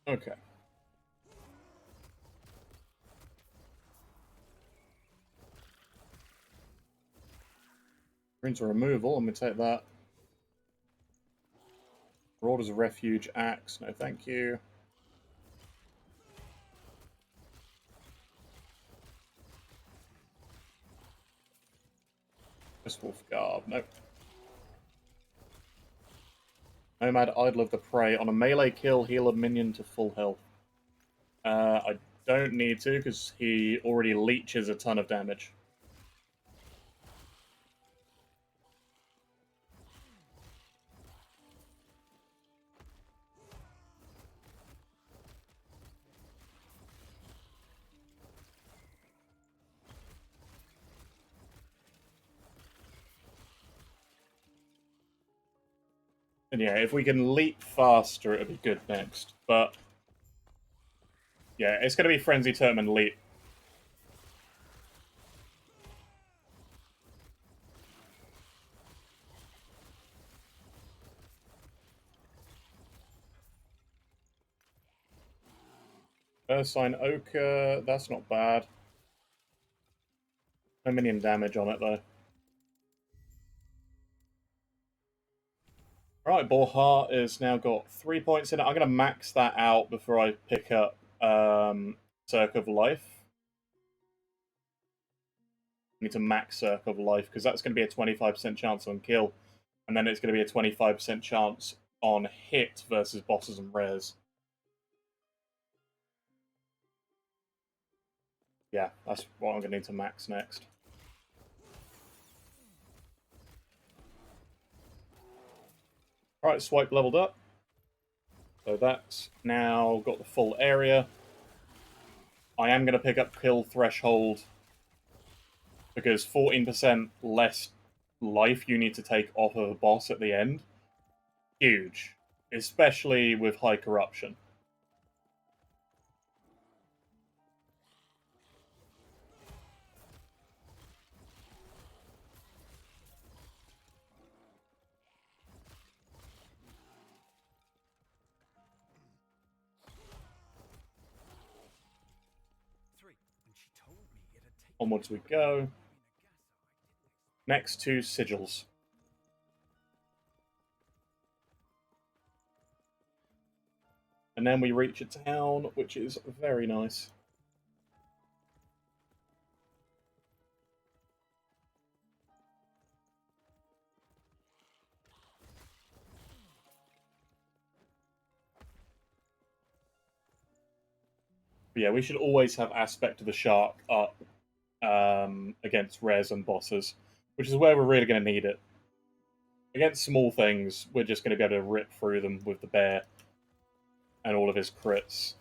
Okay. Runes of removal, I'm gonna take that. Marauders of Refuge axe, no thank you. Just Wolf Garb, nope. Nomad Idol of the Prey. On a melee kill, heal a minion to full health. I don't need to, because he already leeches a ton of damage. And yeah, if we can leap faster, it'll be good next. But yeah, it's going to be Frenzy Term and Leap. Ursine Ochre, that's not bad. No minion damage on it, though. Right, Boar Heart has now got 3 points in it. I'm going to max that out before I pick up Circle of Life. I need to max Circle of Life, because that's going to be a 25% chance on kill. And then it's going to be a 25% chance on hit versus bosses and rares. Yeah, that's what I'm going to need to max next. Right, swipe leveled up. So that's now got the full area. I am going to pick up kill threshold because 14% less life you need to take off of a boss at the end. Huge. Especially with high corruption. Onwards we go. Next two sigils. And then we reach a town, which is very nice. But yeah, we should always have Aspect of the Shark up against rares and bosses, which is where we're really going to need it. Against small things, we're just going to be able to rip through them with the bear and all of his crits.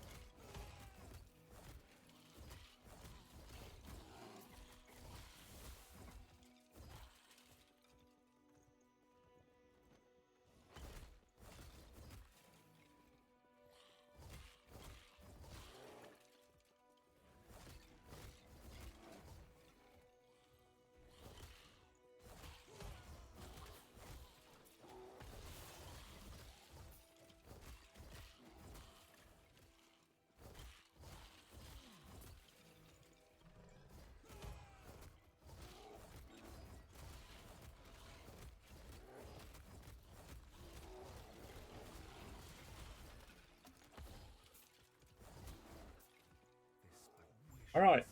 Alright.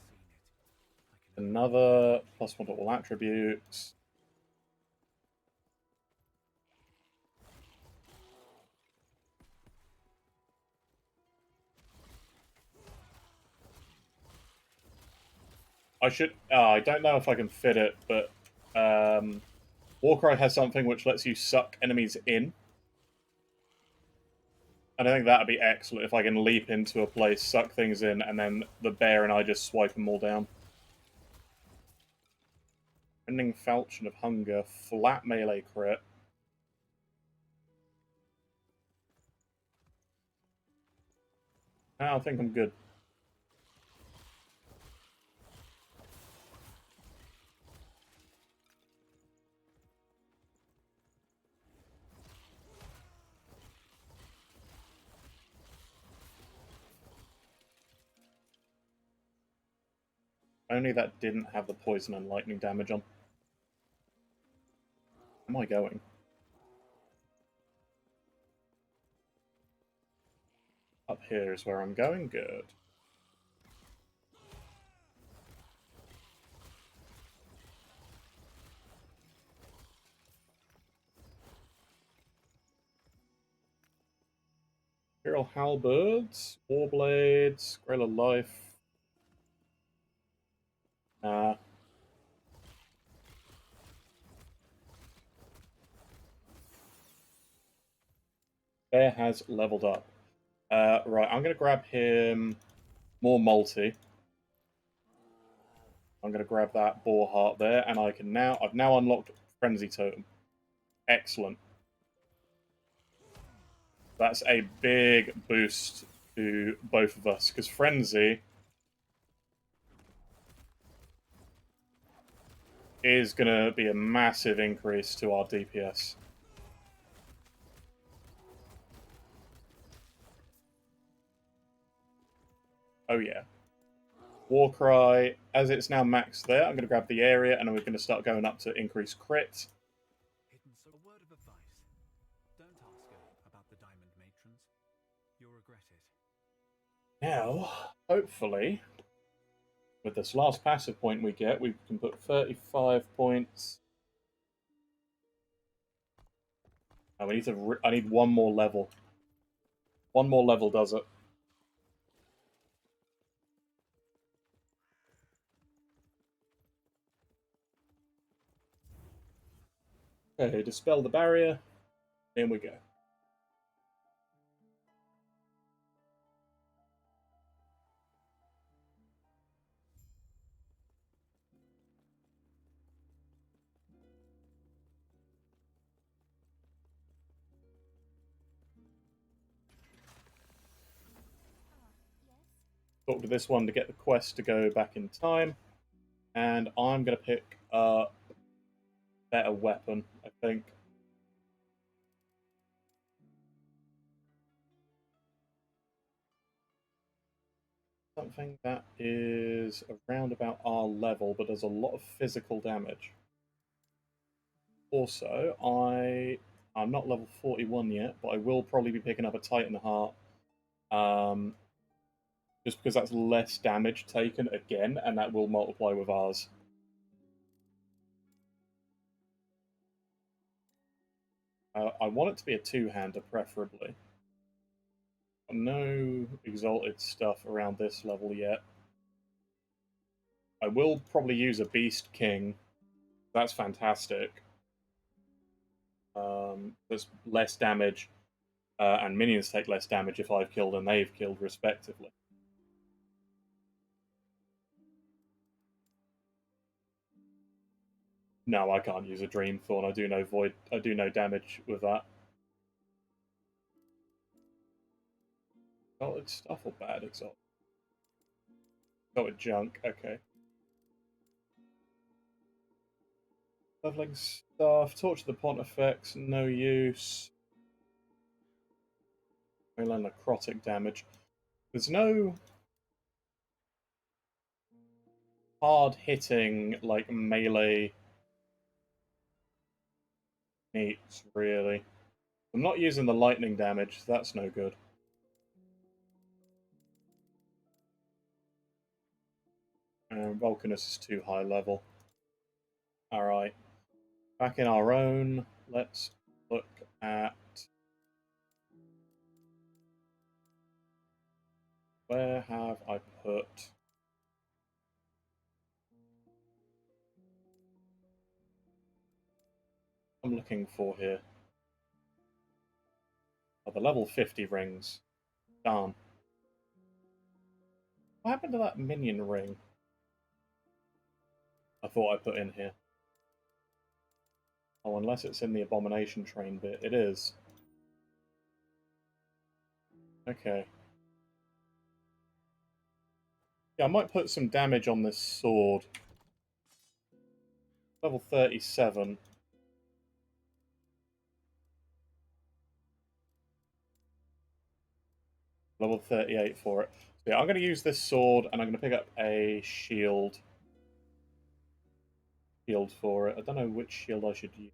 Another +1 to all attributes. I don't know if I can fit it, but Warcry has something which lets you suck enemies in. And I think that'd be excellent if I can leap into a place, suck things in, and then the bear and I just swipe them all down. Ending Falchion of Hunger, flat melee crit. I think I'm good. Only that didn't have the poison and lightning damage on. Where am I going? Up here is where I'm going. Good. Imperial Halberds, Warblades, Grail of Life. Bear has leveled up. Right, I'm going to grab him more multi. I'm going to grab that Boar Heart there, and I've now unlocked Frenzy Totem. Excellent. That's a big boost to both of us, because Frenzy is going to be a massive increase to our DPS. Oh yeah. Warcry, as it's now maxed there, I'm going to grab the area, and then we're going to start going up to increase crit. A word of advice. Don't ask her about the diamond matrons. You'll regret it. Now, hopefully, with this last passive point we get, we can put 35 points. Oh, I need one more level. One more level does it. Okay, dispel the barrier. In we go. talk to this one to get the quest to go back in time. And I'm going to pick a better weapon, I think. Something that is around about our level, but does a lot of physical damage. Also, I'm not level 41 yet, but I will probably be picking up a Titan Heart. Just because that's less damage taken again, and that will multiply with ours. I want it to be a two-hander, preferably. No exalted stuff around this level yet. I will probably use a Beast King. That's fantastic. There's less damage, and minions take less damage if I've killed and they've killed, respectively. No, I can't use a Dream Thorn. I do no void. I do no damage with that. Exalted stuff or bad exalted? Exalted junk. Okay. Leveling stuff. Torture the Pontifex. No use. Only necrotic damage. There's no hard hitting like melee needs really. I'm not using the lightning damage, so that's no good. Vulcanus is too high level. Alright. Back in our own, let's look at where have I put I'm looking for here. Oh, the level 50 rings. Darn. What happened to that minion ring? I thought I put in here. Oh, unless it's in the Abomination Train bit. It is. Okay. Yeah, I might put some damage on this sword. Level 37. Level 38 for it. So yeah, I'm going to use this sword, and I'm going to pick up a shield. Shield for it. I don't know which shield I should use.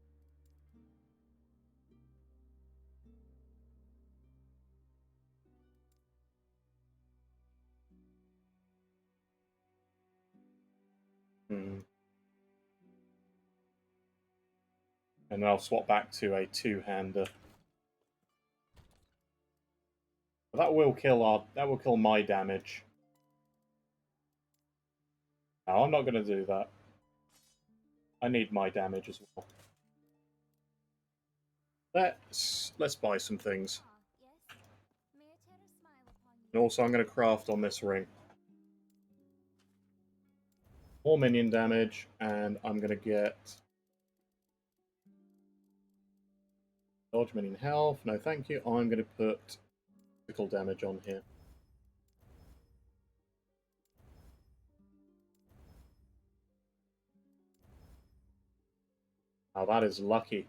And then I'll swap back to a two-hander. That will kill my damage. No, I'm not going to do that. I need my damage as well. Let's buy some things. Ah, yes. May I tear a smile upon you? And also, I'm going to craft on this ring. More minion damage, and I'm going to get dodge minion health. No, thank you. I'm going to put physical damage on here. Now that is lucky.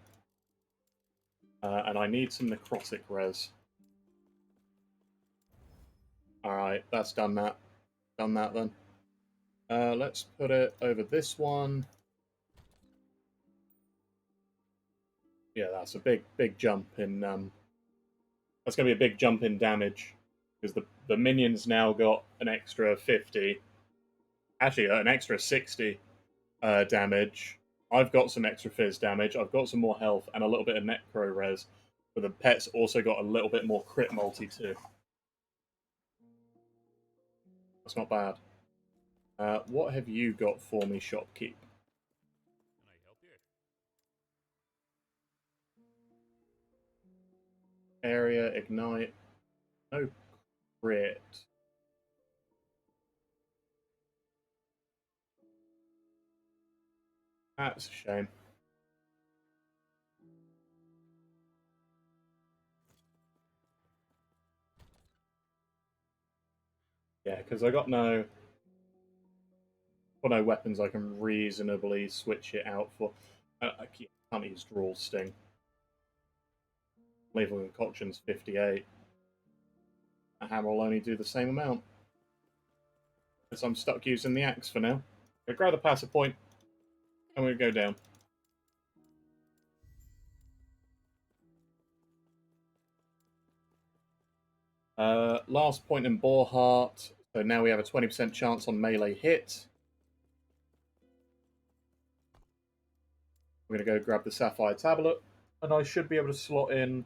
And I need some necrotic res. Alright, that's done that. Done that then. Let's put it over this one. Yeah, that's a big jump in that's gonna be a big jump in damage. Because the minions now got an extra 50. Actually an extra 60 damage. I've got some extra fizz damage, I've got some more health and a little bit of necro res. But the pets also got a little bit more crit multi too. That's not bad. What have you got for me, Shopkeep? Can I help you? Area, ignite. No crit. That's a shame. Yeah, because I got no weapons I can reasonably switch it out for. I can't use Drawl Sting. Lethal Concoction's 58. A hammer will only do the same amount. So I'm stuck using the axe for now. I grab the passive point, and we go down. Last point in Boar Heart. So now we have a 20% chance on melee hit. We're going to go grab the Sapphire Tablet, and I should be able to slot in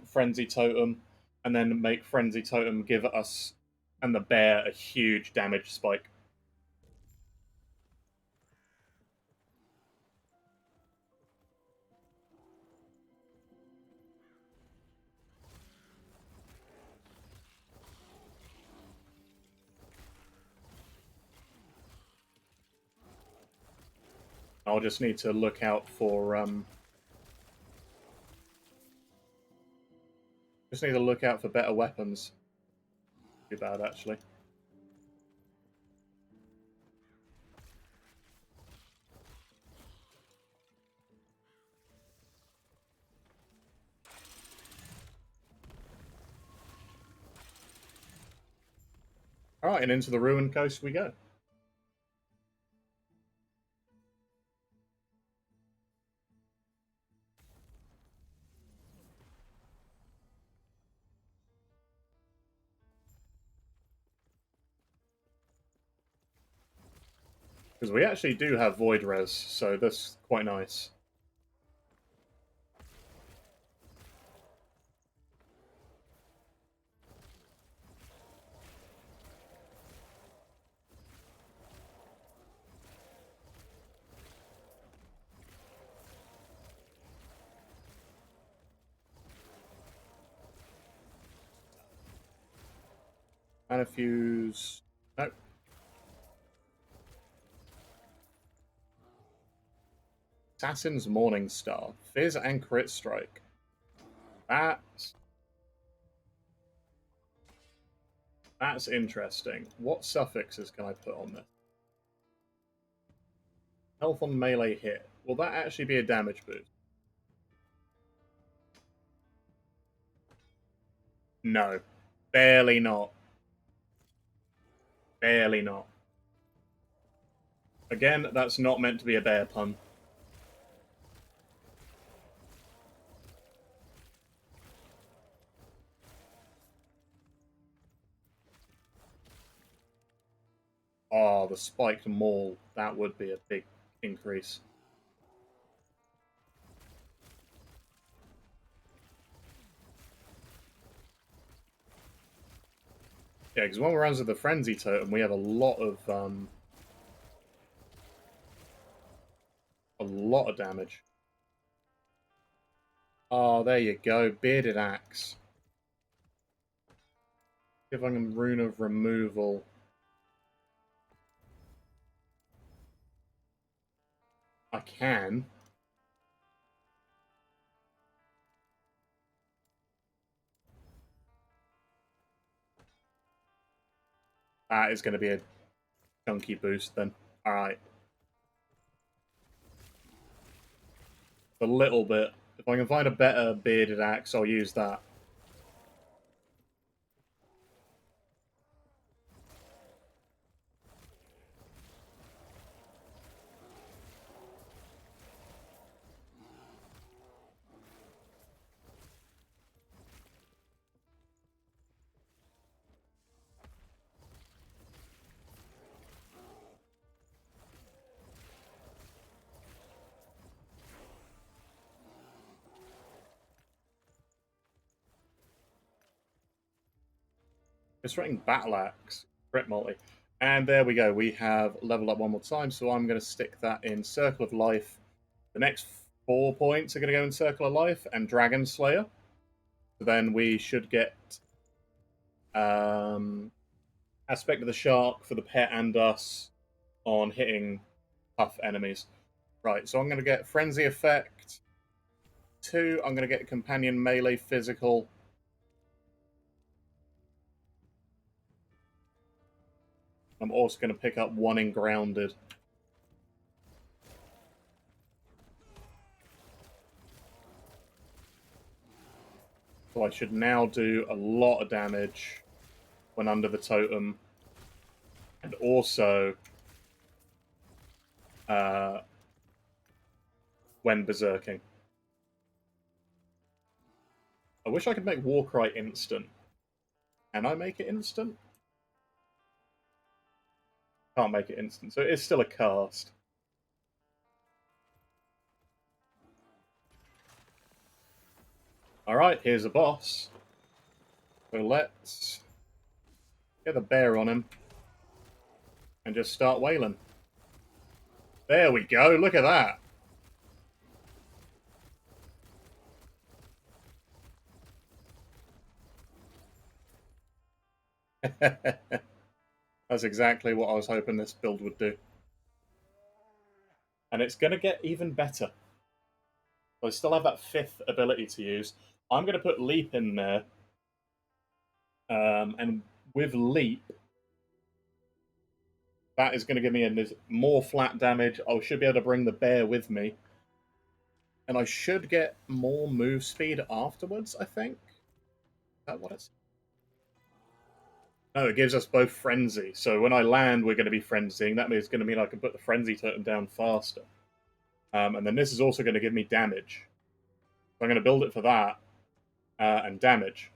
Frenzy Totem, and then make Frenzy Totem give us and the bear a huge damage spike. I'll just need to look out for better weapons. Too bad, actually. Alright, and into the Ruined Coast we go. Because we actually do have Void Res, so that's quite nice. Mana Fuse. Nope. Assassin's Morning Star. Fizz and Crit Strike. That's interesting. What suffixes can I put on this? Health on melee hit. Will that actually be a damage boost? No. Barely not. Barely not. Again, that's not meant to be a bear pun. Oh, the spiked maul. That would be a big increase. Yeah, because when we're under the Frenzy Totem, we have a lot of damage. Oh, there you go. Bearded Axe. Give I can Rune of Removal. I can. That is going to be a chunky boost then. Alright. A little bit. If I can find a better Bearded Axe, I'll use that. It's writing Battle Axe. Crit multi. And there we go. We have leveled up one more time, so I'm going to stick that in Circle of Life. The next 4 points are going to go in Circle of Life and Dragon Slayer. So then we should get Aspect of the Shark for the pet and us on hitting tough enemies. Right, so I'm going to get Frenzy Effect 2. I'm going to get Companion Melee Physical. I'm also going to pick up 1 in grounded. So I should now do a lot of damage when under the totem. And also when berserking. I wish I could make Warcry instant. Can I make it instant? Can't make it instant, so it is still a cast. Alright, here's a boss. So let's get the bear on him and just start wailing. There we go, look at that! That's exactly what I was hoping this build would do. And it's going to get even better. I still have that 5th ability to use. I'm going to put Leap in there. And with Leap, that is going to give me more flat damage. I should be able to bring the bear with me. And I should get more move speed afterwards, I think. Is that what it's... No, it gives us both Frenzy. So when I land, we're going to be Frenzying. That means it's going to mean I can put the Frenzy totem down faster. And then this is also going to give me damage. So I'm going to build it for that. And damage.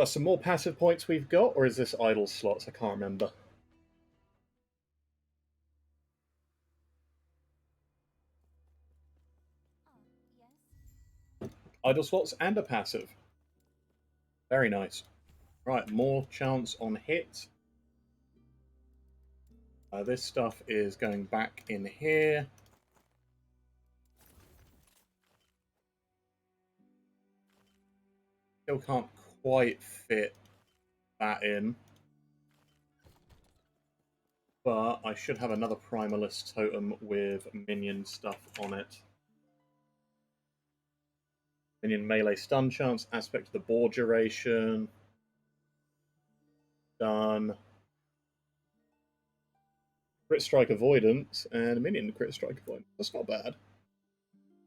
Some more passive points we've got, or is this idle slots? I can't remember. Yes. Idle slots and a passive. Very nice. Right, more chance on hit. This stuff is going back in here. Still can't quite fit that in. But I should have another Primalist totem with minion stuff on it. Minion melee stun chance, aspect of the board duration. Done. Crit strike avoidance and a minion crit strike avoidance. That's not bad.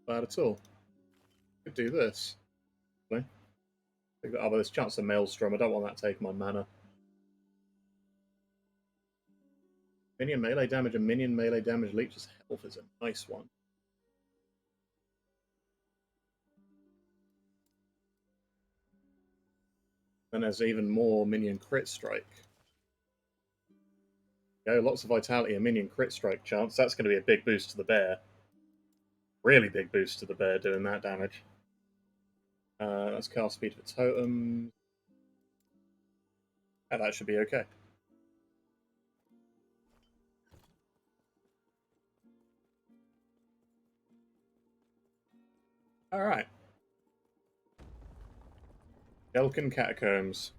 Bad at all. Could do this. Okay. Pick that up. There's chance of Maelstrom. I don't want that to take my mana. Minion melee damage and minion melee damage leeches health is a nice one. And there's even more minion crit strike. Go, lots of vitality and minion crit strike chance. That's going to be a big boost to the bear. Really big boost to the bear doing that damage. Let's cast speed for totems. And that should be okay. Alright. Delkin Catacombs.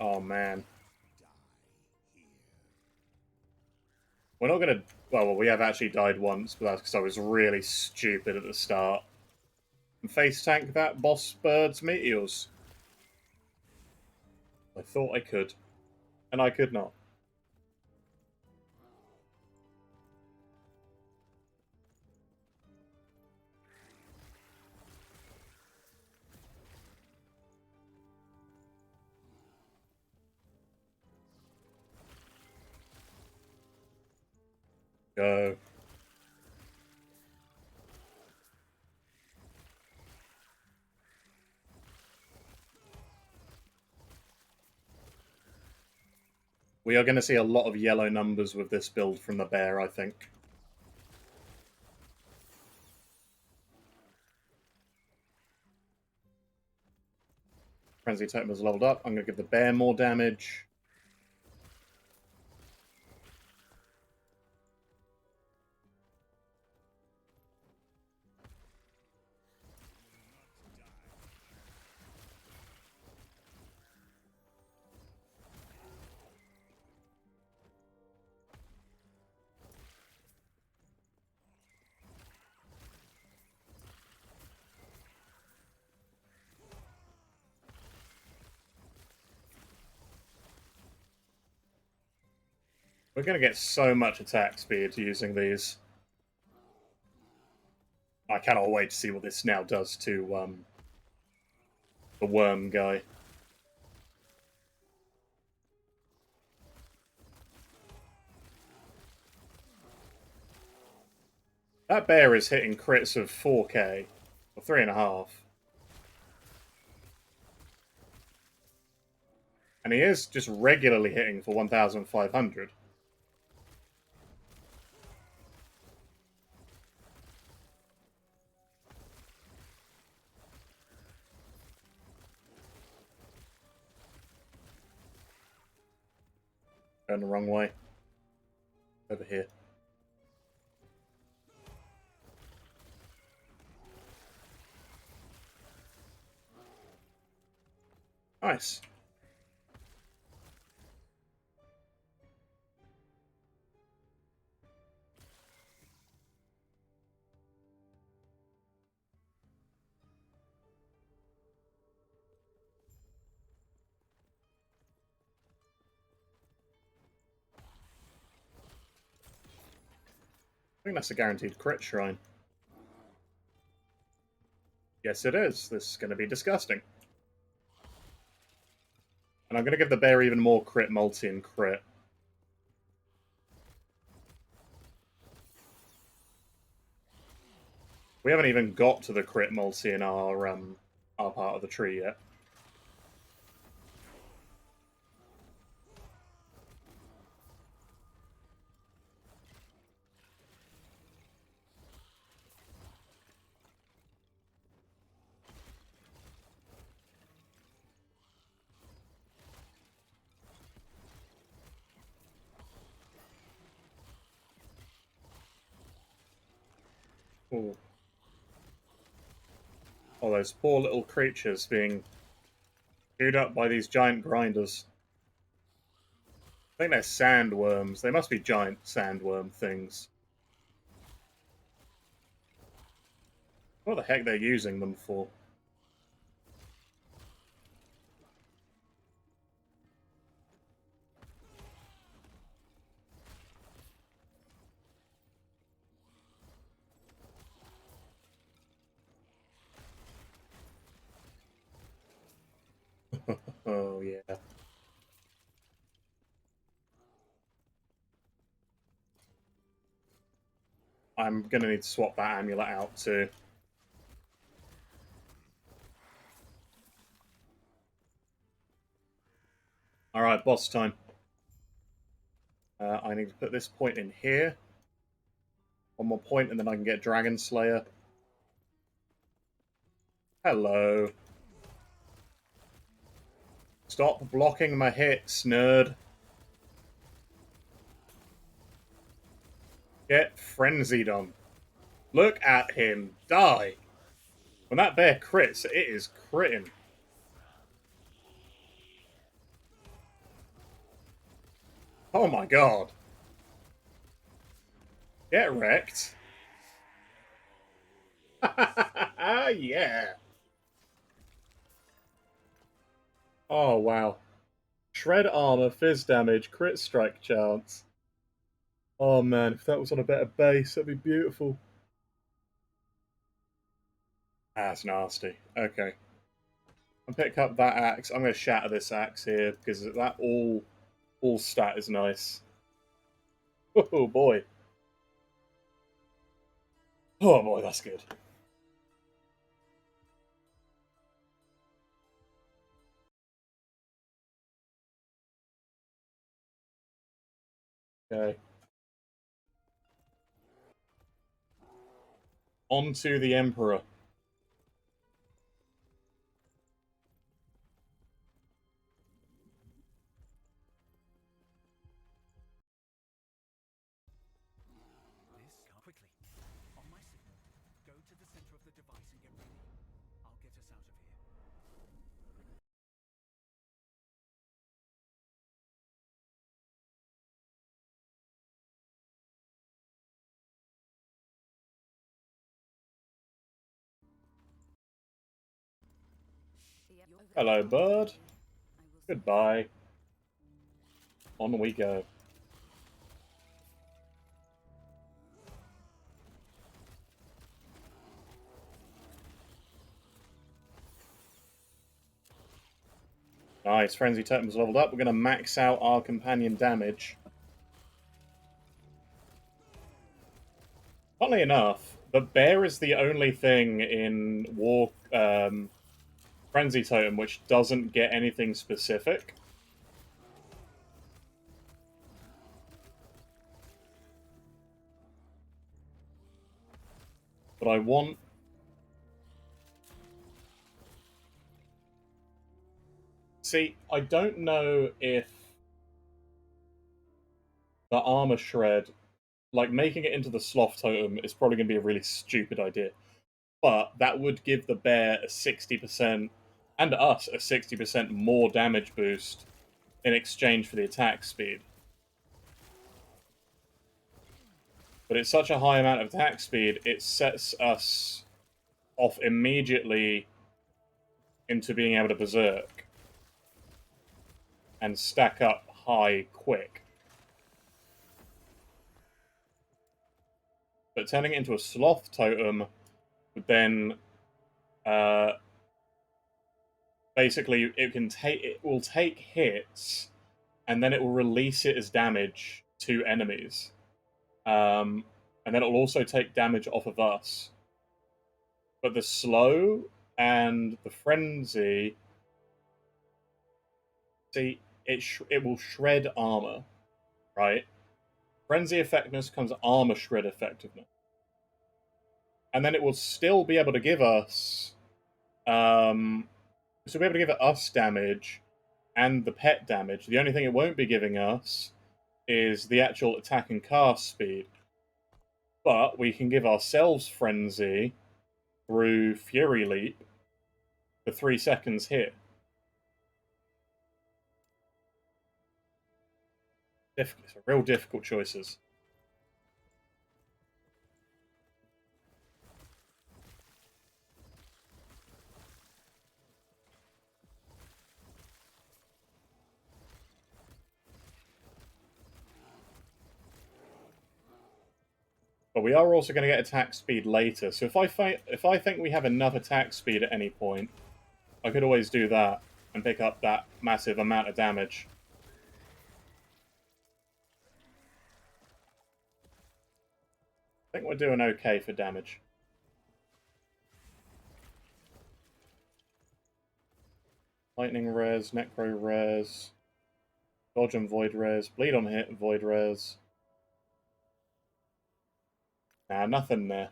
Oh man. We're not gonna... Well, we have actually died once, but that's because I was really stupid at the start. And face tank that boss bird's meteors. I thought I could. And I could not. Go. We are going to see a lot of yellow numbers with this build from the bear, I think. Frenzy Totem is leveled up. I'm going to give the bear more damage. We're going to get so much attack speed using these. I cannot wait to see what this now does to the worm guy. That bear is hitting crits of 4k, or 3.5. And he is just regularly hitting for 1,500. Going the wrong way. Over here. Nice. I think that's a guaranteed crit shrine. Yes, it is. This is going to be disgusting. And I'm going to give the bear even more crit multi and crit. We haven't even got to the crit multi in our part of the tree yet. Ooh. Oh, those poor little creatures being chewed up by these giant grinders. I think they're sandworms. They must be giant sandworm things. What the heck they're using them for? Oh, yeah. I'm going to need to swap that amulet out too. Alright, boss time. I need to put this point in here. One more point, and then I can get Dragon Slayer. Hello. Stop blocking my hits, nerd. Get frenzied on. Look at him die. When that bear crits, it is critting. Oh my god. Get wrecked. Yeah. Oh, wow. Shred armor, fizz damage, crit strike chance. Oh man, if that was on a better base, that'd be beautiful. That's nasty. Okay. I'll pick up that axe. I'm going to shatter this axe here because that all stat is nice. Oh boy. Oh boy, that's good. Okay. On to the Emperor. center of the device and get ready. I'll get us out of here. Hello, bird. Goodbye. On we go. Nice, Frenzy Totem's leveled up. We're going to max out our companion damage. Funnily enough, the bear is the only thing in War Frenzy Totem which doesn't get anything specific. But I want... See, I don't know if the Armor Shred, like making it into the Sloth Totem, is probably going to be a really stupid idea. But that would give the bear a 60%, and us a 60% more damage boost in exchange for the attack speed. But it's such a high amount of attack speed, it sets us off immediately into being able to Berserk and stack up high quick. But turning it into a Sloth Totem would then basically it will take hits and then it will release it as damage to enemies. And then it will also take damage off of us. But the slow and the frenzy, see, it will shred armor, right? Frenzy effectiveness comes armor shred effectiveness. And then it will still be able to give us so be able to give us damage and the pet damage. The only thing it won't be giving us is the actual attack and cast speed. But we can give ourselves Frenzy through Fury Leap for 3 seconds hit. It's real difficult choices. But we are also going to get attack speed later, so if I think we have enough attack speed at any point, I could always do that and pick up that massive amount of damage. I think we're doing okay for damage. Lightning res, Necro res, Dodge and Void res, Bleed on hit, Void res. Nah, nothing there.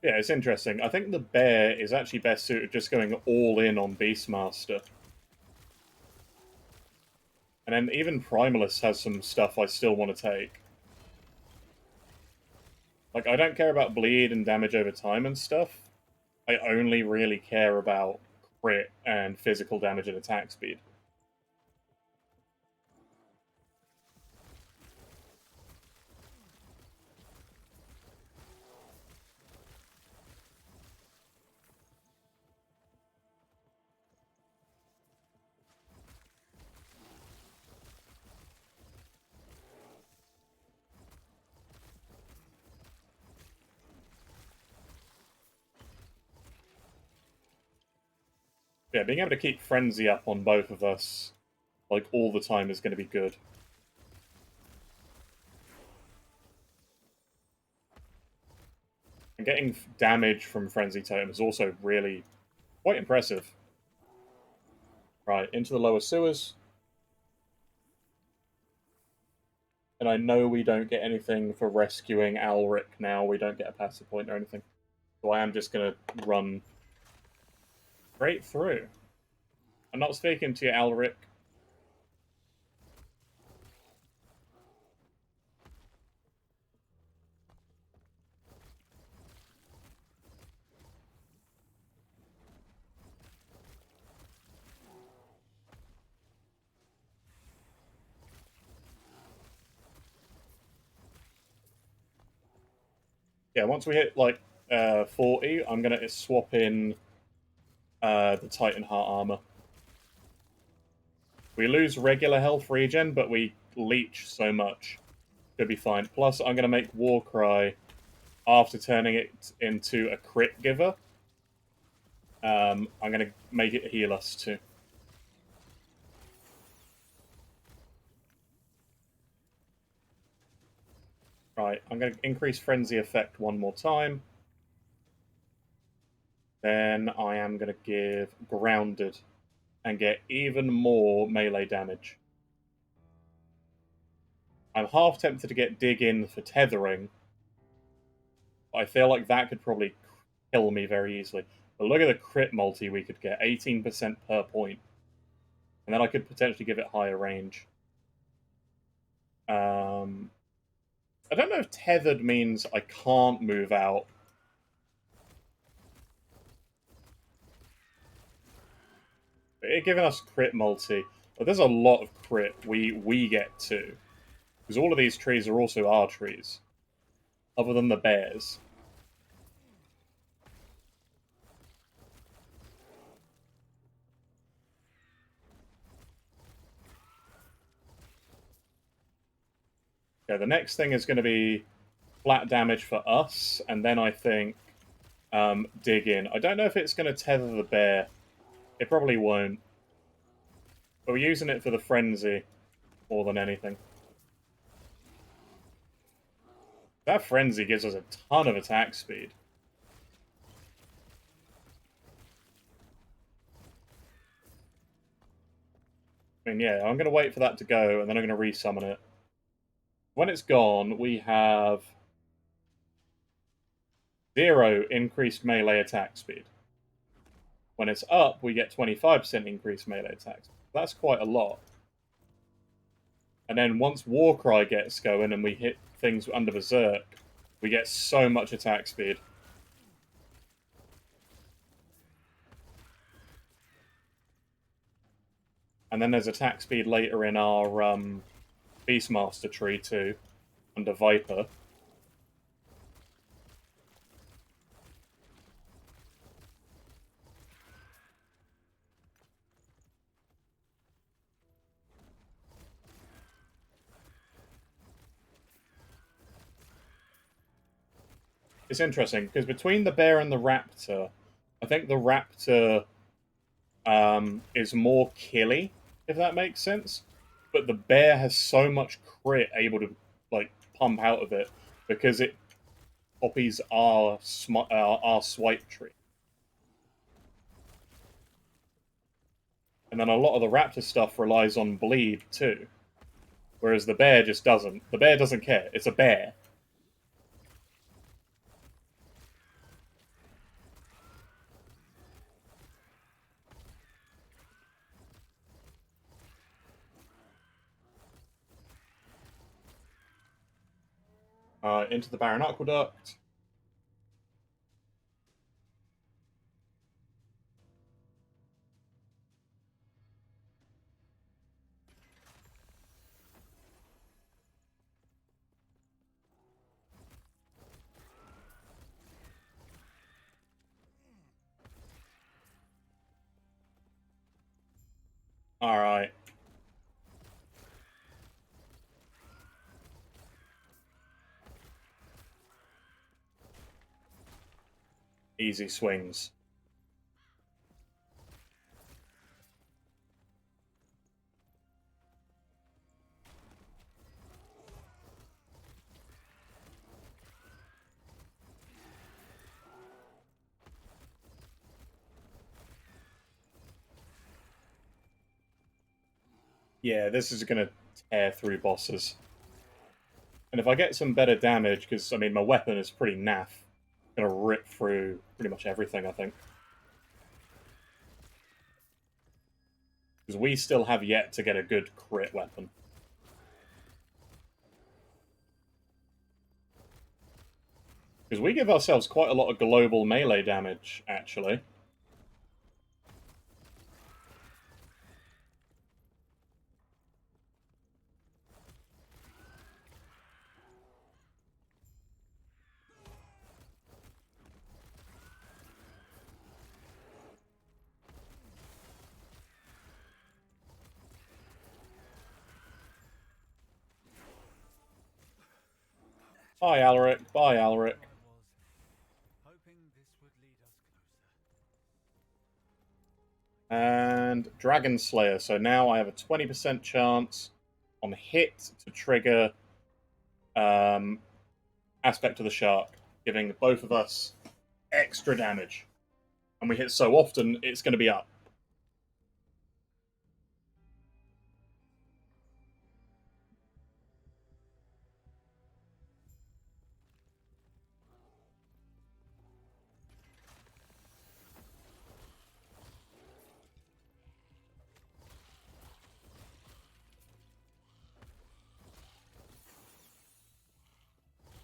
Yeah, it's interesting. I think the bear is actually best suited just going all in on Beastmaster. And then even Primalist has some stuff I still want to take. Like, I don't care about bleed and damage over time and stuff. I only really care about crit and physical damage and attack speed. Yeah, being able to keep Frenzy up on both of us, like, all the time is going to be good. And getting damage from Frenzy Totem is also really quite impressive. Right, into the lower sewers. And I know we don't get anything for rescuing Alric now. We don't get a passive point or anything. So I am just going to run Straight through. I'm not speaking to you, Alric. Yeah, once we hit like 40, I'm gonna swap in the Titan Heart armor. We lose regular health regen, but we leech so much. Should be fine. Plus, I'm gonna make Warcry after turning it into a crit giver. I'm gonna make it heal us too. Right, I'm gonna increase Frenzy effect one more time. Then I am gonna give Grounded and get even more melee damage. I'm half tempted to get Dig In for tethering. I feel like that could probably kill me very easily. But look at the crit multi we could get, 18% per point. And then I could potentially give it higher range. I don't know if tethered means I can't move out. But it giving us crit multi. But there's a lot of crit we get too. Because all of these trees are also our trees. Other than the bears. Yeah, the next thing is going to be flat damage for us, and then I think dig in. I don't know if it's going to tether the bear. It probably won't. But we're using it for the frenzy more than anything. That frenzy gives us a ton of attack speed. I mean, yeah, I'm going to wait for that to go, and then I'm going to resummon it. When it's gone, we have 0 increased melee attack speed. When it's up, we get 25% increased melee attack speed. That's quite a lot. And then once Warcry gets going and we hit things under Berserk, we get so much attack speed. And then there's attack speed later in our Beastmaster tree too, under Viper. It's interesting, because between the bear and the raptor, I think the raptor is more killy, if that makes sense. But the bear has so much crit able to like pump out of it because it copies our swipe tree. And then a lot of the raptor stuff relies on bleed too. Whereas the bear just doesn't. The bear doesn't care. It's a bear. Into the Barren Aqueduct. Alright. Easy swings. Yeah, this is going to tear through bosses. And if I get some better damage, because, I mean, my weapon is pretty naff, going to rip through pretty much everything, I think. Because we still have yet to get a good crit weapon. Because we give ourselves quite a lot of global melee damage, actually. Bye, Alaric. Bye, Alaric. Hoping this would lead us closer. And Dragon Slayer. So now I have a 20% chance on hit to trigger Aspect of the Shark, giving both of us extra damage. And we hit so often, it's going to be up.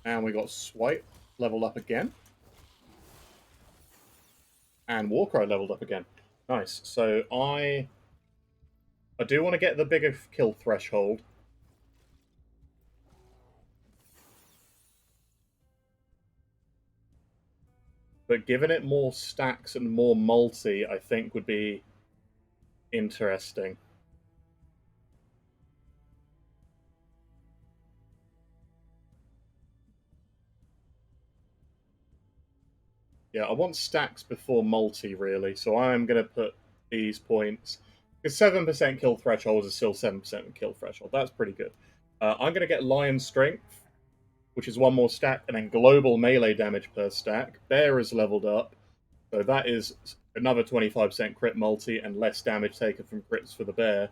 And we got Swipe leveled up again. And Warcry leveled up again. Nice. So I do want to get the bigger kill threshold. But giving it more stacks and more multi, I think, would be interesting. Yeah, I want stacks before multi, really. So I'm going to put these points. Because 7% kill threshold is still 7% kill threshold. That's pretty good. I'm going to get Lion Strength, which is one more stack, and then global melee damage per stack. Bear is leveled up. So that is another 25% crit multi and less damage taken from crits for the bear.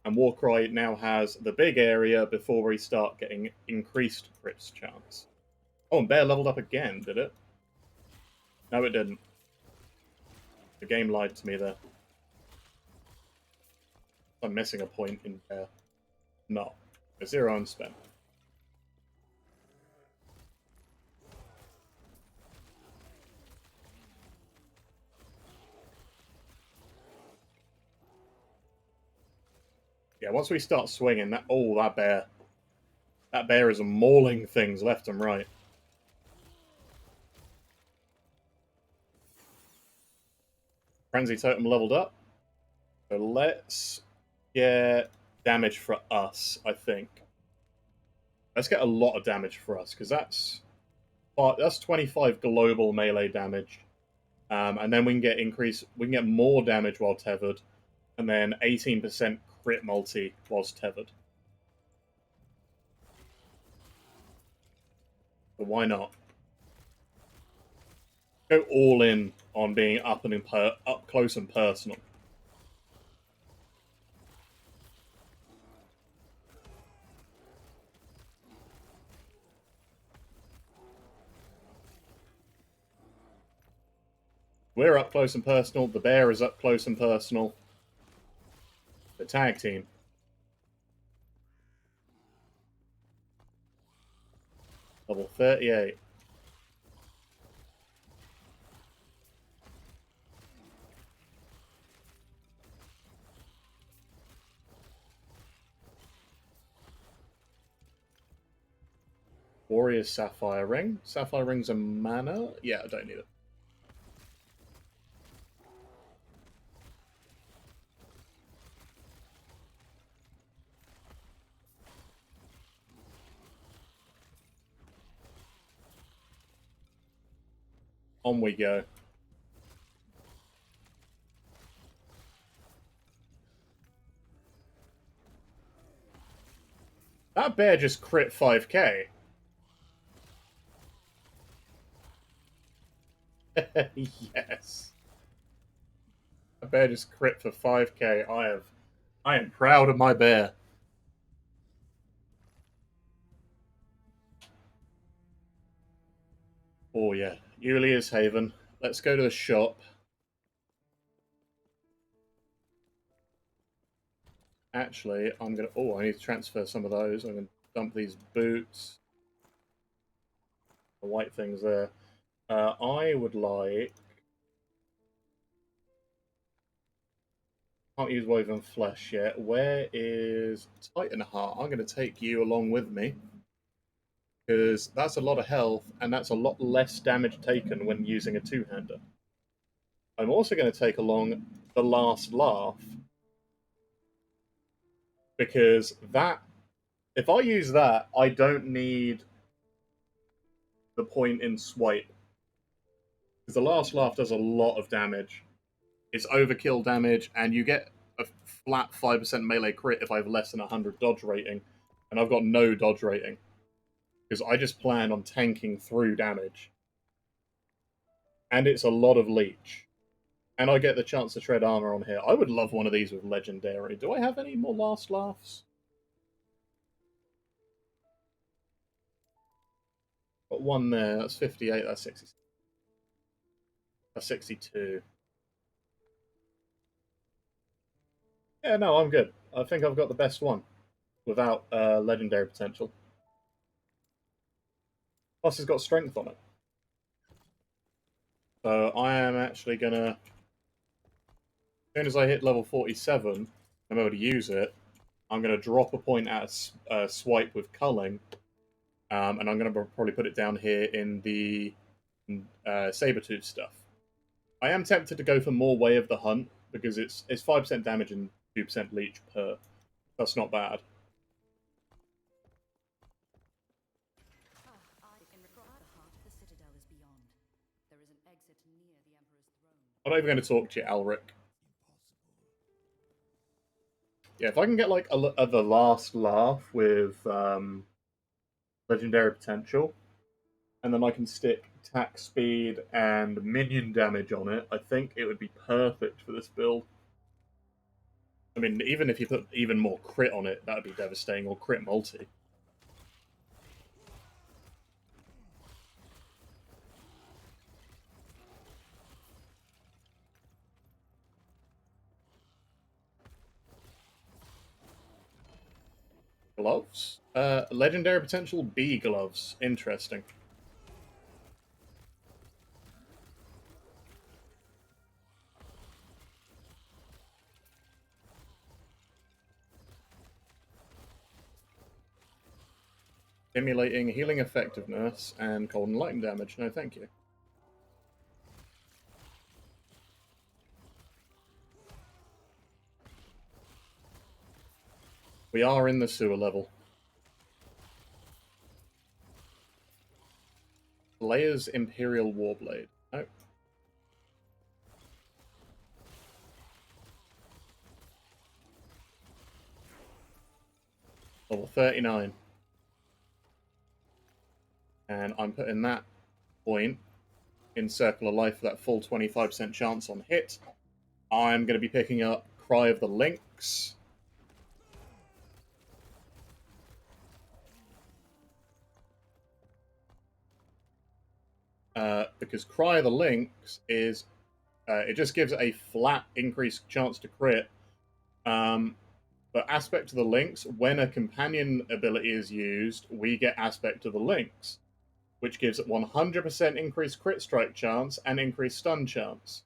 And Warcry now has the big area before we start getting increased crits chance. Oh, and bear leveled up again, did it? No, it didn't. The game lied to me there. I'm missing a point in bear. No. A 0 unspent. Yeah, once we start swinging, that bear is mauling things left and right. Frenzy Totem leveled up. So let's get damage for us, I think. Let's get a lot of damage for us, because that's 25 global melee damage. And then we can get more damage while tethered, and then 18% crit multi whilst tethered. But why not? Go all in on being up close and personal. We're up close and personal. The bear is up close and personal. The tag team. Level 38. Warrior's Sapphire Ring. Sapphire Ring's a mana? Yeah, I don't need it. On we go. That bear just crit 5k. Yes. That bear just crit for 5k. I am proud of my bear. Oh yeah. Yulia's Haven. Let's go to the shop. Actually, I'm gonna. Oh, I need to transfer some of those. I'm gonna dump these boots. The white things there. I would like. Can't use woven flesh yet. Where is Titanheart? I'm going to take you along with me because that's a lot of health and that's a lot less damage taken when using a two-hander. I'm also going to take along the Last Laugh because that, if I use that, I don't need the point in swipe because the Last Laugh does a lot of damage. It's overkill damage, and you get a flat 5% melee crit if I have less than 100 dodge rating, and I've got no dodge rating because I just plan on tanking through damage. And it's a lot of leech. And I get the chance to tread armor on here. I would love one of these with legendary. Do I have any more Last Laughs? Got one there. That's 58. That's 60. That's 62. Yeah, no, I'm good. I think I've got the best one without legendary potential. Plus, it's got strength on it. So I am actually gonna, as soon as I hit level 47, I'm able to use it. I'm gonna drop a point at a swipe with culling, and I'm gonna probably put it down here in the Sabertooth stuff. I am tempted to go for more Way of the Hunt because it's 5% damage and 2% leech per. That's not bad. I'm not even going to talk to you, Alric. Yeah, if I can get like the Last Laugh with legendary potential, and then I can stick attack speed and minion damage on it, I think it would be perfect for this build. I mean, even if you put even more crit on it, that would be devastating, or crit multi. Gloves? Legendary potential B gloves. Interesting. Stimulating healing effectiveness and cold and lightning damage. No, thank you. We are in the sewer level. Layer's Imperial Warblade. No. Level 39. And I'm putting that point in Circle of Life for that full 25% chance on hit. I'm going to be picking up Cry of the Lynx. Because Cry of the Lynx is... it just gives a flat increased chance to crit. But Aspect of the Lynx, when a companion ability is used, we get Aspect of the Lynx, which gives it 100% increased crit strike chance and increased stun chance.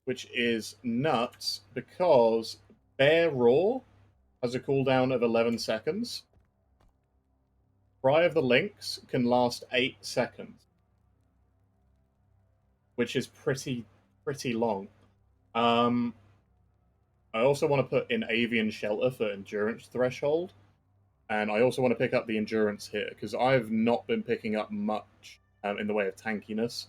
Which is nuts because Bear Roar has a cooldown of 11 seconds. Cry of the Lynx can last 8 seconds, which is pretty long. I also want to put in Avian Shelter for Endurance Threshold, and I also want to pick up the Endurance here, because I've not been picking up much in the way of tankiness.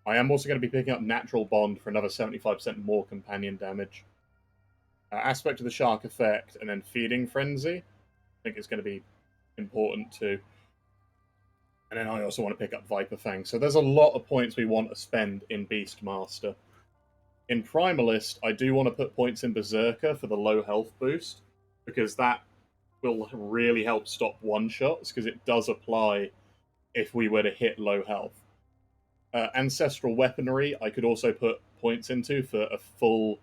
I am also going to be picking up Natural Bond for another 75% more companion damage. Aspect of the Shark effect, and then Feeding Frenzy. I think it's going to be important too. And then I also want to pick up Viper Fang. So there's a lot of points we want to spend in Beastmaster. In Primalist, I do want to put points in Bearserker for the low health boost, because that will really help stop one-shots, because it does apply if we were to hit low health. Ancestral Weaponry, I could also put points into for a full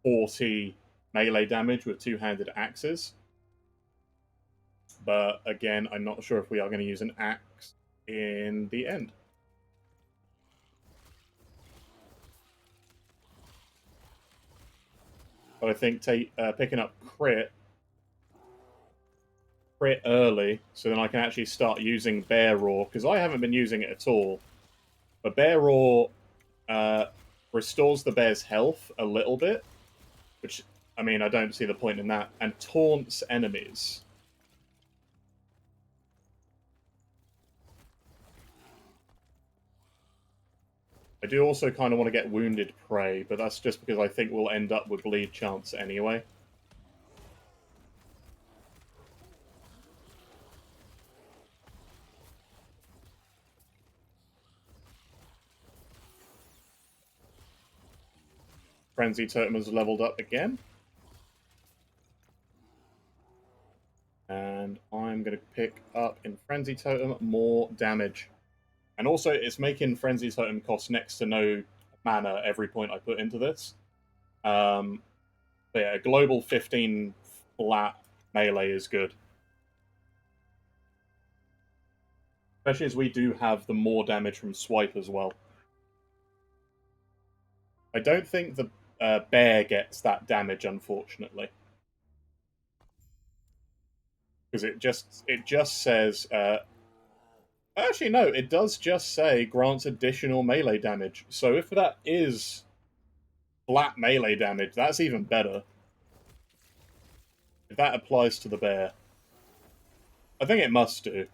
40 melee damage with two-handed axes. But again, I'm not sure if we are going to use an axe in the end. But I think picking up crit early, so then I can actually start using Bear Roar, because I haven't been using it at all. But Bear Roar restores the bear's health a little bit, which, I mean, I don't see the point in that, and taunts enemies. I do also kind of want to get Wounded Prey, but that's just because I think we'll end up with bleed chance anyway. Frenzy Totem has leveled up again. And I'm going to pick up in Frenzy Totem more damage. And also, it's making Frenzy Totem cost next to no mana every point I put into this. But yeah, a global 15 flat melee is good. Especially as we do have the more damage from Swipe as well. I don't think the bear gets that damage, unfortunately. Because it just says... actually, no, it does just say grants additional melee damage. So if that is flat melee damage, that's even better. If that applies to the bear. I think it must do.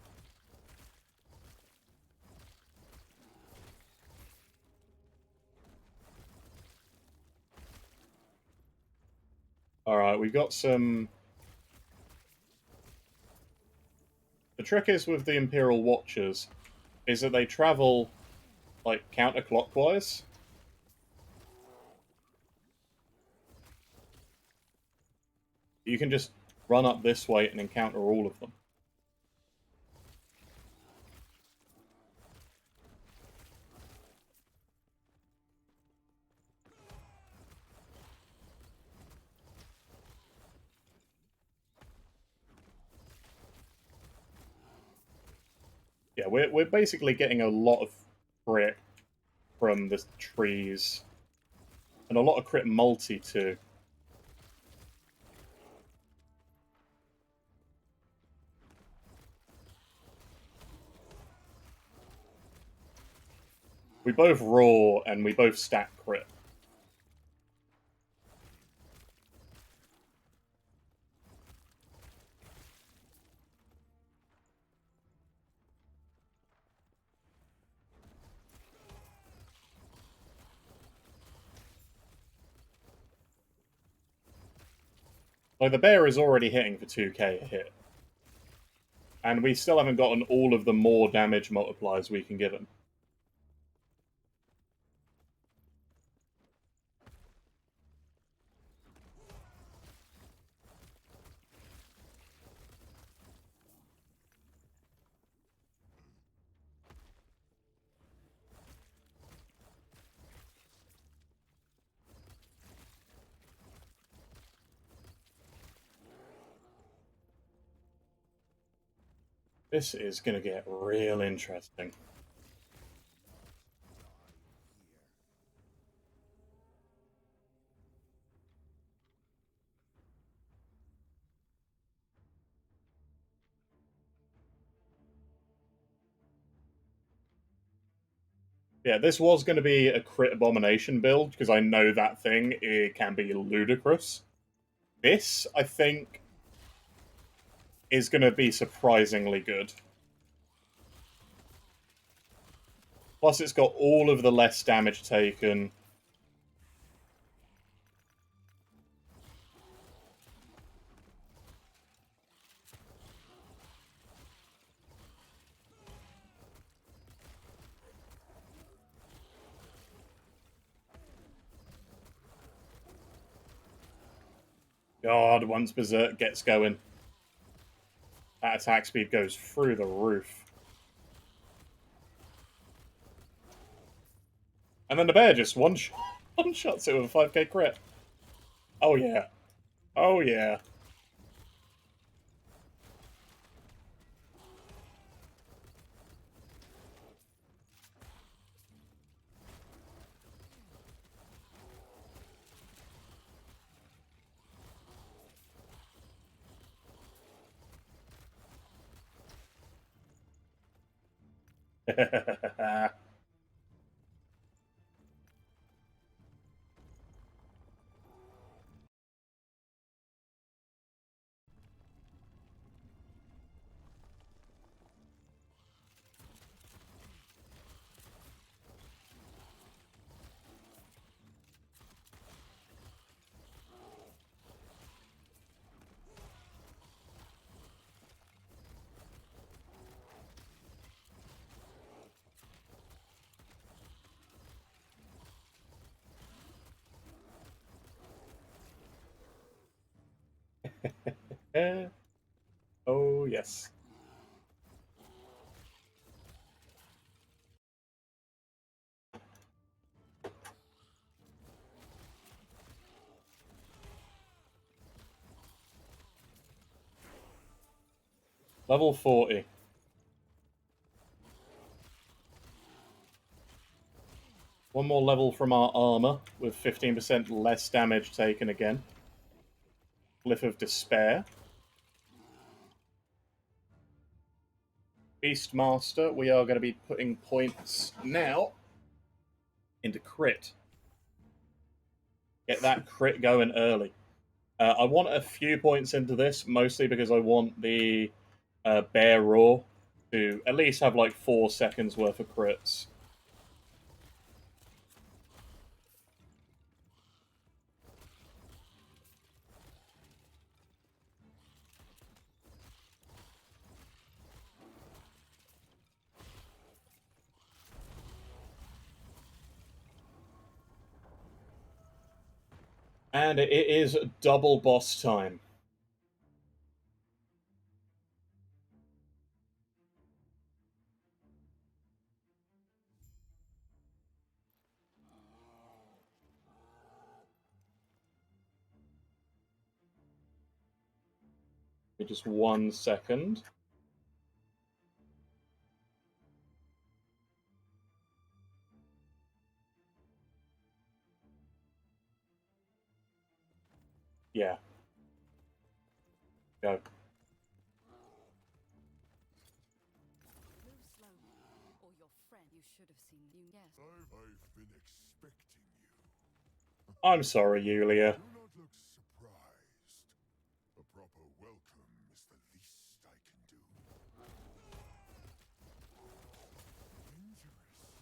Alright, we got some... The trick is with the Imperial Watchers, is that they travel, like, counterclockwise. You can just run up this way and encounter all of them. Yeah, we're basically getting a lot of crit from the trees. And a lot of crit multi, too. We both roar, and we both stack crit. Like, the bear is already hitting for 2k a hit. And we still haven't gotten all of the more damage multipliers we can give him. This is going to get real interesting. Yeah, this was going to be a crit abomination build, because I know that thing it can be ludicrous. This, I think, is going to be surprisingly good. Plus, it's got all of the less damage taken. God, once Berserk gets going, that attack speed goes through the roof. And then the bear just one-shots it with a 5k crit. Oh yeah. Oh yeah. Oh yes. Level 40. One more level from our armor, with 15% less damage taken again. Glyph of Despair. Beastmaster, we are going to be putting points now into crit. Get that crit going early. I want a few points into this, mostly because I want the Bear Roar to at least have like 4 seconds worth of crits. And it is double boss time. Just 1 second. Yeah. Go. Move slowly, or your friend. You should have seen you. Yes. I've been expecting you. I'm sorry, Yulia. Do not look surprised. A proper welcome is the least I can do. Interesting.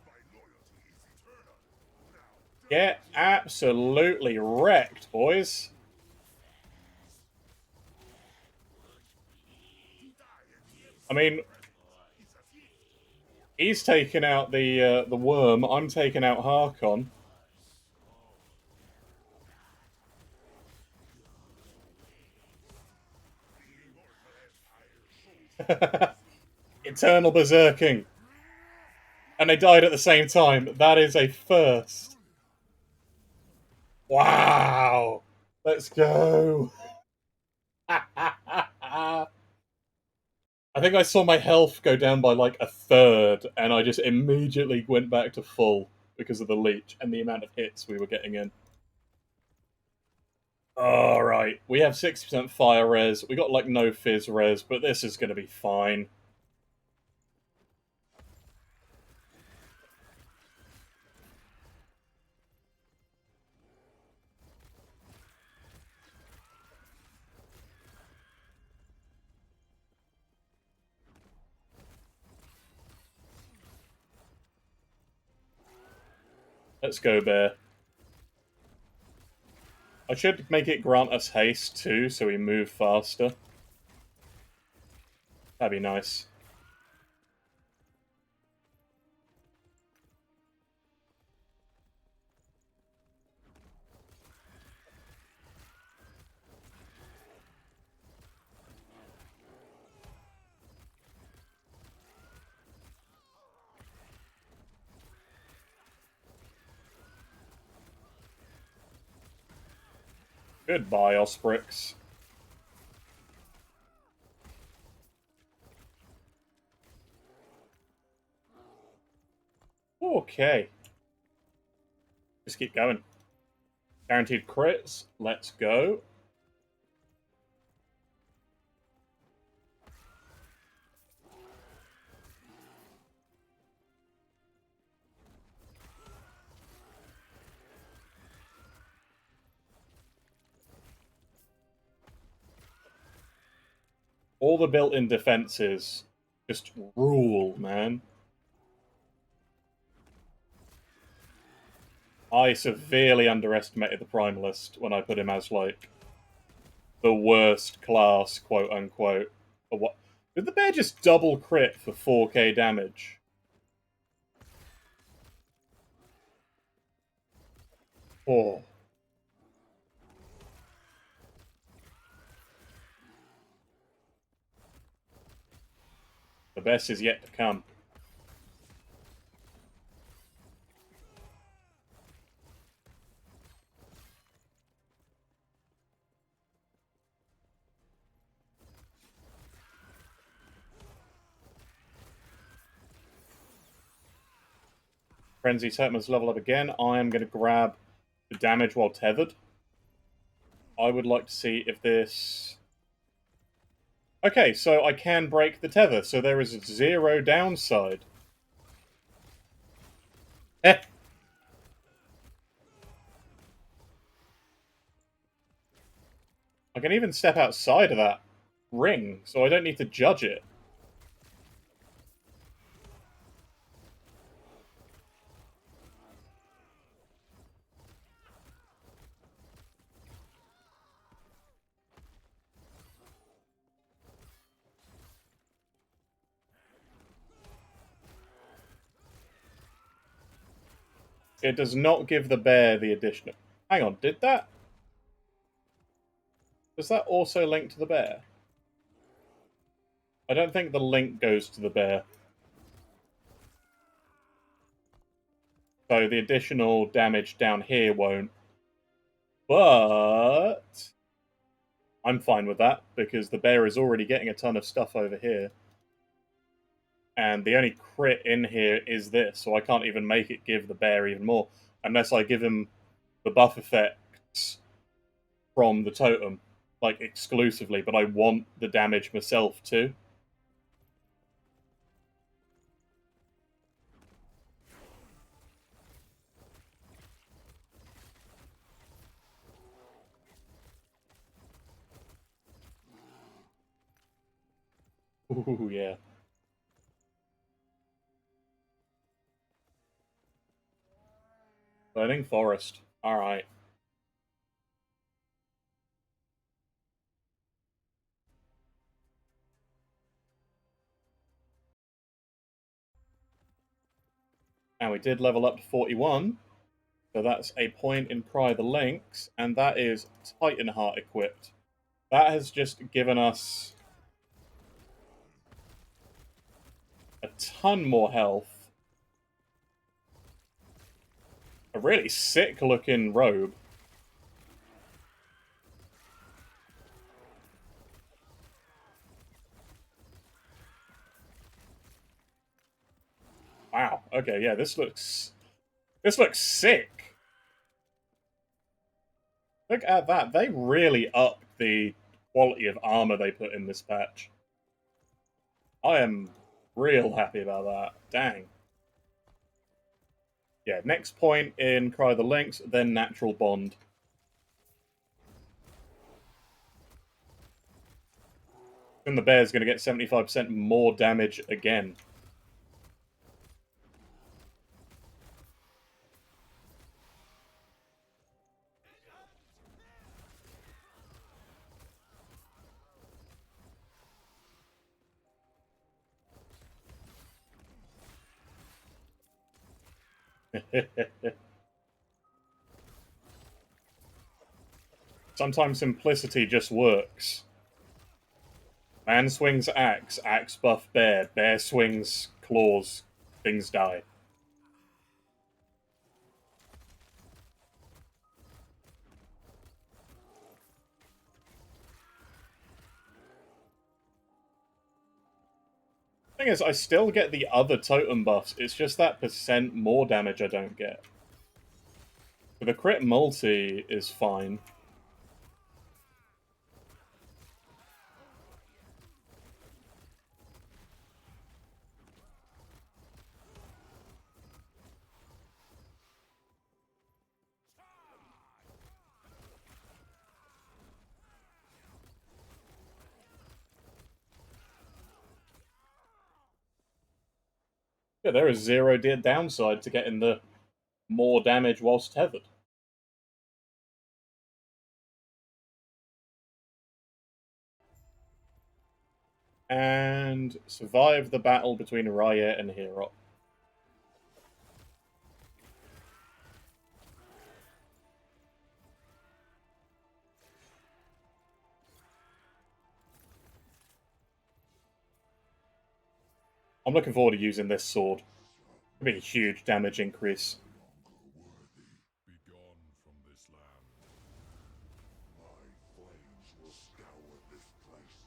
My loyalty is eternal. Now, Get absolutely wrecked, boys. I mean, he's taking out the worm. I'm taking out Harkon. Eternal Bearserking. And they died at the same time. That is a first. Wow. Let's go. I think I saw my health go down by like a third, and I just immediately went back to full because of the leech and the amount of hits we were getting in. Alright, we have 60% fire res. We got like no fizz res, but this is going to be fine. Let's go, Bear. I should make it grant us haste too, so we move faster. That'd be nice. Goodbye, Osprix. Okay. Just keep going. Guaranteed crits. Let's go. All the built-in defenses just rule, man. I severely underestimated the Primalist when I put him as, like, the worst class, quote-unquote. Or what? Did the bear just double crit for 4k damage? Oh. The best is yet to come. Frenzy Totemon's level up again. I am going to grab the damage while tethered. I would like to see if this... Okay, so I can break the tether, so there is 0 downside. Eh. I can even step outside of that ring, so I don't need to judge it. It does not give the bear the additional... Hang on, did that? Does that also link to the bear? I don't think the link goes to the bear. So the additional damage down here won't. But... I'm fine with that, because the bear is already getting a ton of stuff over here. And the only crit in here is this, so I can't even make it give the bear even more. Unless I give him the buff effects from the totem, like, exclusively, but I want the damage myself, too. Ooh, yeah. Burning Forest. Alright. And we did level up to 41. So that's a point in Pry the Lynx, and that is Titan Heart equipped. That has just given us a ton more health. A really sick looking robe. Wow. Okay, yeah, this looks sick. Look at that. They really upped the quality of armor they put in this patch. I am real happy about that. Dang. Yeah, next point in Cry the Lynx, then Natural Bond. And the bear's going to get 75% more damage again. Sometimes simplicity just works. Man swings axe, axe buff bear, bear swings claws, things die. Thing is, I still get the other totem buffs. It's just that percent more damage I don't get. But the crit multi is fine. Yeah, there is zero downside to getting the more damage whilst tethered. And survive the battle between Riot and Hero. I'm looking forward to using this sword. It'll be a huge damage increase. Be gone from this land. My flames will scour this place.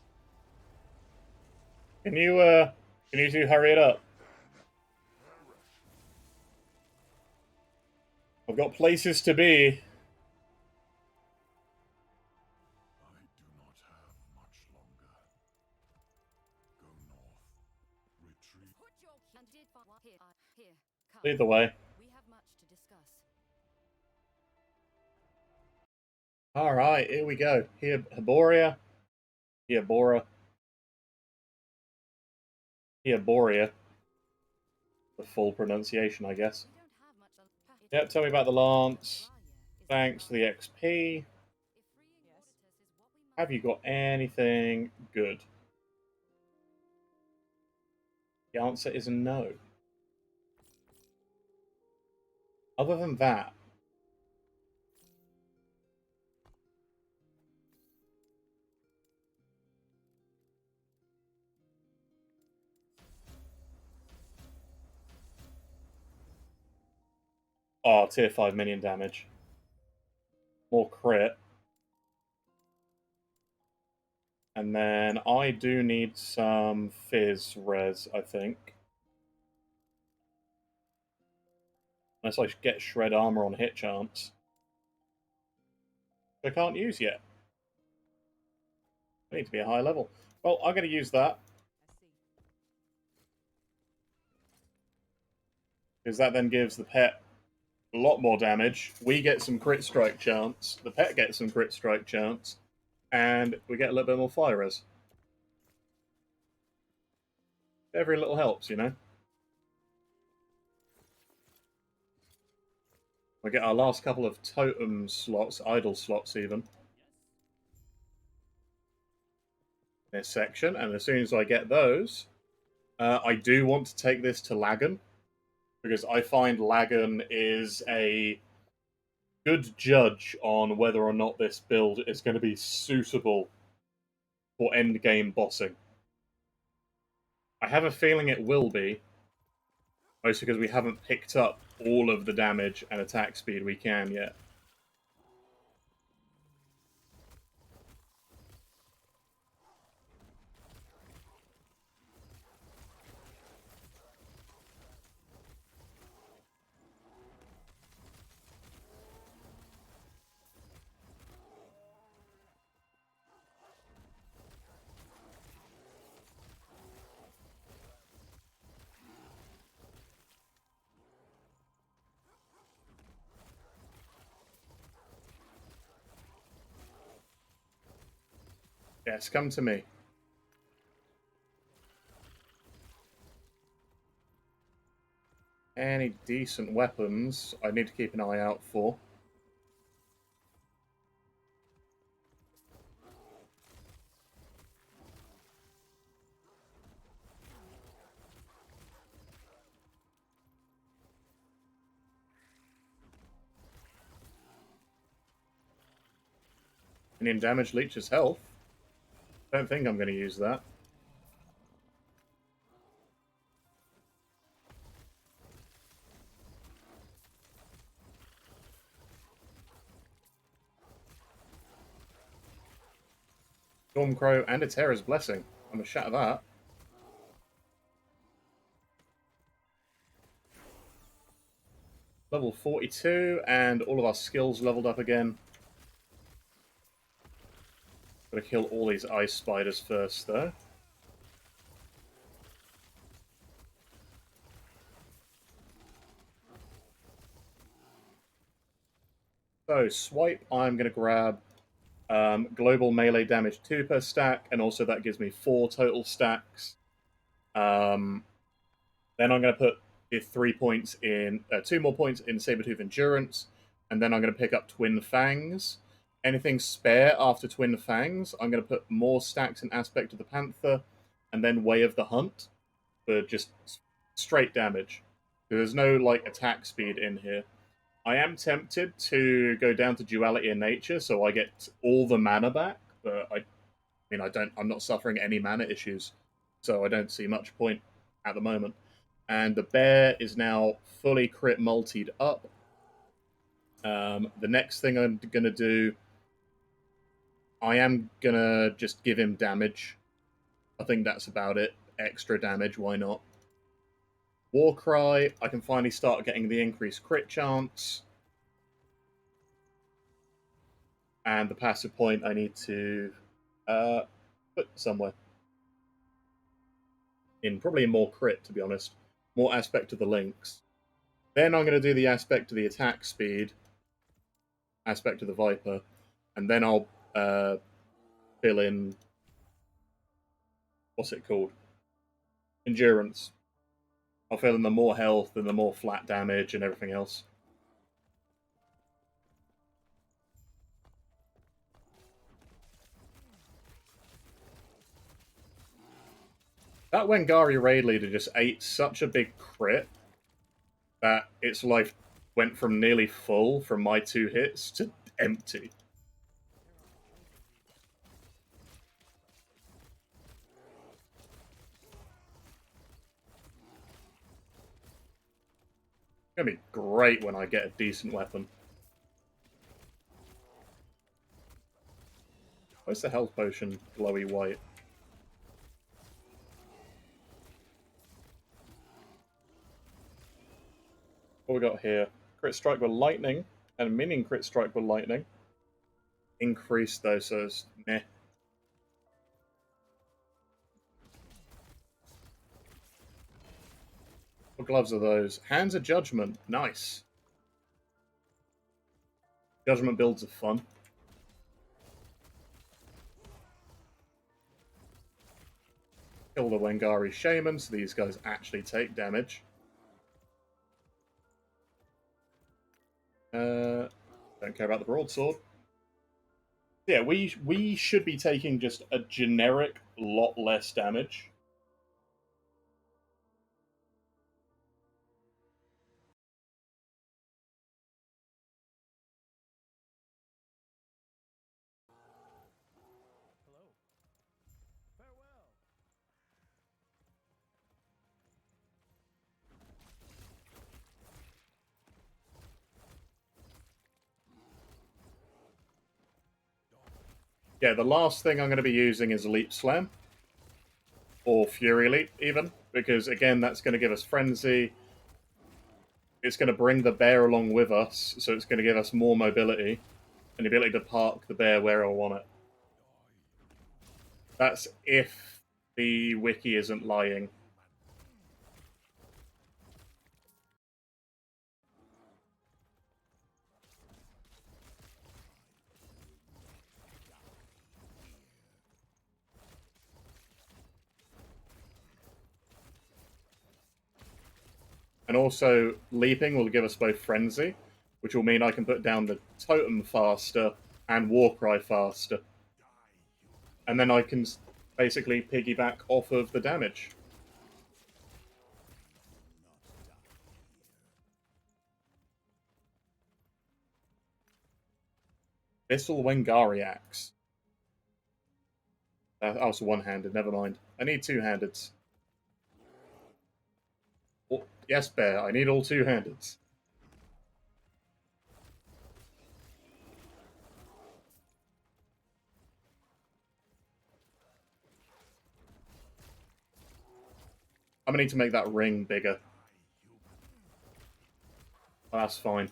Can you two hurry it up? I've got places to be. I do not have much longer. Go north. Retreat. Put your and did here. Come. Lead the way. We have much to discuss. Alright, here we go. Here, Hiboria. Here, Bora. Here, Boria. The full pronunciation, I guess. We don't have much on. Yep, tell me about the lance. Raya is Thanks for the XP. If freeing Yes. Watertus is what we must Have you got anything good? The answer is no. Other than that, oh, tier 5 minion damage. More crit. And then I do need some Fizz res, I think. Unless I get Shred Armor on hit chance. I can't use yet. I need to be a high level. Well, I'm going to use that. I see. Because that then gives the pet a lot more damage. We get some crit strike chance. The pet gets some crit strike chance. And we get a little bit more fire res. Every little helps, you know? We get our last couple of totem slots, idle slots even. This section, and as soon as I get those, I do want to take this to Lagan, because I find Lagan is a good judge on whether or not this build is going to be suitable for endgame bossing. I have a feeling it will be, mostly because we haven't picked up all of the damage and attack speed we can yet. Yes, come to me. Any decent weapons I need to keep an eye out for. Minion damage leeches health. Don't think I'm going to use that. Stormcrow and a Terror's Blessing. I'm a shot of that. Level 42, and all of our skills leveled up again. Gotta kill all these ice spiders first, though. So, swipe, I'm gonna grab global melee damage 2 per stack, and also that gives me 4 total stacks. Then I'm going to put 3 points in, 2 more points in Sabretooth Endurance, and then I'm going to pick up Twin Fangs. Anything spare after Twin Fangs, I'm going to put more stacks in Aspect of the Panther, and then Way of the Hunt for just straight damage. There's no like attack speed in here. I am tempted to go down to Duality in Nature, so I get all the mana back, but I'm not suffering any mana issues, so I don't see much point at the moment. And the bear is now fully crit multied up. The next thing I'm going to do, I am going to just give him damage. I think that's about it. Extra damage, why not? Warcry, I can finally start getting the increased crit chance. And the passive point I need to put somewhere. Probably more crit, to be honest. More aspect of the links. Then I'm going to do the aspect of the attack speed, aspect of the Viper, and then I'll fill in, what's it called? Endurance. I'll fill in the more health and the more flat damage and everything else. That Wengari raid leader just ate such a big crit that its life went from nearly full from my 2 hits to empty. It's gonna be great when I get a decent weapon. Where's the health potion glowy white? What we got here? Crit strike with lightning and minion crit strike with lightning. Increase though, so it's meh. What gloves are those? Hands of Judgment. Nice. Judgment builds are fun. Kill the Wengari Shaman, so these guys actually take damage. Don't care about the broadsword. Yeah, we should be taking just a generic lot less damage. Hello. Farewell. Yeah, the last thing I'm going to be using is Leap Slam. Or Fury Leap, even. Because, again, that's going to give us Frenzy. It's going to bring the bear along with us, so it's going to give us more mobility. And the ability to park the bear where I want it. That's if the wiki isn't lying. And also, leaping will give us both Frenzy, which will mean I can put down the Totem faster and Warcry faster. And then I can basically piggyback off of the damage. Bissell Wengari Axe. That was one-handed, never mind. I need two-handeds. Oh, yes, Bear, I need all two-handeds. I'm gonna need to make that ring bigger. That's fine.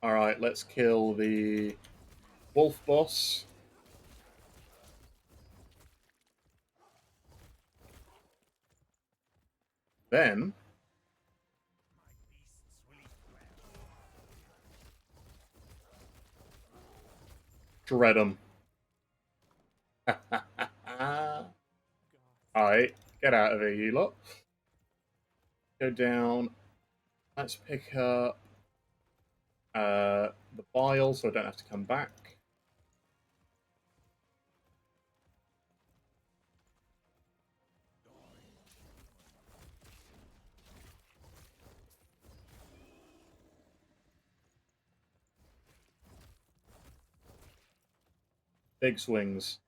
Alright, let's kill the wolf boss. Then shred them. Alright, get out of here, you lot. Go down. Let's pick up the bile so I don't have to come back. Big swings.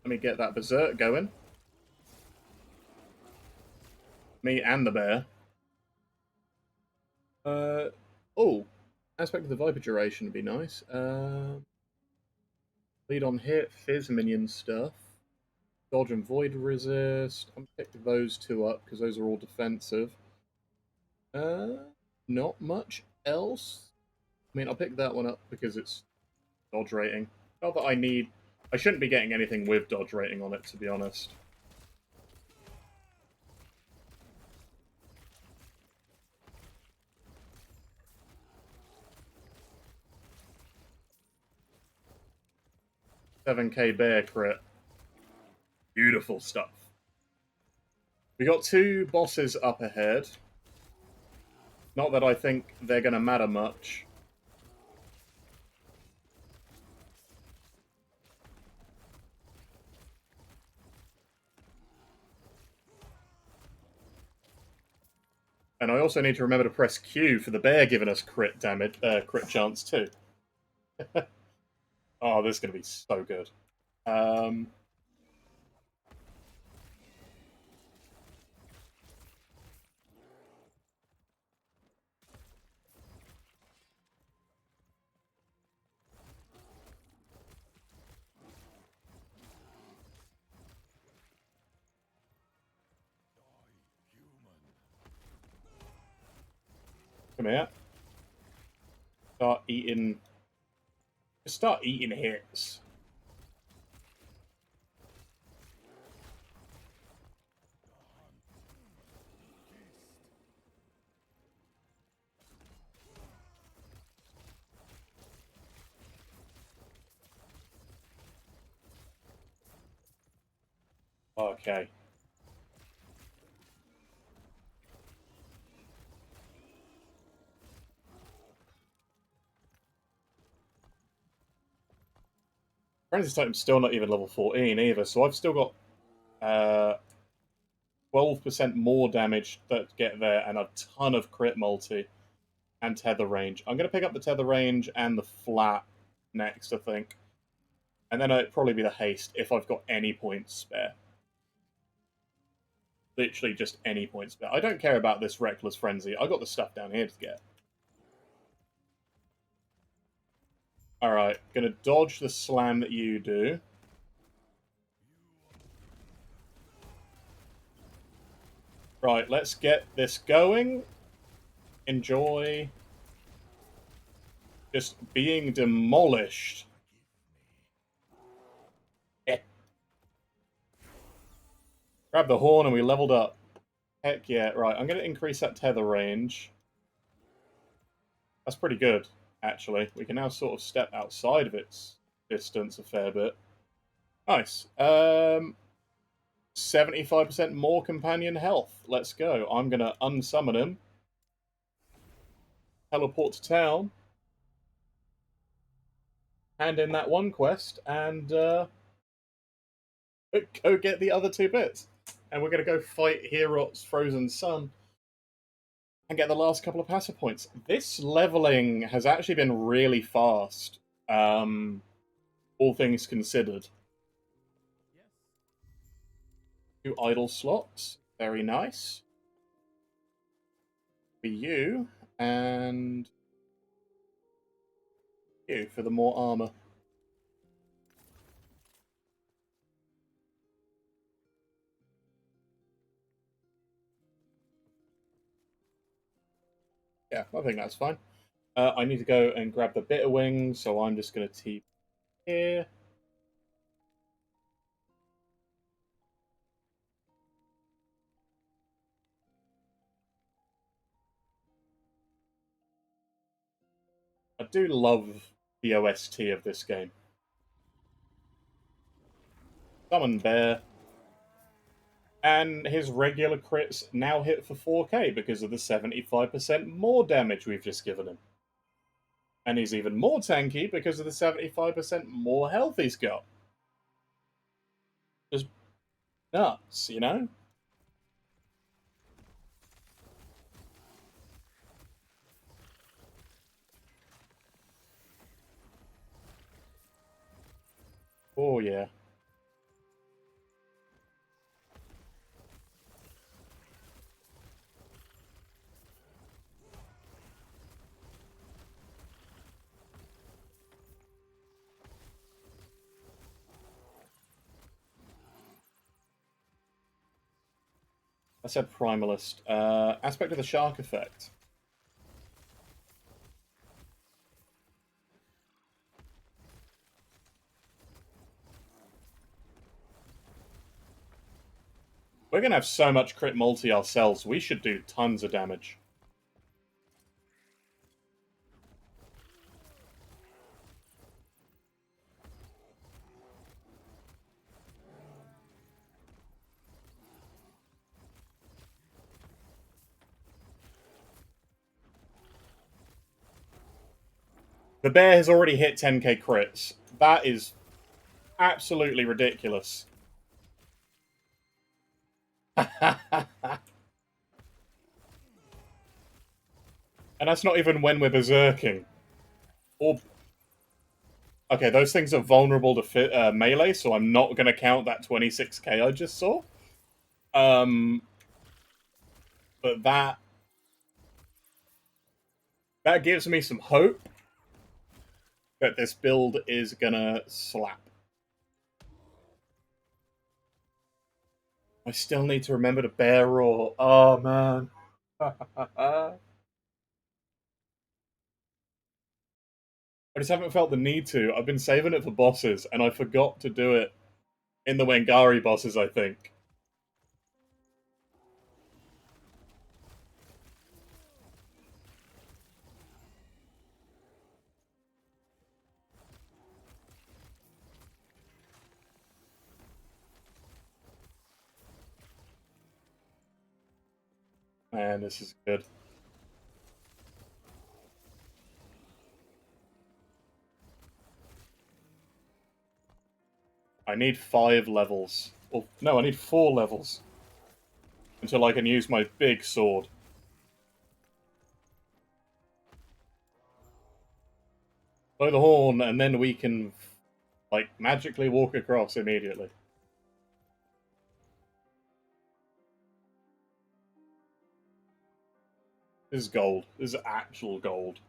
Let me get that berserk going. Me and the bear. Oh, aspect of the Viper duration would be nice. Lead on hit, fizz minion stuff. Dodge and void resist. I'm picking those two up because those are all defensive. Not much else. I mean, I'll pick that one up because it's dodge rating. Not that I need... I shouldn't be getting anything with dodge rating on it, to be honest. $7K bear crit. Beautiful stuff. We got 2 bosses up ahead. Not that I think they're going to matter much. And I also need to remember to press Q for the bear giving us crit damage, crit chance too. Oh, this is going to be so good. Come here. Start eating. Just start eating hits. Okay. Francis Titan's still not even level 14 either, so I've still got 12% more damage that get there and a ton of crit multi and tether range. I'm going to pick up the tether range and the flat next, I think. And then it'd probably be the haste if I've got any points spare. Literally just any points spare. I don't care about this Reckless Frenzy. I got the stuff down here to get. Alright, gonna dodge the slam that you do. Right, let's get this going. Enjoy just being demolished. Yeah. Grab the horn and we leveled up. Heck yeah. Right, I'm going to increase that tether range. That's pretty good, actually. We can now sort of step outside of its distance a fair bit. Nice. 75% more companion health. Let's go. I'm going to unsummon him. Teleport to town. Hand in that one quest, and go get the other 2 bits. And we're going to go fight Herot's Frozen Sun and get the last couple of passive points. This leveling has actually been really fast, all things considered. 2 idle slots. Very nice. For you, and you for the more armor. Yeah, I think that's fine. I need to go and grab the bitter wing, so I'm just going to TP here. I do love the OST of this game. Summon Bear. And his regular crits now hit for 4k because of the 75% more damage we've just given him. And he's even more tanky because of the 75% more health he's got. Just nuts, you know? Oh, yeah. I said Primalist. Aspect of the Shark effect. We're going to have so much crit multi ourselves, we should do tons of damage. The bear has already hit 10k crits. That is absolutely ridiculous. And that's not even when we're berserking. Or okay, those things are vulnerable to melee, so I'm not going to count that 26k I just saw. But that gives me some hope that this build is gonna slap. I still need to remember to bear roar. Oh man. I just haven't felt the need to. I've been saving it for bosses, and I forgot to do it in the Wengari bosses, I think. Man, this is good. I need 5 levels. Or, no, I need 4 levels. Until I can use my big sword. Blow the horn, and then we can, like, magically walk across immediately. This is gold. This is actual gold.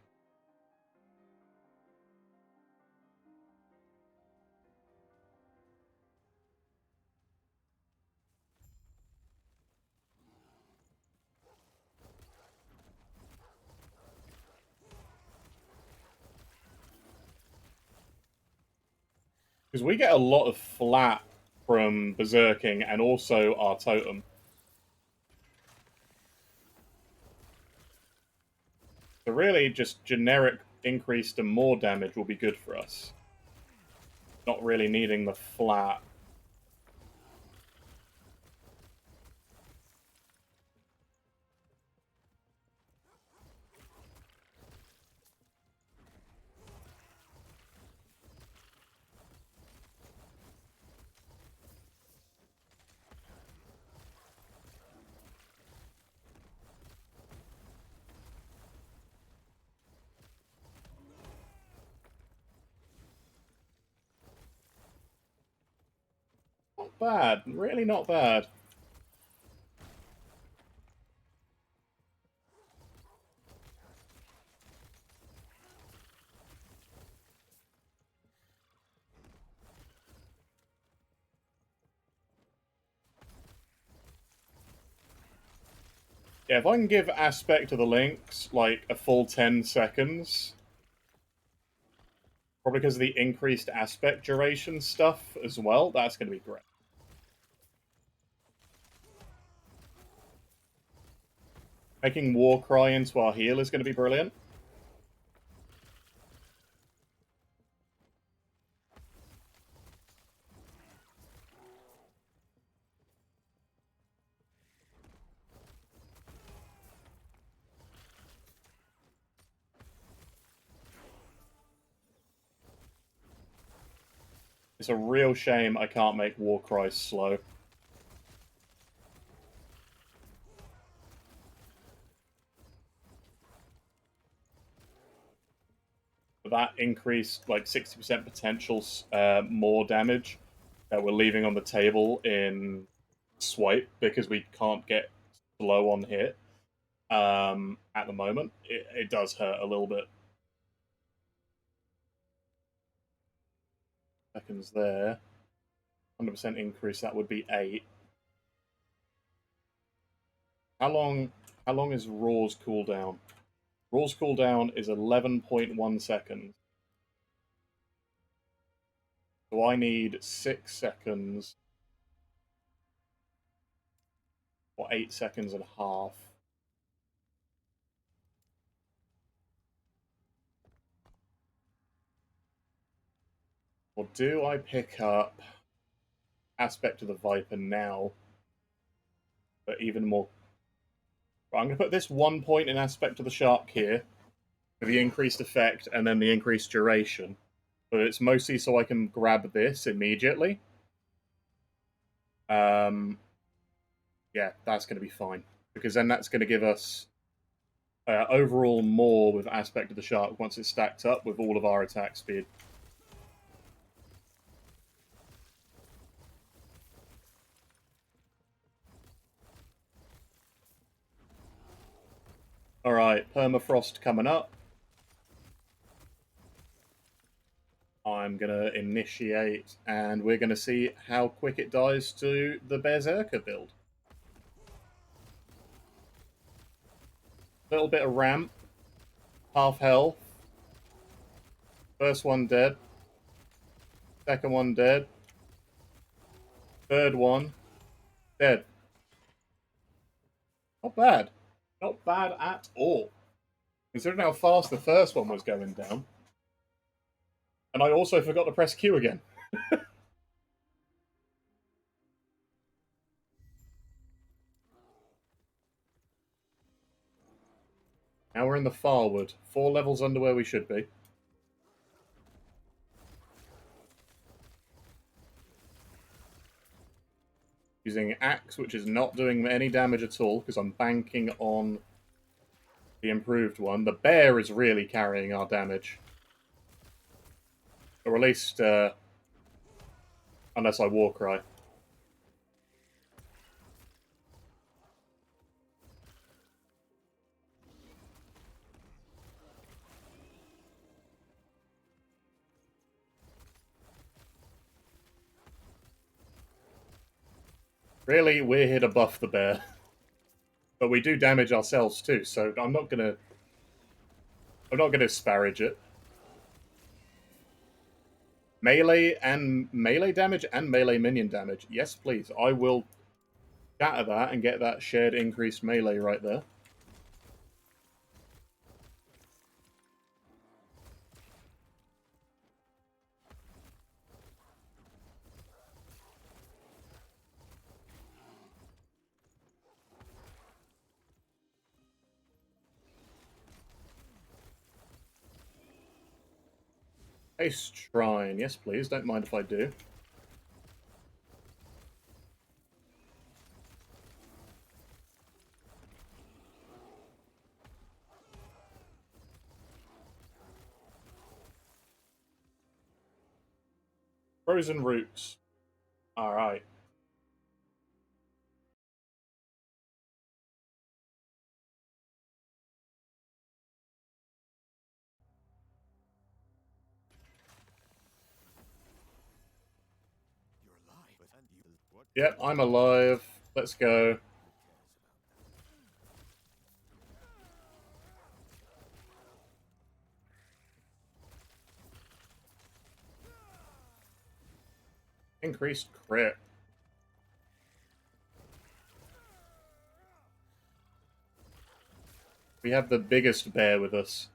Because we get a lot of flat from berserking and also our totem. So really, just generic increase to more damage will be good for us. Not really needing the flat. Not bad. Really not bad. Yeah, if I can give Aspect to the Lynx like a full 10 seconds, probably because of the increased aspect duration stuff as well, that's going to be great. Making Warcry into our heal is going to be brilliant. It's a real shame I can't make Warcry slow. But that increased like 60% potential more damage that we're leaving on the table in Swipe because we can't get slow on hit at the moment. It does hurt a little bit. Seconds there. 100% increase, that would be 8. How long is Raw's cooldown? Raw's cooldown is 11.1 seconds. So I need 6 seconds. Or 8 seconds and a half. Or do I pick up Aspect of the Viper now? But even more... I'm going to put this 1 point in Aspect of the Shark here. For the increased effect and then the increased duration. But it's mostly so I can grab this immediately. Yeah, that's going to be fine. Because then that's going to give us overall more with Aspect of the Shark once it's stacked up with all of our attack speed. Alright, Permafrost coming up. I'm going to initiate, and we're going to see how quick it dies to the Bearserker build. Little bit of ramp. Half health. First one dead. Second one dead. Third one dead. Not bad. Not bad at all. Considering how fast the first one was going down. And I also forgot to press Q again. Now we're in the Farwood. 4 levels under where we should be. Using Axe, which is not doing any damage at all, because I'm banking on the improved one. The Bear is really carrying our damage. Or at least, unless I Warcry. Really, we're here to buff the Bear. But we do damage ourselves too, so I'm not gonna disparage it. Melee damage and melee minion damage. Yes, please. I will shatter that and get that shared increased melee right there. Haste Shrine. Yes, please. Don't mind if I do. Frozen Roots. Alright. You're alive, and you... What? Yep, I'm alive. Let's go. Increased crit. We have the biggest bear with us.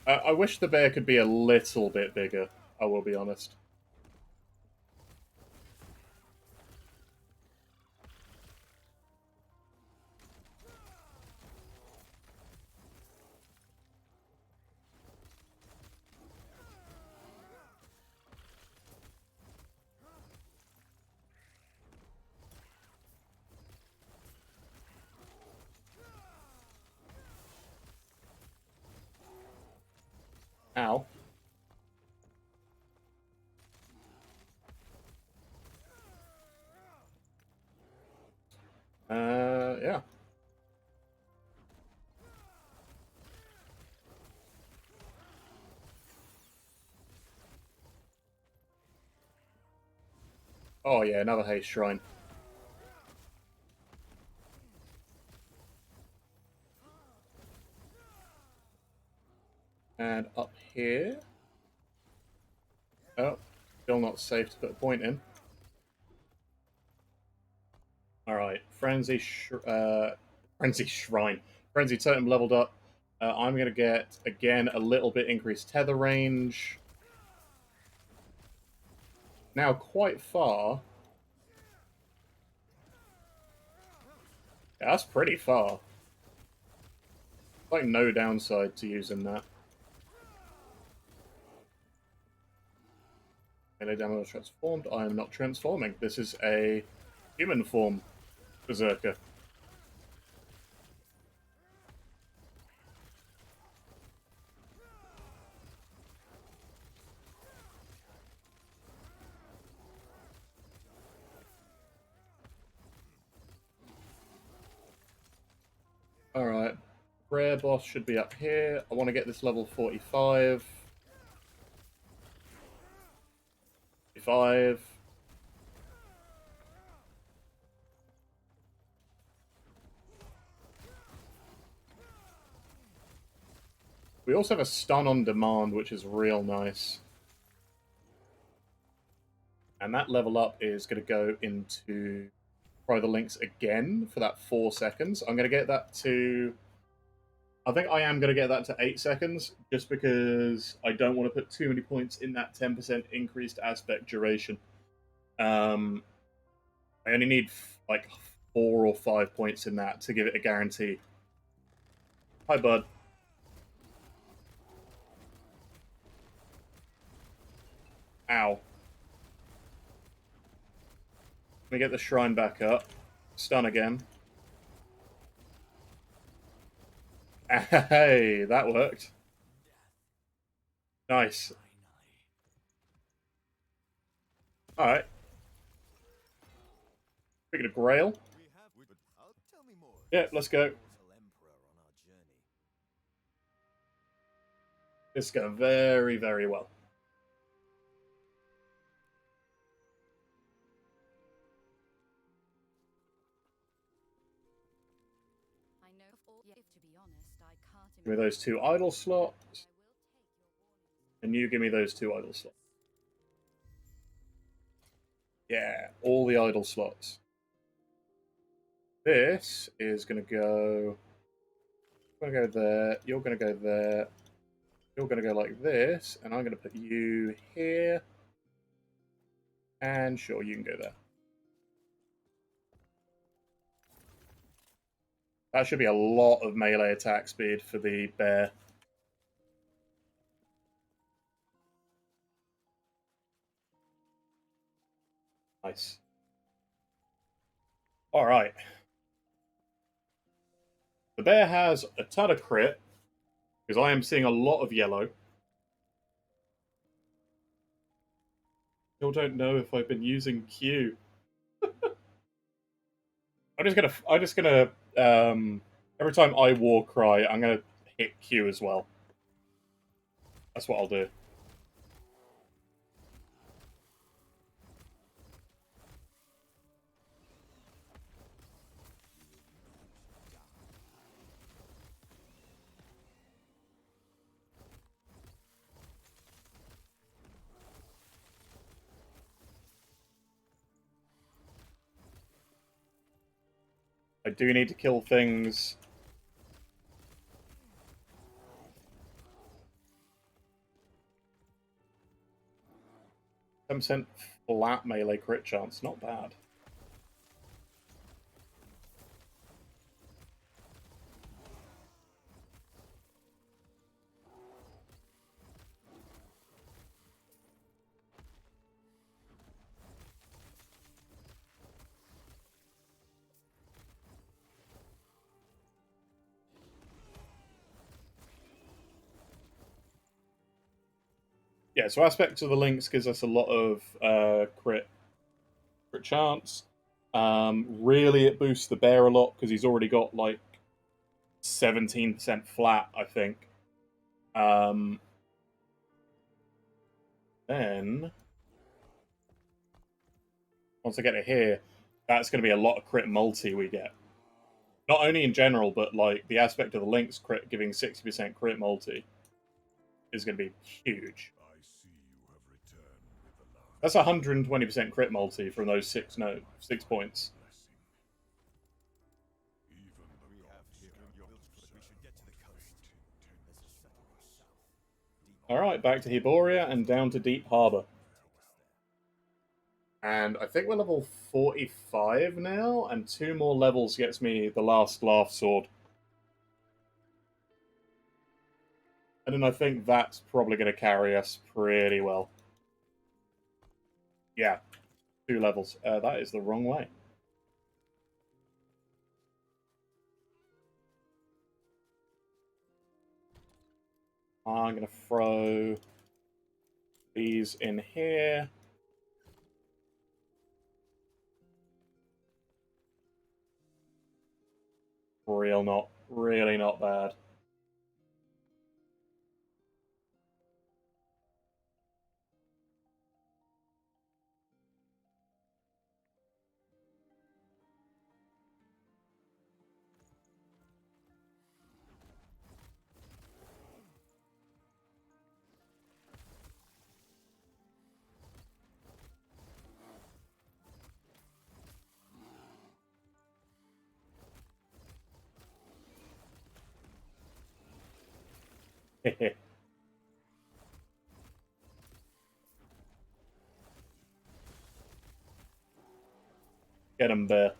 I wish the bear could be a little bit bigger, I will be honest. Ow. Yeah. Oh yeah, another haste shrine. And up here... Oh, still not safe to put a point in. Alright, Frenzy Shrine. Frenzy Totem leveled up. I'm going to get, again, a little bit increased tether range. Now quite far. Yeah, that's pretty far. Like, no downside to using that. Melee damage transformed. I am not transforming. This is a human form Bearserker. Alright. Rare boss should be up here. I want to get this level 45. 45. We also have a stun on demand, which is real nice. And that level up is going to go into Try the Links again for that 4 seconds. I'm going to get that to... I think I am going to get that to 8 seconds, just because I don't want to put too many points in that 10% increased aspect duration. I only need like 4 or 5 points in that to give it a guarantee. Hi, bud. Ow. Let me get the shrine back up. Stun again. Hey, that worked. Nice. Alright. Speaking of Grail. Yeah, let's go. This is going very, very well. I know all, yeah, to be honest, I can't Give me those 2 idle slots. And you give me those 2 idle slots. Yeah, all the idle slots. This is going to go... I'm going to go there. You're going to go there. You're going to go like this. And I'm going to put you here. And sure, you can go there. That should be a lot of melee attack speed for the bear. Nice. Alright. The bear has a ton of crit, because I am seeing a lot of yellow. Still don't know if I've been using Q. I'm just gonna every time I war cry, I'm gonna hit Q as well. That's what I'll do. do need to kill things. %, flat melee crit chance, not bad. Yeah, so Aspect of the Lynx gives us a lot of crit chance. Really, it boosts the bear a lot because he's already got like 17% flat, I think. Then, once I get it here, that's going to be a lot of crit multi we get. Not only in general, but like the Aspect of the Lynx crit giving 60% crit multi is going to be huge. I see you have returned with the last That's 120% crit multi from those 6 points. blessing. Even the gods Alright, back to Hyboria and down to Deep Harbor. And I think we're level 45 now, and 2 more levels gets me the last Laugh Sword. And then I think that's probably going to carry us pretty well. Yeah, 2 levels. That is the wrong way. I'm going to throw these in here. Really not bad. Get him, Bear.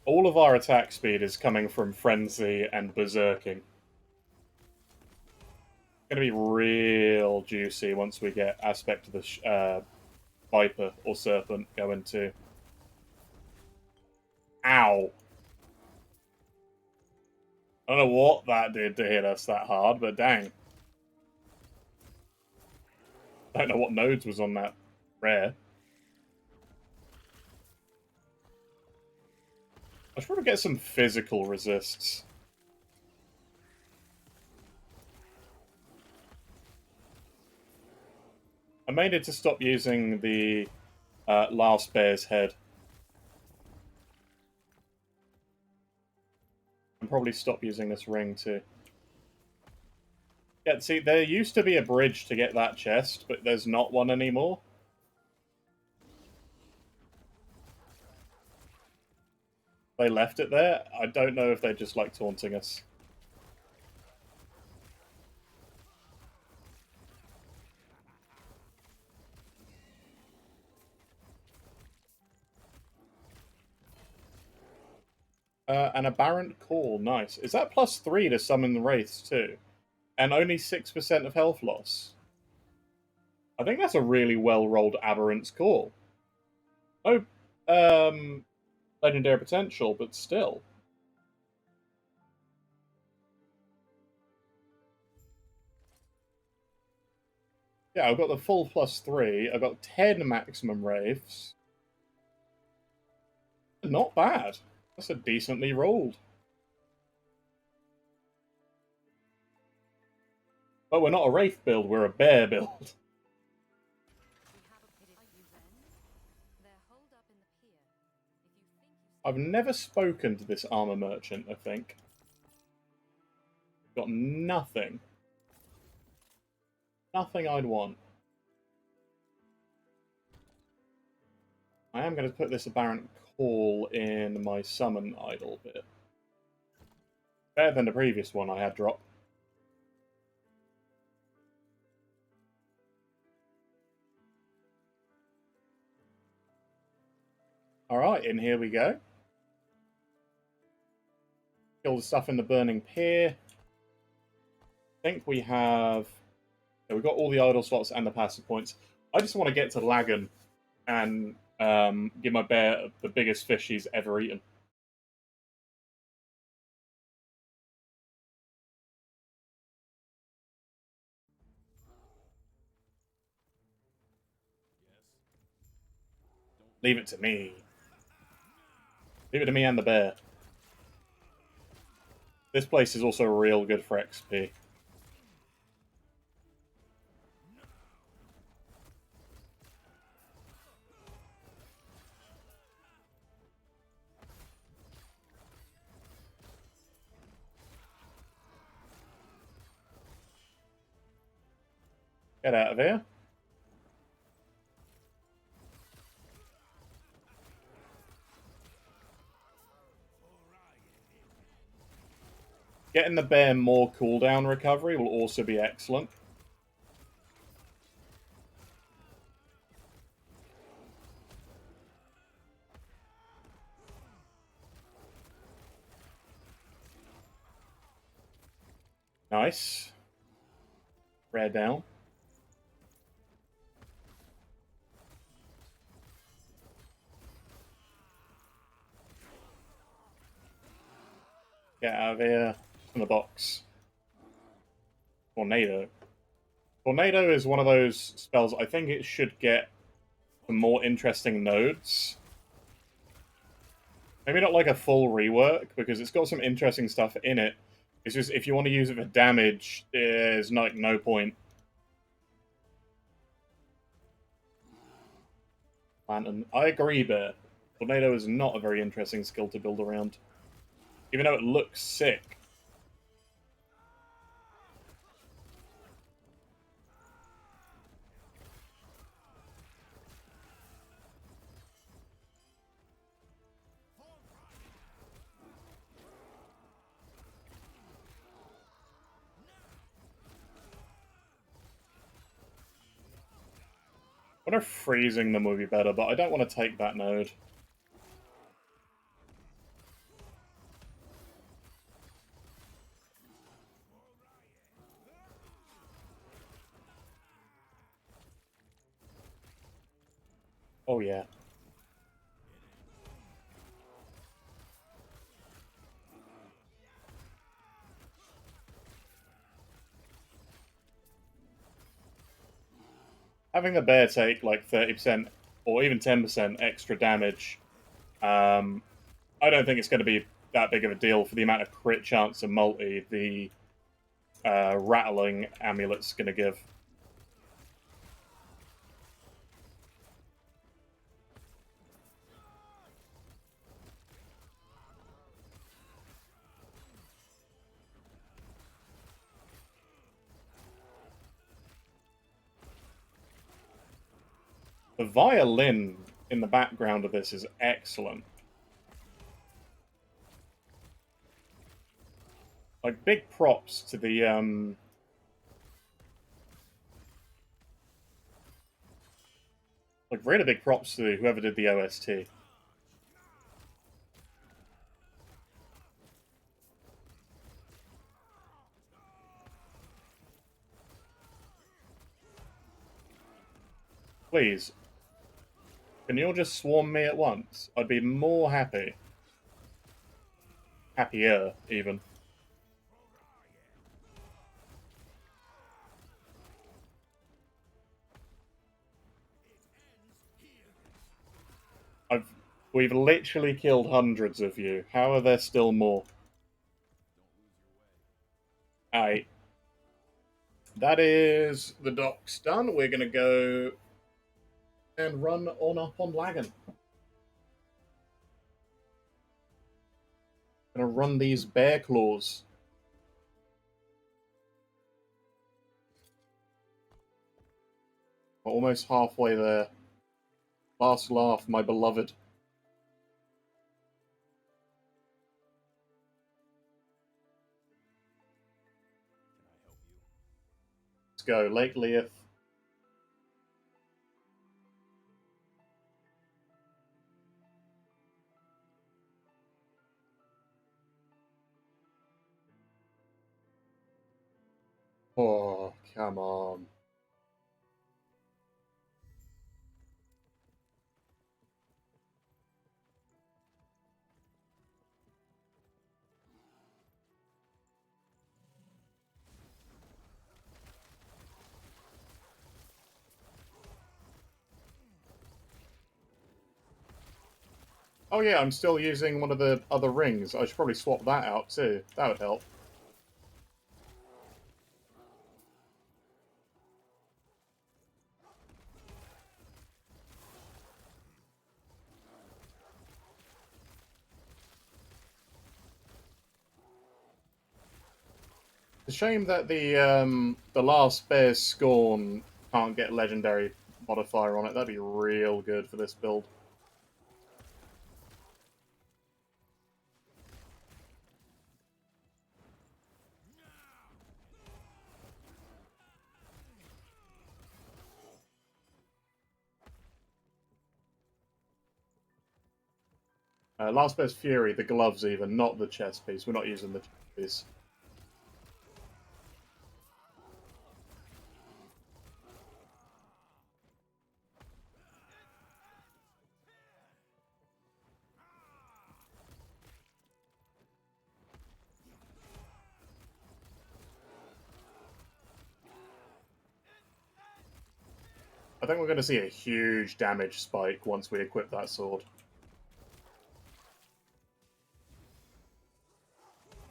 All of our attack speed is coming from Frenzy and Bearserking. Gonna be real juicy once we get Aspect of the Viper or Serpent going too. Ow! I don't know what that did to hit us that hard, but dang. I don't know what nodes was on that rare. I should probably get some physical resists. I made it to stop using the last bear's head. And probably stop using this ring too. Yeah, see, there used to be a bridge to get that chest, but there's not one anymore. They left it there. I don't know if they just like taunting us. An aberrant call, nice. Is that +3 to summon the wraiths too? And only 6% of health loss. I think that's a really well-rolled aberrant's call. Oh, legendary potential, but still. Yeah, I've got the full +3. I've got 10 maximum wraiths. Not bad. That's a decently rolled. But we're not a wraith build, we're a bear build. We have a pity. Are you then? They're holed up in the pier. I've never spoken to this armor merchant, I think. Got nothing. Nothing I'd want. I am going to put this Aberrant Call in my summon idol bit. Better than the previous one I had drop. Alright, in here we go. Kill the stuff in the Burning Pier. I think we have... Yeah, we've got all the idle slots and the passive points. I just want to get to Lagan and give my bear the biggest fish he's ever eaten. Leave it to me. Leave it to me and the bear. This place is also real good for XP. Get out of here. Getting the bear more cooldown recovery will also be excellent. Nice. Rare down. Get out of here. In the box. Tornado. Tornado is one of those spells I think it should get some more interesting nodes. Maybe not like a full rework, because it's got some interesting stuff in it. It's just, if you want to use it for damage, there's like no point. Lantern. I agree, Bear. Tornado is not a very interesting skill to build around. Even though it looks sick. I wonder if freezing them would be better, but I don't want to take that node. Oh yeah. Having the bear take like 30% or even 10% extra damage, I don't think it's going to be that big of a deal for the amount of crit chance and multi the rattling amulet's going to give. The violin in the background of this is excellent. Like, big props to the, like, really big props to whoever did the OST. Please. Can you all just swarm me at once? I'd be more happy. Happier, even. We've literally killed hundreds of you. How are there still more? Alright. That is the docks done. We're going to go and run on up on Lagan. Gonna run these bear claws. We're almost halfway there. Last laugh, my beloved. Let's go, Lake Leith. Oh, come on. Oh yeah, I'm still using one of the other rings. I should probably swap that out too. That would help. It's a shame that the last Bear's Scorn can't get legendary modifier on it. That'd be real good for this build. Last Bear's Fury, the gloves even, not the chest piece. We're not using the chest piece. I think we're going to see a huge damage spike once we equip that sword.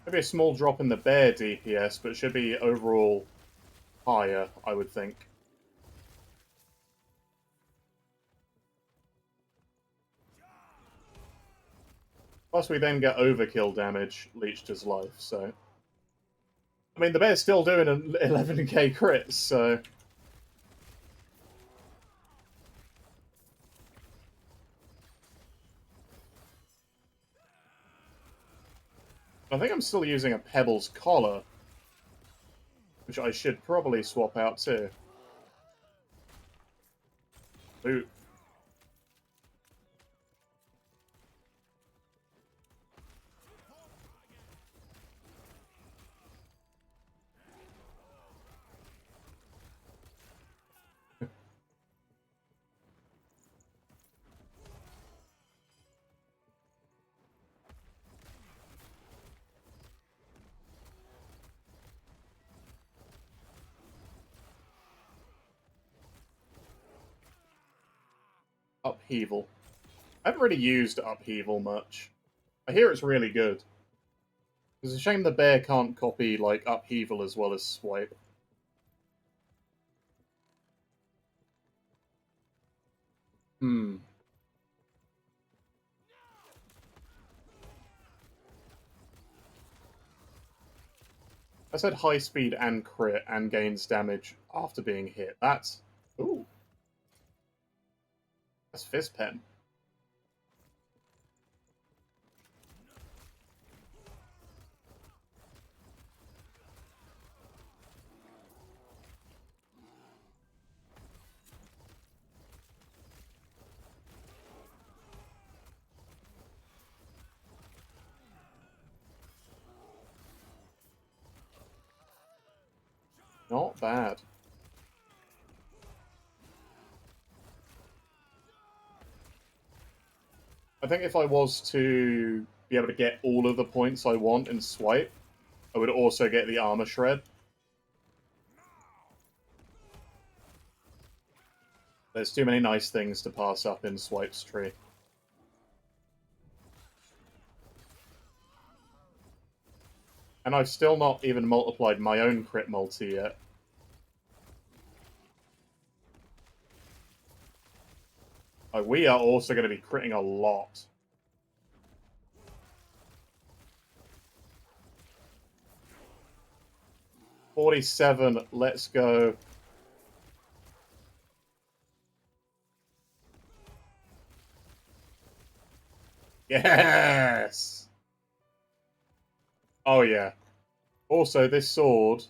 Maybe a small drop in the bear DPS, but it should be overall higher, I would think. Plus we then get overkill damage leached as life, so... I mean, the bear's still doing an 11k crits, so... I think I'm still using a Pebbles collar, which I should probably swap out too. Ooh. Upheaval. I haven't really used Upheaval much. I hear it's really good. It's a shame the bear can't copy, like, Upheaval as well as Swipe. Hmm. I said high speed and crit and gains damage after being hit. That's... Ooh. That's Fist Pen. Not bad. I think if I was to be able to get all of the points I want in Swipe, I would also get the Armor Shred. There's too many nice things to pass up in Swipe's tree. And I've still not even multiplied my own crit multi yet. We are also going to be critting a lot. 47. Let's go. Yes! Oh, yeah. Also, this sword,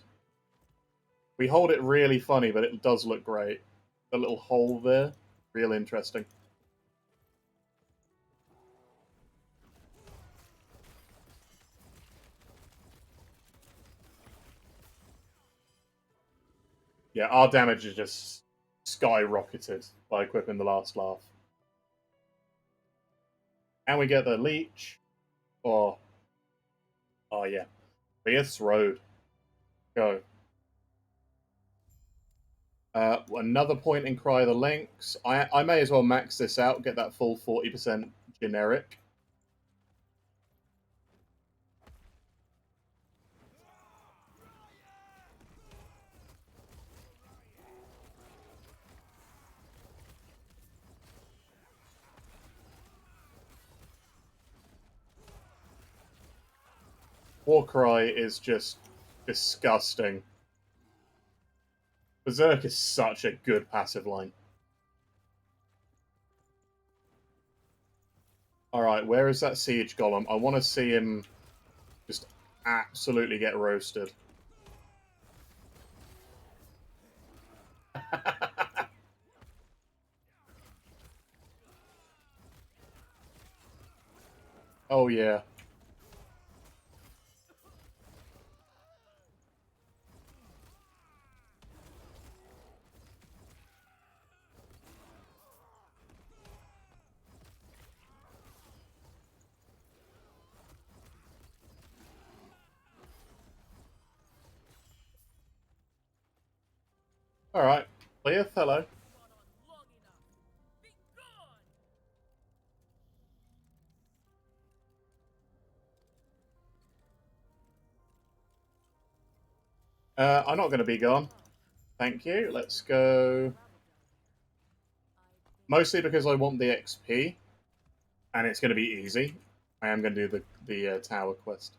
we hold it really funny, but it does look great. The little hole there, real interesting. Yeah, our damage is just skyrocketed by equipping the last laugh. And we get the leech. Oh yeah. Beath's Road. Go. Another point in Cry of the Lynx. I may as well max this out, get that full 40% generic. Warcry is just disgusting. Berserk is such a good passive line. Alright, where is that Siege Golem? I want to see him just absolutely get roasted. Oh, yeah. Alright. Leah, hello. I'm not going to be gone. Thank you. Let's go. Mostly because I want the XP, and it's going to be easy. I am going to do the tower quest.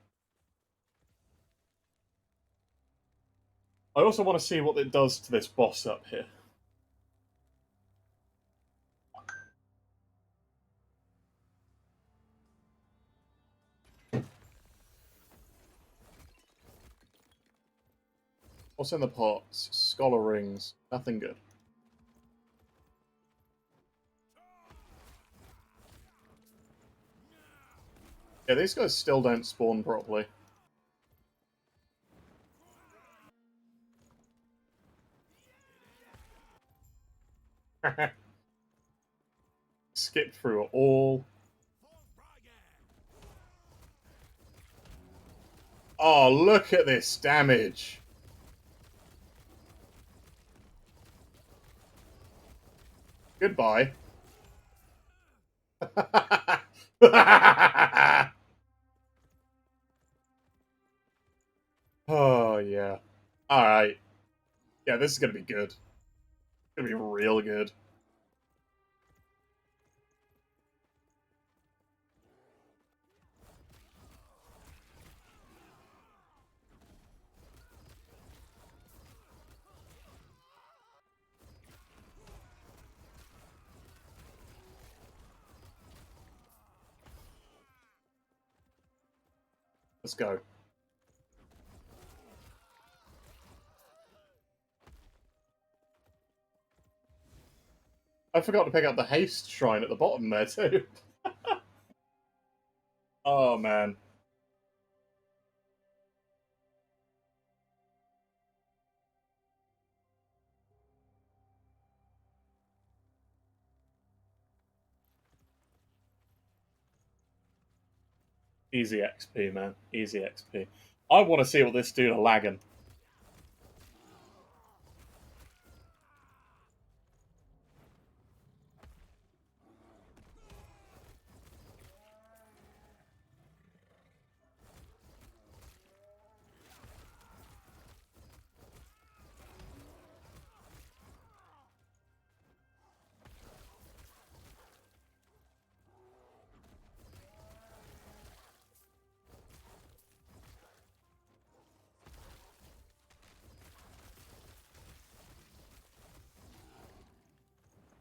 I also want to see what it does to this boss up here. What's in the pots? Scholar rings. Nothing good. Yeah, these guys still don't spawn properly. Skip through it all. Oh, look at this damage. Goodbye. Oh, yeah. Alright. Yeah, this is gonna be good. It's gonna be real good. Let's go. I forgot to pick up the haste shrine at the bottom there, too. Oh, man. Easy XP, man. Easy XP. I want to see what this dude are lagging.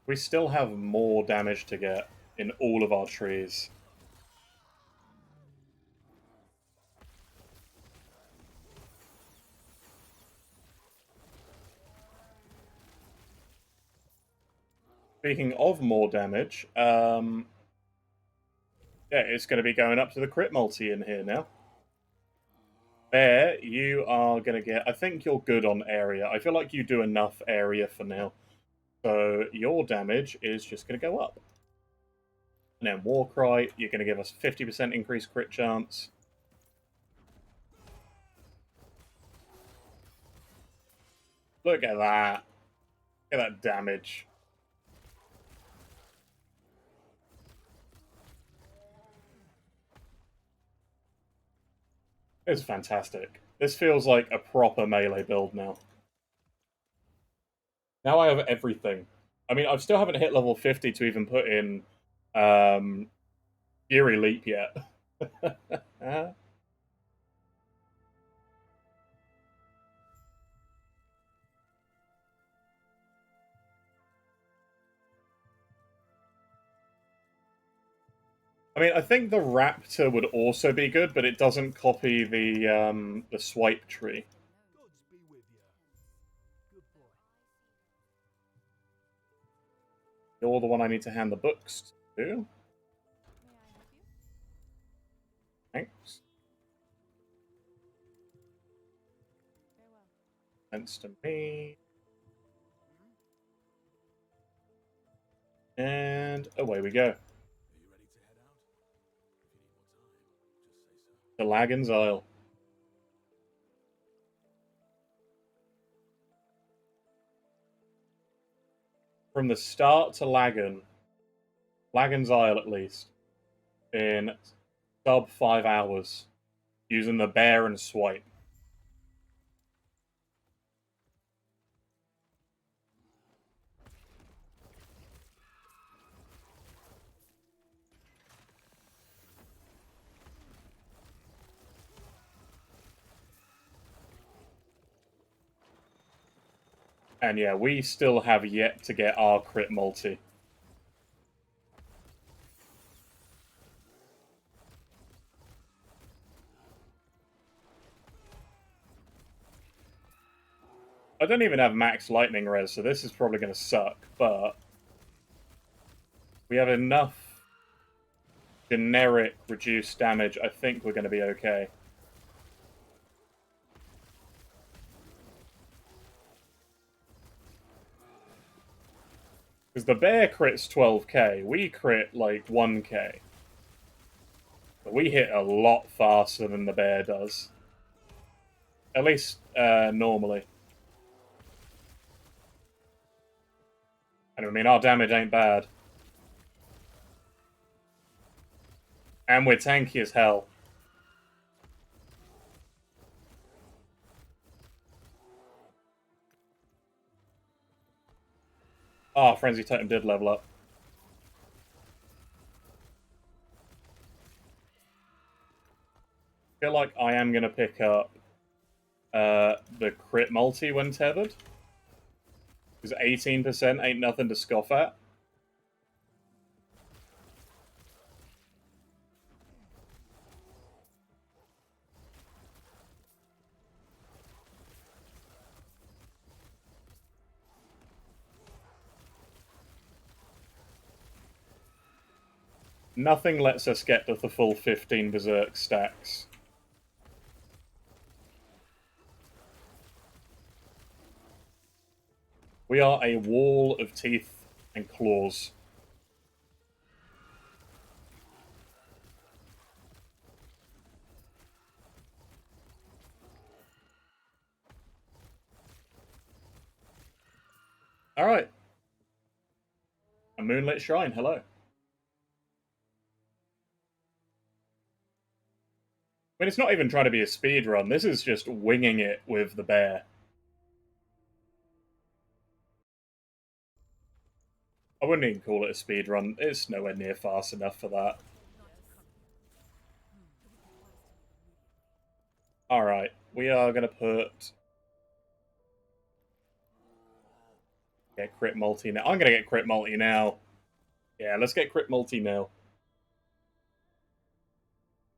We still have more damage to get in all of our trees. Speaking of more damage, yeah, it's going to be going up to the crit multi in here now. Bear, you are going to get... I think you're good on area. I feel like you do enough area for now. So your damage is just going to go up. And then Warcry, you're going to give us 50% increased crit chance. Look at that. Look at that damage. It's fantastic. This feels like a proper melee build now. Now I have everything. I mean, I still haven't hit level 50 to even put in Fury Leap yet. I mean, I think the Raptor would also be good, but it doesn't copy the swipe tree. Gods be with you. Good boy. You're the one I need to hand the books to. May I help you? Thanks. Farewell. Thanks to me. And away we go. Are you ready to head out? If you need more time, just say so. To Lagan's Isle. From the start to Lagan's Isle at least, in sub 5 hours, using the bear and swipe. And yeah, we still have yet to get our crit multi. I don't even have max lightning res, so this is probably going to suck, but we have enough generic reduced damage. I think we're going to be okay. Because the bear crits 12k, we crit like 1k. But we hit a lot faster than the bear does. At least normally. And I mean, our damage ain't bad. And we're tanky as hell. Oh, Frenzy Totem did level up. I feel like I am going to pick up the crit multi when tethered. Because 18% ain't nothing to scoff at. Nothing lets us get to the full 15 Berserk stacks. We are a wall of teeth and claws. Alright. A Moonlit Shrine, hello. I mean, it's not even trying to be a speed run. This is just winging it with the bear. I wouldn't even call it a speed run. It's nowhere near fast enough for that. Alright, we are going to put Get crit multi now. I'm gonna get crit multi now. Yeah, let's get crit multi now.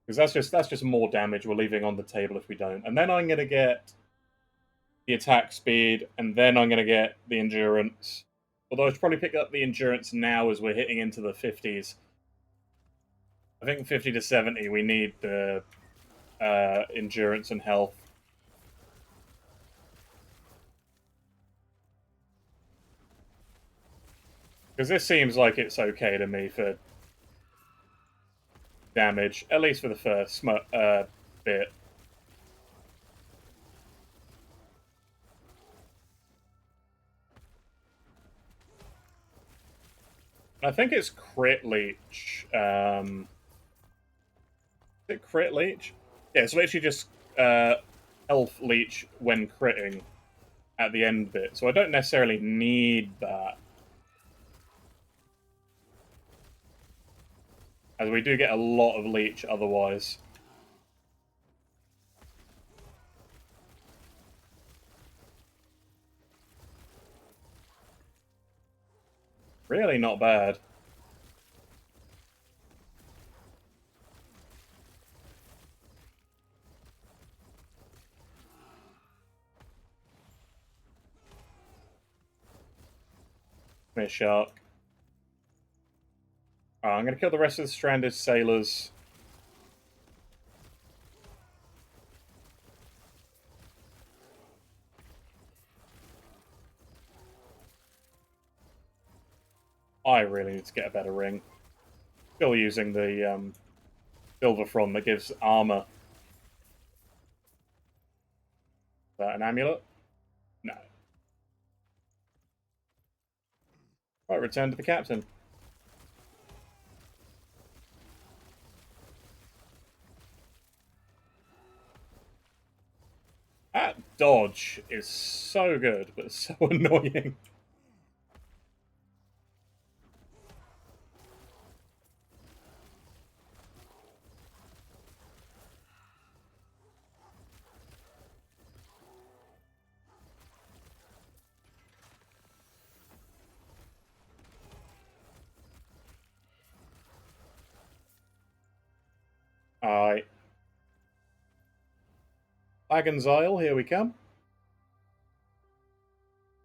Because that's just more damage we're leaving on the table if we don't. And then I'm gonna get the attack speed, and then I'm gonna get the endurance. Although I should probably pick up the endurance now as we're hitting into the 50s. I think 50 to 70 we need the endurance and health. Because this seems like it's okay to me for damage, at least for the first bit. I think it's crit leech. Is it crit leech? Yeah, it's literally just health leech when critting at the end bit. So I don't necessarily need that. As we do get a lot of leech otherwise. Really not bad. Come here, shark. Alright, I'm going to kill the rest of the stranded sailors. I really need to get a better ring. Still using the silver from that gives armor. Is that an amulet? No. Right, return to the captain. That dodge is so good, but so annoying. Alright. Wagon's Isle, here we come.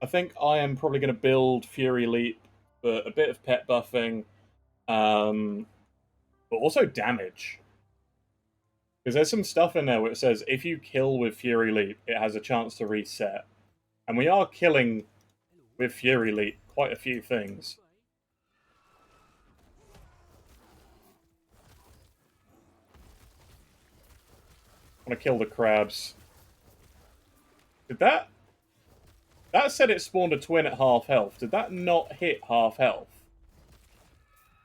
I think I am probably going to build Fury Leap for a bit of pet buffing, but also damage. Because there's some stuff in there where it says if you kill with Fury Leap, it has a chance to reset. And we are killing with Fury Leap quite a few things. I want to kill the crabs. Did that... That said it spawned a twin at half health. Did that not hit half health?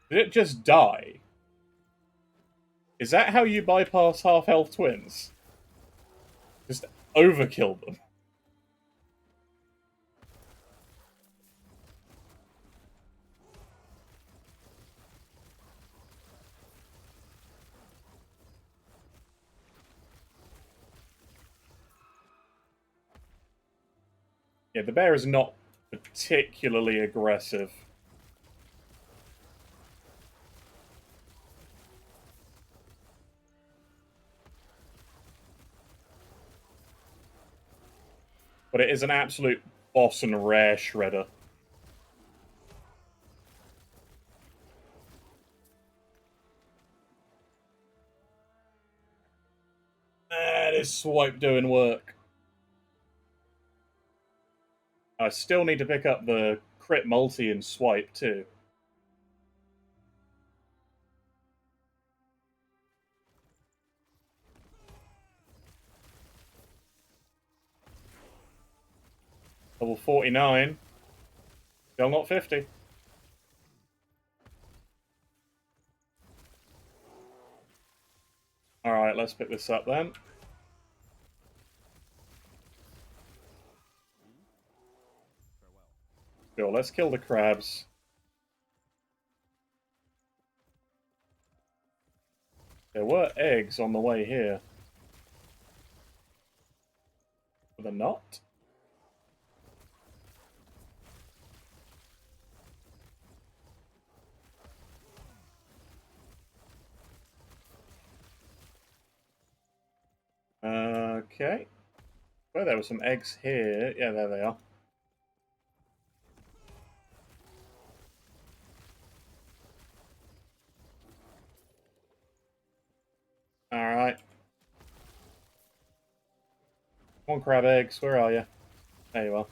Did it just die? Is that how you bypass half health twins? Just overkill them. Yeah, the bear is not particularly aggressive. But it is an absolute boss and rare shredder. This swipe doing work. I still need to pick up the crit multi and swipe too. Level 49. Still not 50. Alright, let's pick this up then. Sure, let's kill the crabs. There were eggs on the way here. Were there not? Okay. Well, there were some eggs here. Yeah, there they are. Alright. Come on, crab eggs. Where are you? There you are.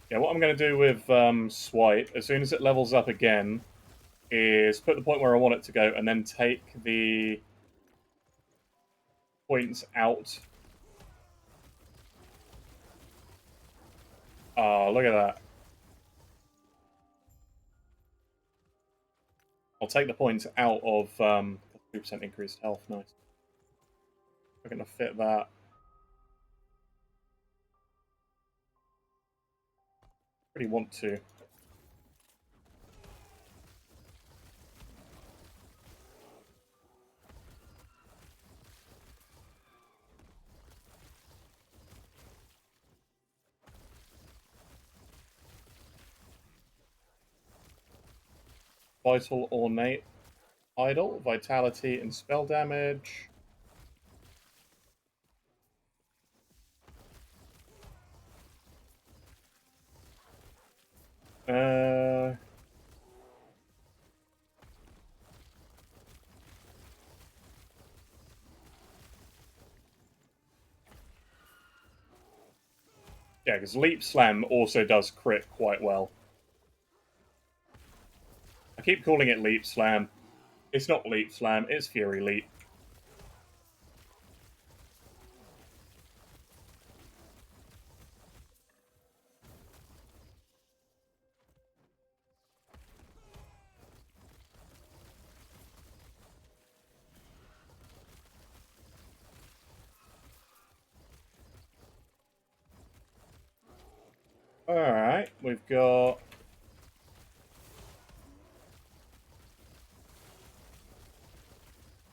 Yeah, what I'm going to do with Swipe, as soon as it levels up again, is put the point where I want it to go, and then take the points out. Oh, look at that. I'll take the points out of 3% increased health. Nice. We're going to fit that. Really want to. Vital, Ornate, Idle, Vitality, and Spell Damage. Yeah, because Leap Slam also does crit quite well. I keep calling it Leap Slam. It's not Leap Slam, it's Fury Leap. Alright, we've got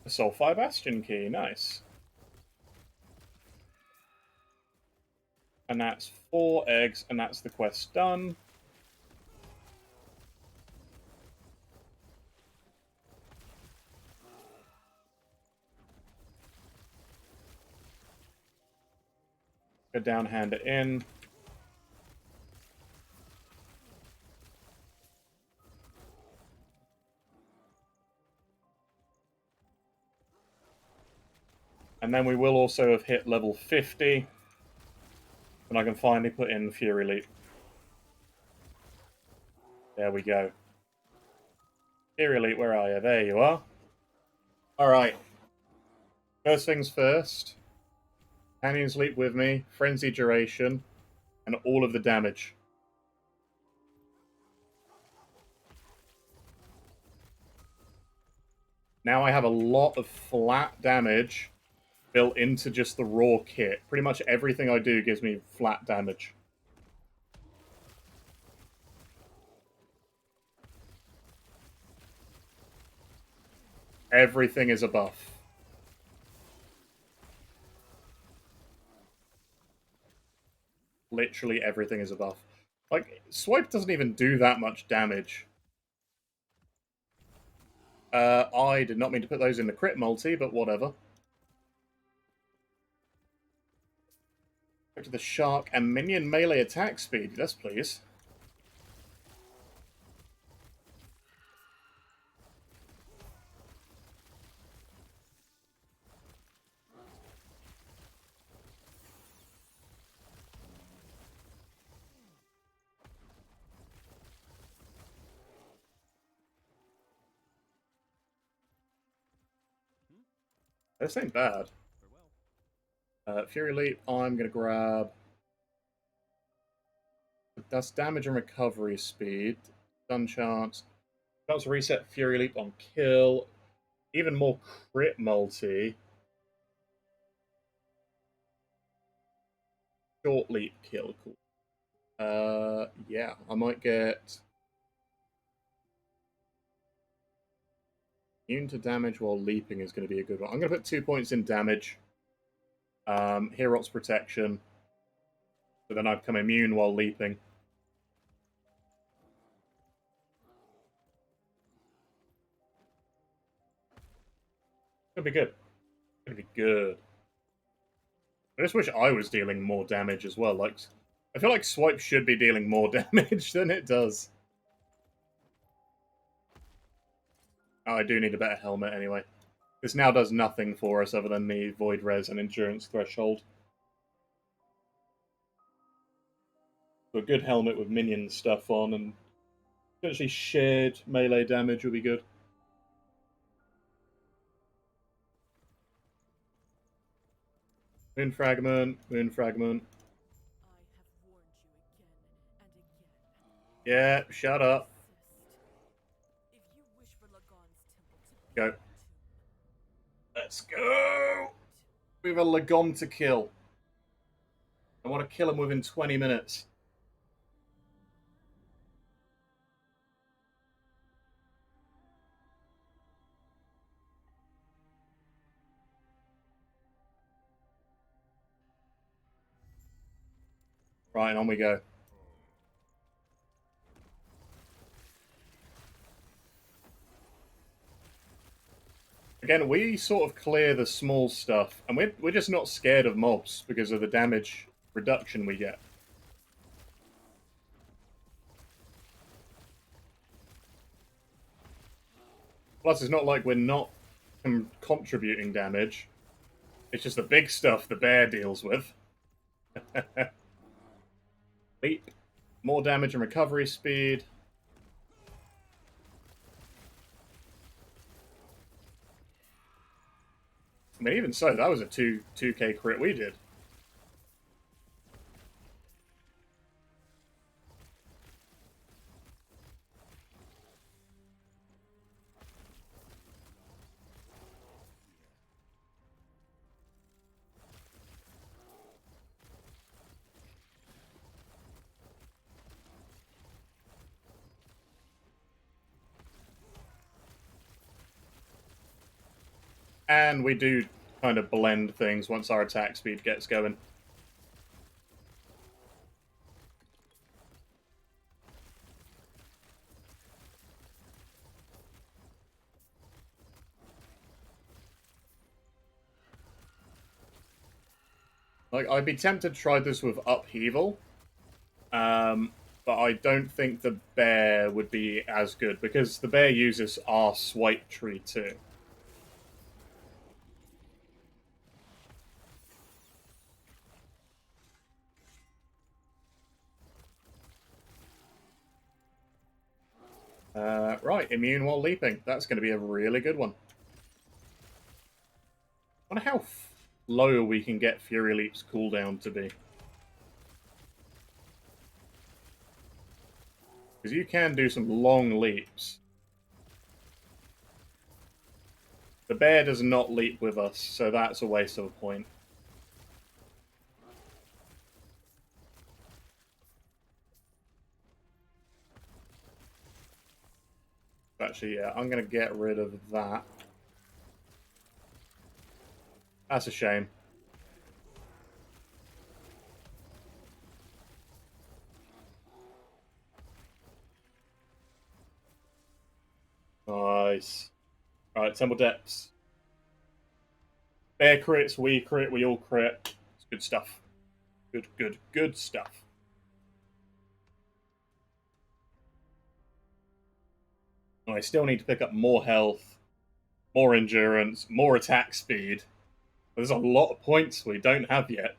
a Sulfide Bastion key, nice. And that's 4 eggs, and that's the quest done. Go down, hand it in. And then we will also have hit level 50. And I can finally put in Fury Leap. There we go. Fury Leap, where are you? There you are. Alright. First things first. Companions Leap with me, Frenzy Duration, and all of the damage. Now I have a lot of flat damage built into just the raw kit. Pretty much everything I do gives me flat damage. Everything is a buff. Literally everything is a buff. Like, Swipe doesn't even do that much damage. I did not mean to put those in the crit multi, but whatever. Back to the Shark and minion melee attack speed. Yes, please. This ain't bad. Fury Leap, I'm going to grab... That's damage and recovery speed. Stun chance. Chance to reset Fury Leap on kill. Even more crit multi. Short leap kill. Cool. Yeah, I might get... Immune to damage while leaping is going to be a good one. I'm going to put 2 points in damage. Hero's protection. So then I become immune while leaping. Gonna be good. Gonna be good. I just wish I was dealing more damage as well. Like, I feel like Swipe should be dealing more damage than it does. Oh, I do need a better helmet anyway. This now does nothing for us other than the Void Res and Endurance Threshold. So a good helmet with minion stuff on and potentially shared melee damage would be good. Moon Fragment, Moon Fragment. I have warned you again and again. Yeah, shut up. If you wish for Lagon's temple to be Go. your tomb, Let's go! We have a Lagon to kill. I want to kill him within 20 minutes. Right, on we go. Again, we sort of clear the small stuff, and we're just not scared of mobs because of the damage reduction we get. Plus, it's not like we're not contributing damage. It's just the big stuff the bear deals with. Leap. More damage and recovery speed. I mean, even so, that was a 2k crit we did. And we do kind of blend things once our attack speed gets going. Like, I'd be tempted to try this with Upheaval, but I don't think the bear would be as good, because the bear uses our swipe tree too. Right, immune while leaping. That's going to be a really good one. I wonder how low we can get Fury Leap's cooldown to be. Because you can do some long leaps. The bear does not leap with us, so that's a waste of a point. Actually, yeah, I'm going to get rid of that. That's a shame. Nice. Alright, Temple Depths. Bear crits, we crit, we all crit. It's good stuff. Good, good, good stuff. I still need to pick up more health, more endurance, more attack speed. There's a lot of points we don't have yet.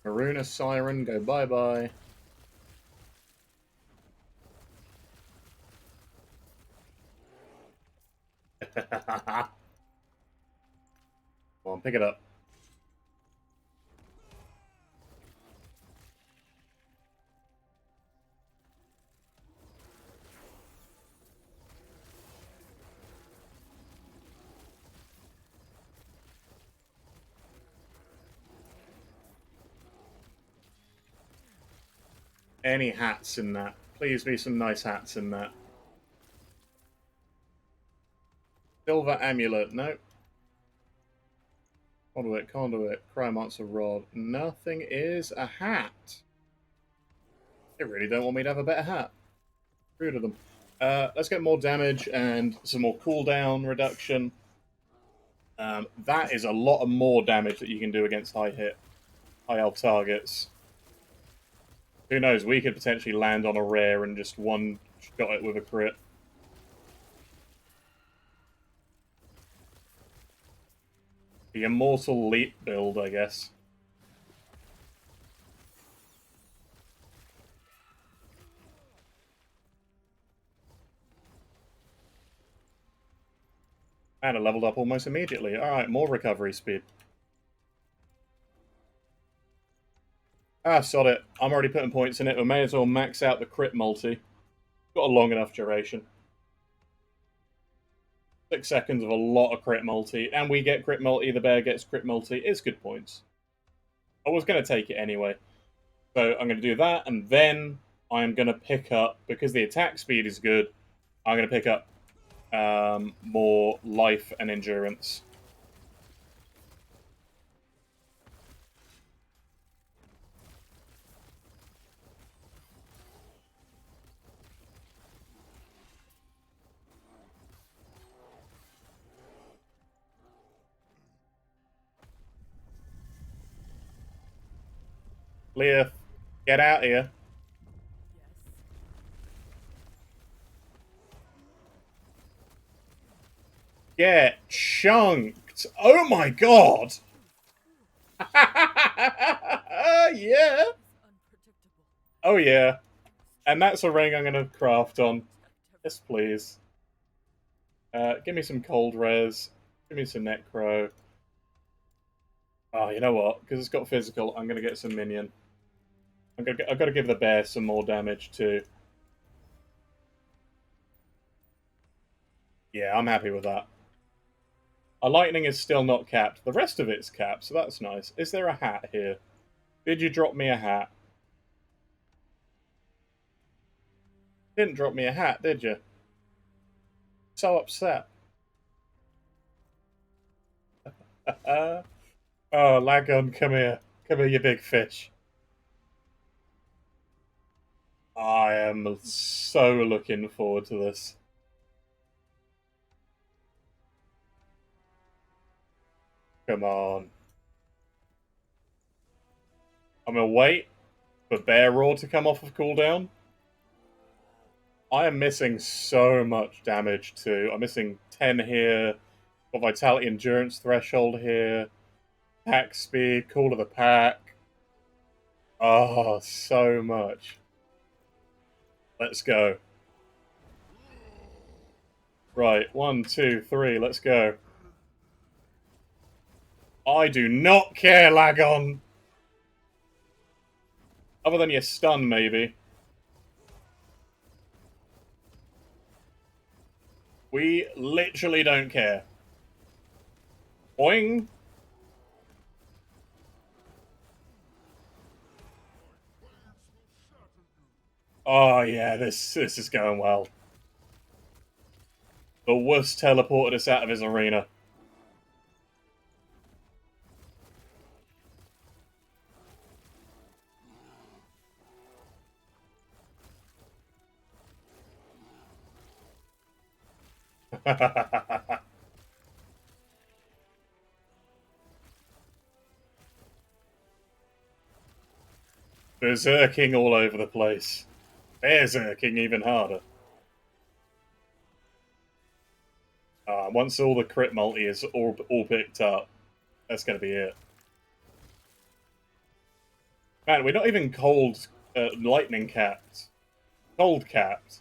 Maruna Siren, go bye-bye. Come on, pick it up. Any hats in that? Please be some nice hats in that. Silver amulet. Nope. Conduit, conduit. Cryomancer rod. Nothing is a hat. They really don't want me to have a better hat. Rude of them. Let's get more damage and some more cooldown reduction. That is a lot of more damage that you can do against high health targets. Who knows? We could potentially land on a rare and just one-shot it with a crit. The Immortal Leap build, I guess. And I leveled up almost immediately. Alright, more recovery speed. Ah, sod it. I'm already putting points in it. We may as well max out the crit multi. Got a long enough duration. 6 seconds of a lot of crit multi. And we get crit multi, the bear gets crit multi. It's good points. I was going to take it anyway. So I'm going to do that, and then I'm going to pick up, because the attack speed is good, I'm going to pick up more life and endurance. Leah, get out here. Get chunked. Oh my god. Yeah. Oh yeah. And that's a ring I'm going to craft on. Yes, please. Give me some cold res. Give me some necro. Oh, you know what? Because it's got physical, I'm going to get some minion. I've got to give the bear some more damage too. Yeah, I'm happy with that. Our lightning is still not capped. The rest of it's capped, so that's nice. Is there a hat here? Did you drop me a hat? Didn't drop me a hat, did you? So upset. Oh, Lagon, come here. Come here, you big fish. I am so looking forward to this. Come on. I'm gonna wait for Bear Roar to come off of cooldown. I am missing so much damage too. I'm missing 10 here. Got Vitality Endurance Threshold here. Pack Speed, Call of the Pack. Oh, so much. Let's go. Right, 1, 2, 3, let's go. I do not care, Lagon! Other than your stun, maybe. We literally don't care. Boing! Oh yeah, this is going well. The wuss teleported us out of his arena. Bearserking all over the place. Bearserking even harder. Once all the crit multi is all picked up, that's going to be it. Man, we're not even cold lightning capped. Cold capped.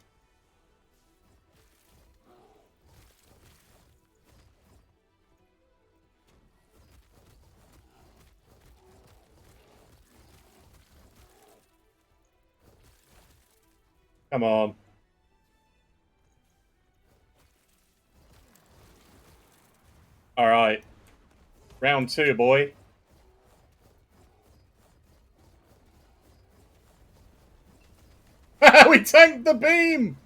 Come on. Alright. Round 2, boy. tanked the beam!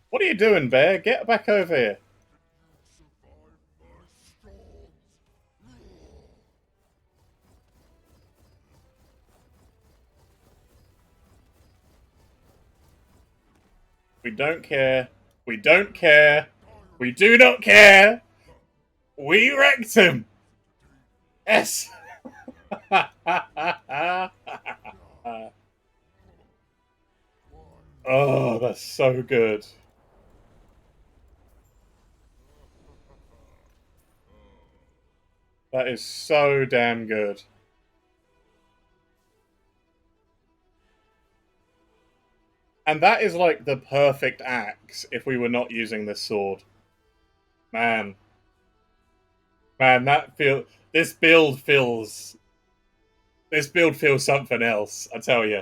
What are you doing, Bear? Get back over here. We don't care. We don't care. We do not care. We wrecked him. Yes. Oh, that's so good. That is so damn good. And that is like the perfect axe if we were not using this sword. Man. Man, this build feels something else, I tell you.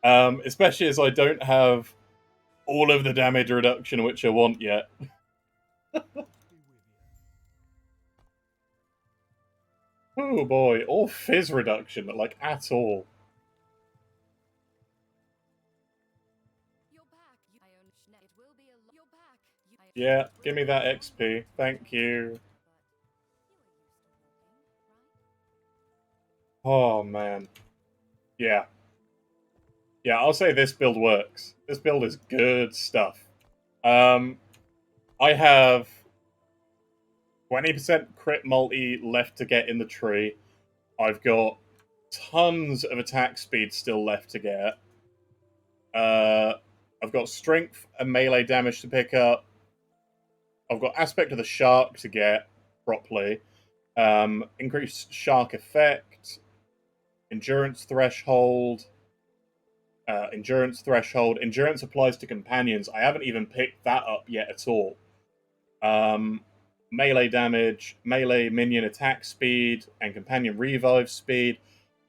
Especially as I don't have all of the damage reduction which I want yet. Oh boy, or fizz reduction, like at all. You're back. I own it will be a you're back. Yeah, give me that XP. Thank you. Oh man. Yeah. Yeah, I'll say this build works. This build is good stuff. I have 20% crit multi left to get in the tree. I've got tons of attack speed still left to get. I've got strength and melee damage to pick up. I've got aspect of the shark to get properly. Increased shark effect. Endurance threshold. Endurance applies to companions. I haven't even picked that up yet at all. Melee damage, melee minion attack speed, and companion revive speed.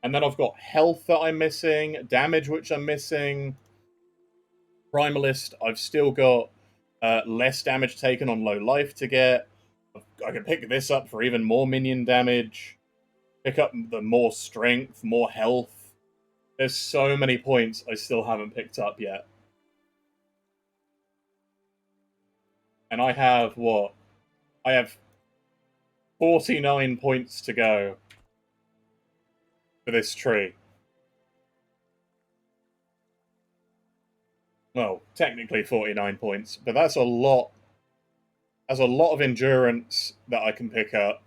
And then I've got health that I'm missing, damage which I'm missing. Primalist, I've still got less damage taken on low life to get. I can pick this up for even more minion damage. Pick up the more strength, more health. There's so many points I still haven't picked up yet. And I have what? I have 49 points to go for this tree. Well, technically 49 points, but that's a lot. That's a lot of endurance that I can pick up.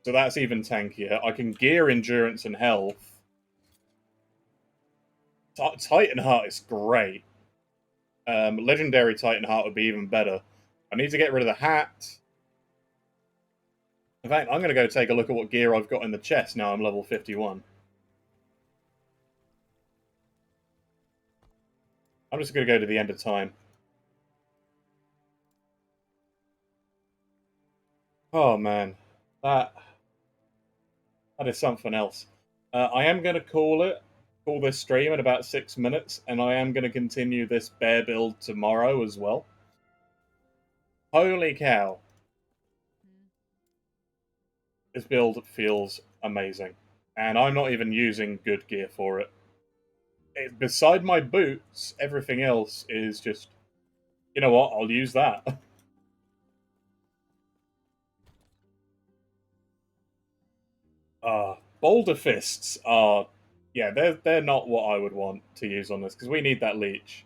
So that's even tankier. I can gear endurance and health. Titan Heart is great. Legendary Titan Heart would be even better. I need to get rid of the hat. In fact, I'm going to go take a look at what gear I've got in the chest now I'm level 51. I'm just going to go to the end of time. Oh man, that is something else. I am going to call this stream in about 6 minutes, and I am going to continue this bear build tomorrow as well. Holy cow. This build feels amazing. And I'm not even using good gear for it. Beside my boots, everything else is just, you know what, I'll use that. Boulder Fists are, yeah, they're not what I would want to use on this, because we need that leech.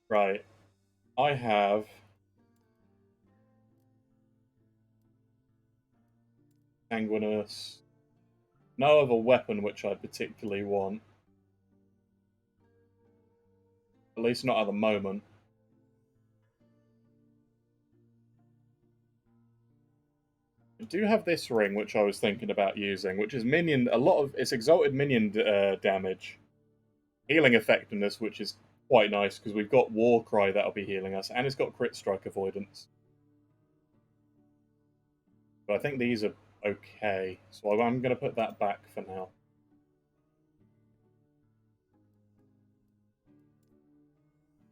Right. I have Sanguinous. No other weapon which I particularly want. At least not at the moment. I do have this ring which I was thinking about using, which is minion, it's exalted minion damage. Healing effectiveness, which is quite nice because we've got Warcry that'll be healing us, and it's got crit strike avoidance. But I think these are okay, so I'm going to put that back for now.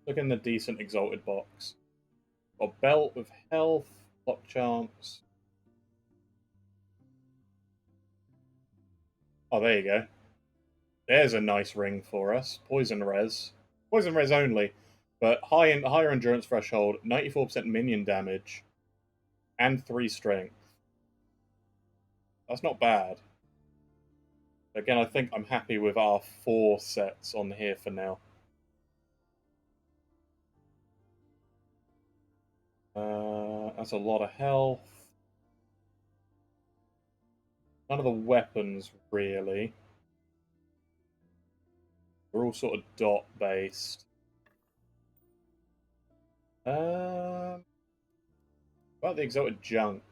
Look in the decent exalted box. Got belt with health, block chance. Oh, there you go. There's a nice ring for us. Poison res. Poison res only, but higher endurance threshold, 94% minion damage, and 3 strength. That's not bad. Again, I think I'm happy with our 4 sets on here for now. That's a lot of health. None of the weapons, really. They're all sort of dot-based. About the exotic junk.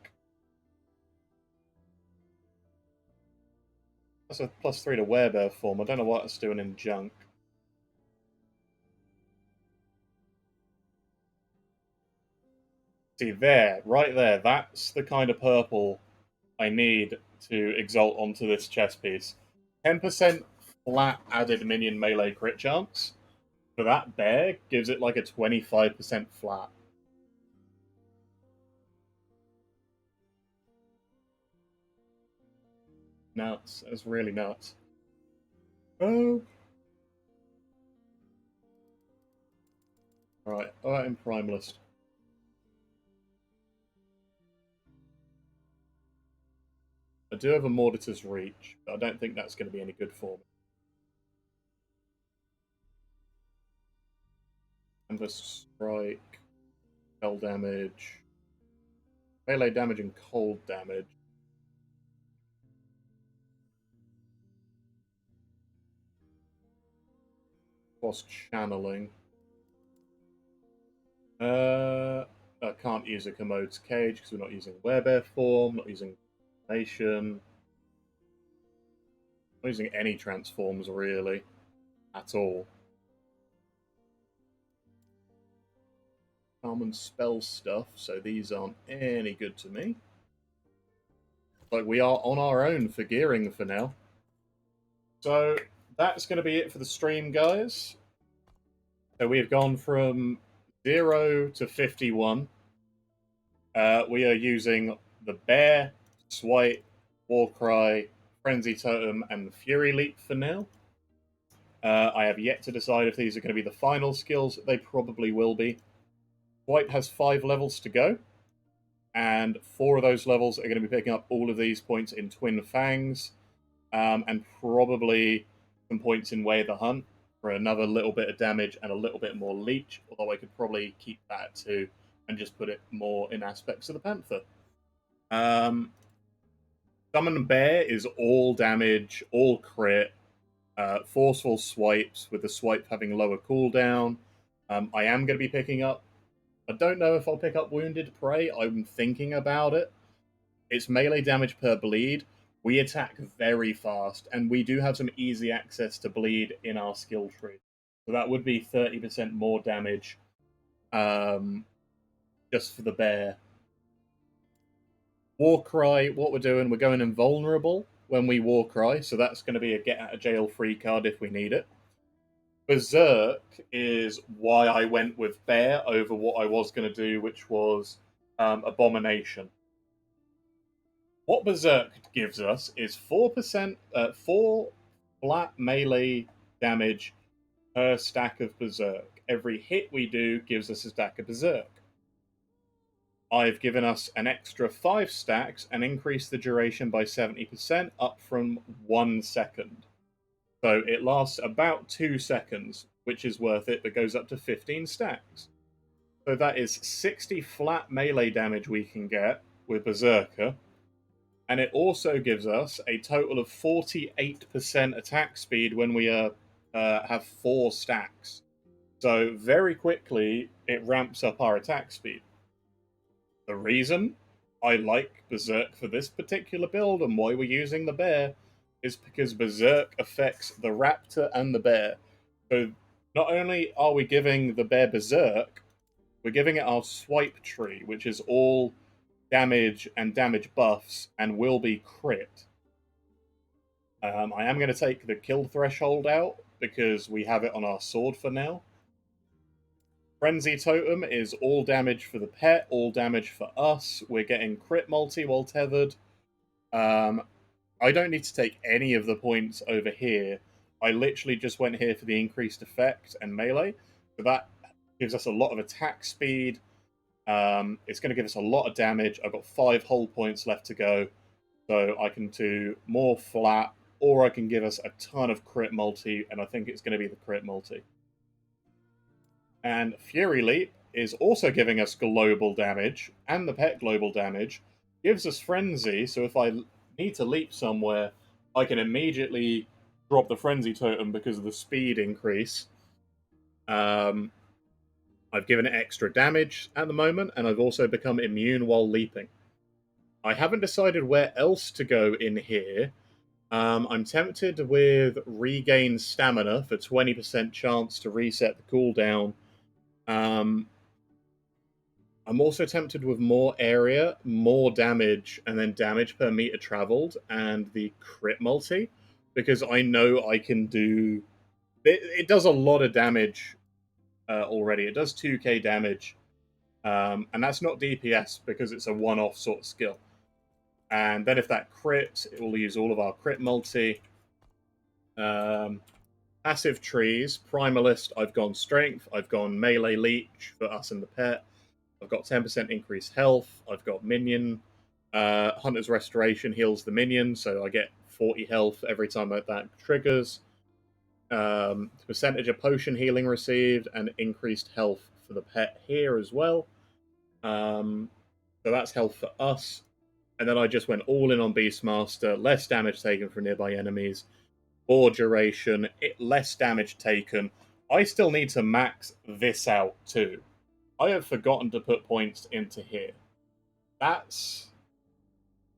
That's a +3 to werebear form. I don't know what it's doing in junk. See, there, right there, that's the kind of purple I need to exalt onto this chest piece. 10% flat added minion melee crit chance for that bear gives it like a 25% flat. Nuts. That's really nuts. Oh. Right, alright, in Primalist. I do have a Morditor's Reach, but I don't think that's going to be any good for me. Canvas Strike, spell damage, melee damage and cold damage. Plus channeling. I can't use a Commode's Cage because we're not using Werebear form, not using Nation. Not using any transforms really at all. Common spell stuff, so these aren't any good to me. Like we are on our own for gearing for now. So that's going to be it for the stream, guys. So we have gone from 0 to 51. We are using the Bear, Swipe, Warcry, Frenzy Totem, and Fury Leap for now. I have yet to decide if these are going to be the final skills. They probably will be. Swipe has 5 levels to go, and 4 of those levels are going to be picking up all of these points in Twin Fangs, and probably some points in Way of the Hunt for another little bit of damage and a little bit more leech, although I could probably keep that too and just put it more in aspects of the Panther. Summon Bear is all damage, all crit, forceful swipes with the swipe having lower cooldown. I am going to be picking up, I don't know if I'll pick up Wounded Prey, I'm thinking about it. It's melee damage per bleed. We attack very fast, and we do have some easy access to bleed in our skill tree. So that would be 30% more damage just for the bear. Warcry, what we're doing, we're going invulnerable when we Warcry, so that's going to be a get out of jail free card if we need it. Berserk is why I went with Bear over what I was going to do, which was Abomination. What Berserk gives us is 4%, 4 flat melee damage per stack of Berserk. Every hit we do gives us a stack of Berserk. I've given us an extra 5 stacks and increased the duration by 70%, up from 1 second. So it lasts about 2 seconds, which is worth it, but goes up to 15 stacks. So that is 60 flat melee damage we can get with Bearserker. And it also gives us a total of 48% attack speed when we have 4 stacks. So very quickly, it ramps up our attack speed. The reason I like Berserk for this particular build and why we're using the bear is because Berserk affects the raptor and the bear. So not only are we giving the bear Berserk, we're giving it our swipe tree, which is all damage and damage buffs and will be crit. I am going to take the kill threshold out because we have it on our sword for now. Frenzy Totem is all damage for the pet, all damage for us. We're getting crit multi while tethered. I don't need to take any of the points over here. I literally just went here for the increased effect and melee. So that gives us a lot of attack speed. It's going to give us a lot of damage. I've got 5 hull points left to go. So I can do more flat, or I can give us a ton of crit multi, and I think it's going to be the crit multi. And Fury Leap is also giving us global damage, and the pet global damage. Gives us Frenzy, so if I need to leap somewhere, I can immediately drop the Frenzy totem because of the speed increase. I've given it extra damage at the moment, and I've also become immune while leaping. I haven't decided where else to go in here. I'm tempted with Regain Stamina for 20% chance to reset the cooldown. I'm also tempted with more area, more damage, and then damage per meter traveled, and the crit multi, because I know I can do. It does a lot of damage already. It does 2k damage, and that's not DPS because it's a one-off sort of skill. And then if that crits, it will use all of our crit multi. Passive trees, Primalist, I've gone Strength, I've gone Melee Leech for us and the pet. I've got 10% increased health, I've got Minion. Hunter's Restoration heals the minion, so I get 40 health every time that triggers. Percentage of potion healing received, and increased health for the pet here as well. So that's health for us. And then I just went all in on Beastmaster, less damage taken from nearby enemies, more duration, less damage taken. I still need to max this out too. I have forgotten to put points into here. That's...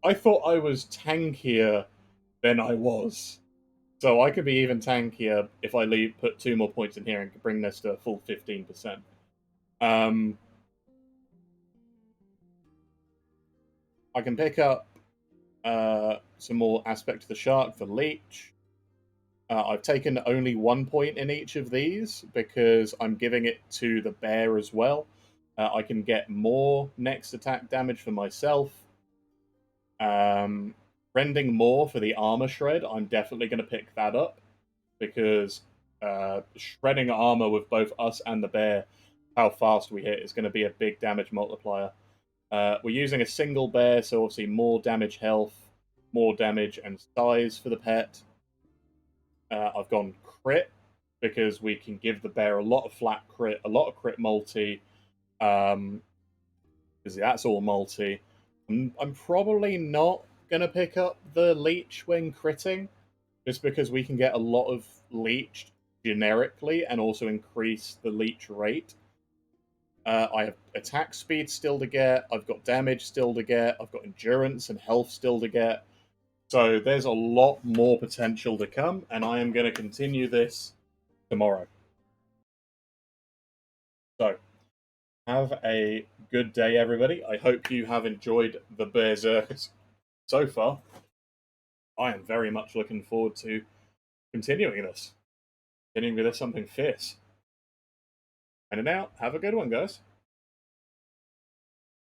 I thought I was tankier than I was. So I could be even tankier if I put 2 more points in here and could bring this to a full 15%. I can pick up some more Aspect of the Shark for Leech. I've taken only 1 point in each of these because I'm giving it to the bear as well. I can get more next attack damage for myself. Rending more for the armor shred, I'm definitely going to pick that up because shredding armor with both us and the bear, how fast we hit, is going to be a big damage multiplier. We're using a single bear, so obviously more damage health, more damage and size for the pet. I've gone crit because we can give the bear a lot of flat crit, a lot of crit multi, because that's all multi. I'm probably not going to pick up the leech when critting, just because we can get a lot of leech generically and also increase the leech rate. I have attack speed still to get, I've got damage still to get, I've got endurance and health still to get. So there's a lot more potential to come, and I am going to continue this tomorrow. So, have a good day, everybody. I hope you have enjoyed the Bearserker so far. I am very much looking forward to continuing this. Continuing with this something fierce. And now, have a good one, guys.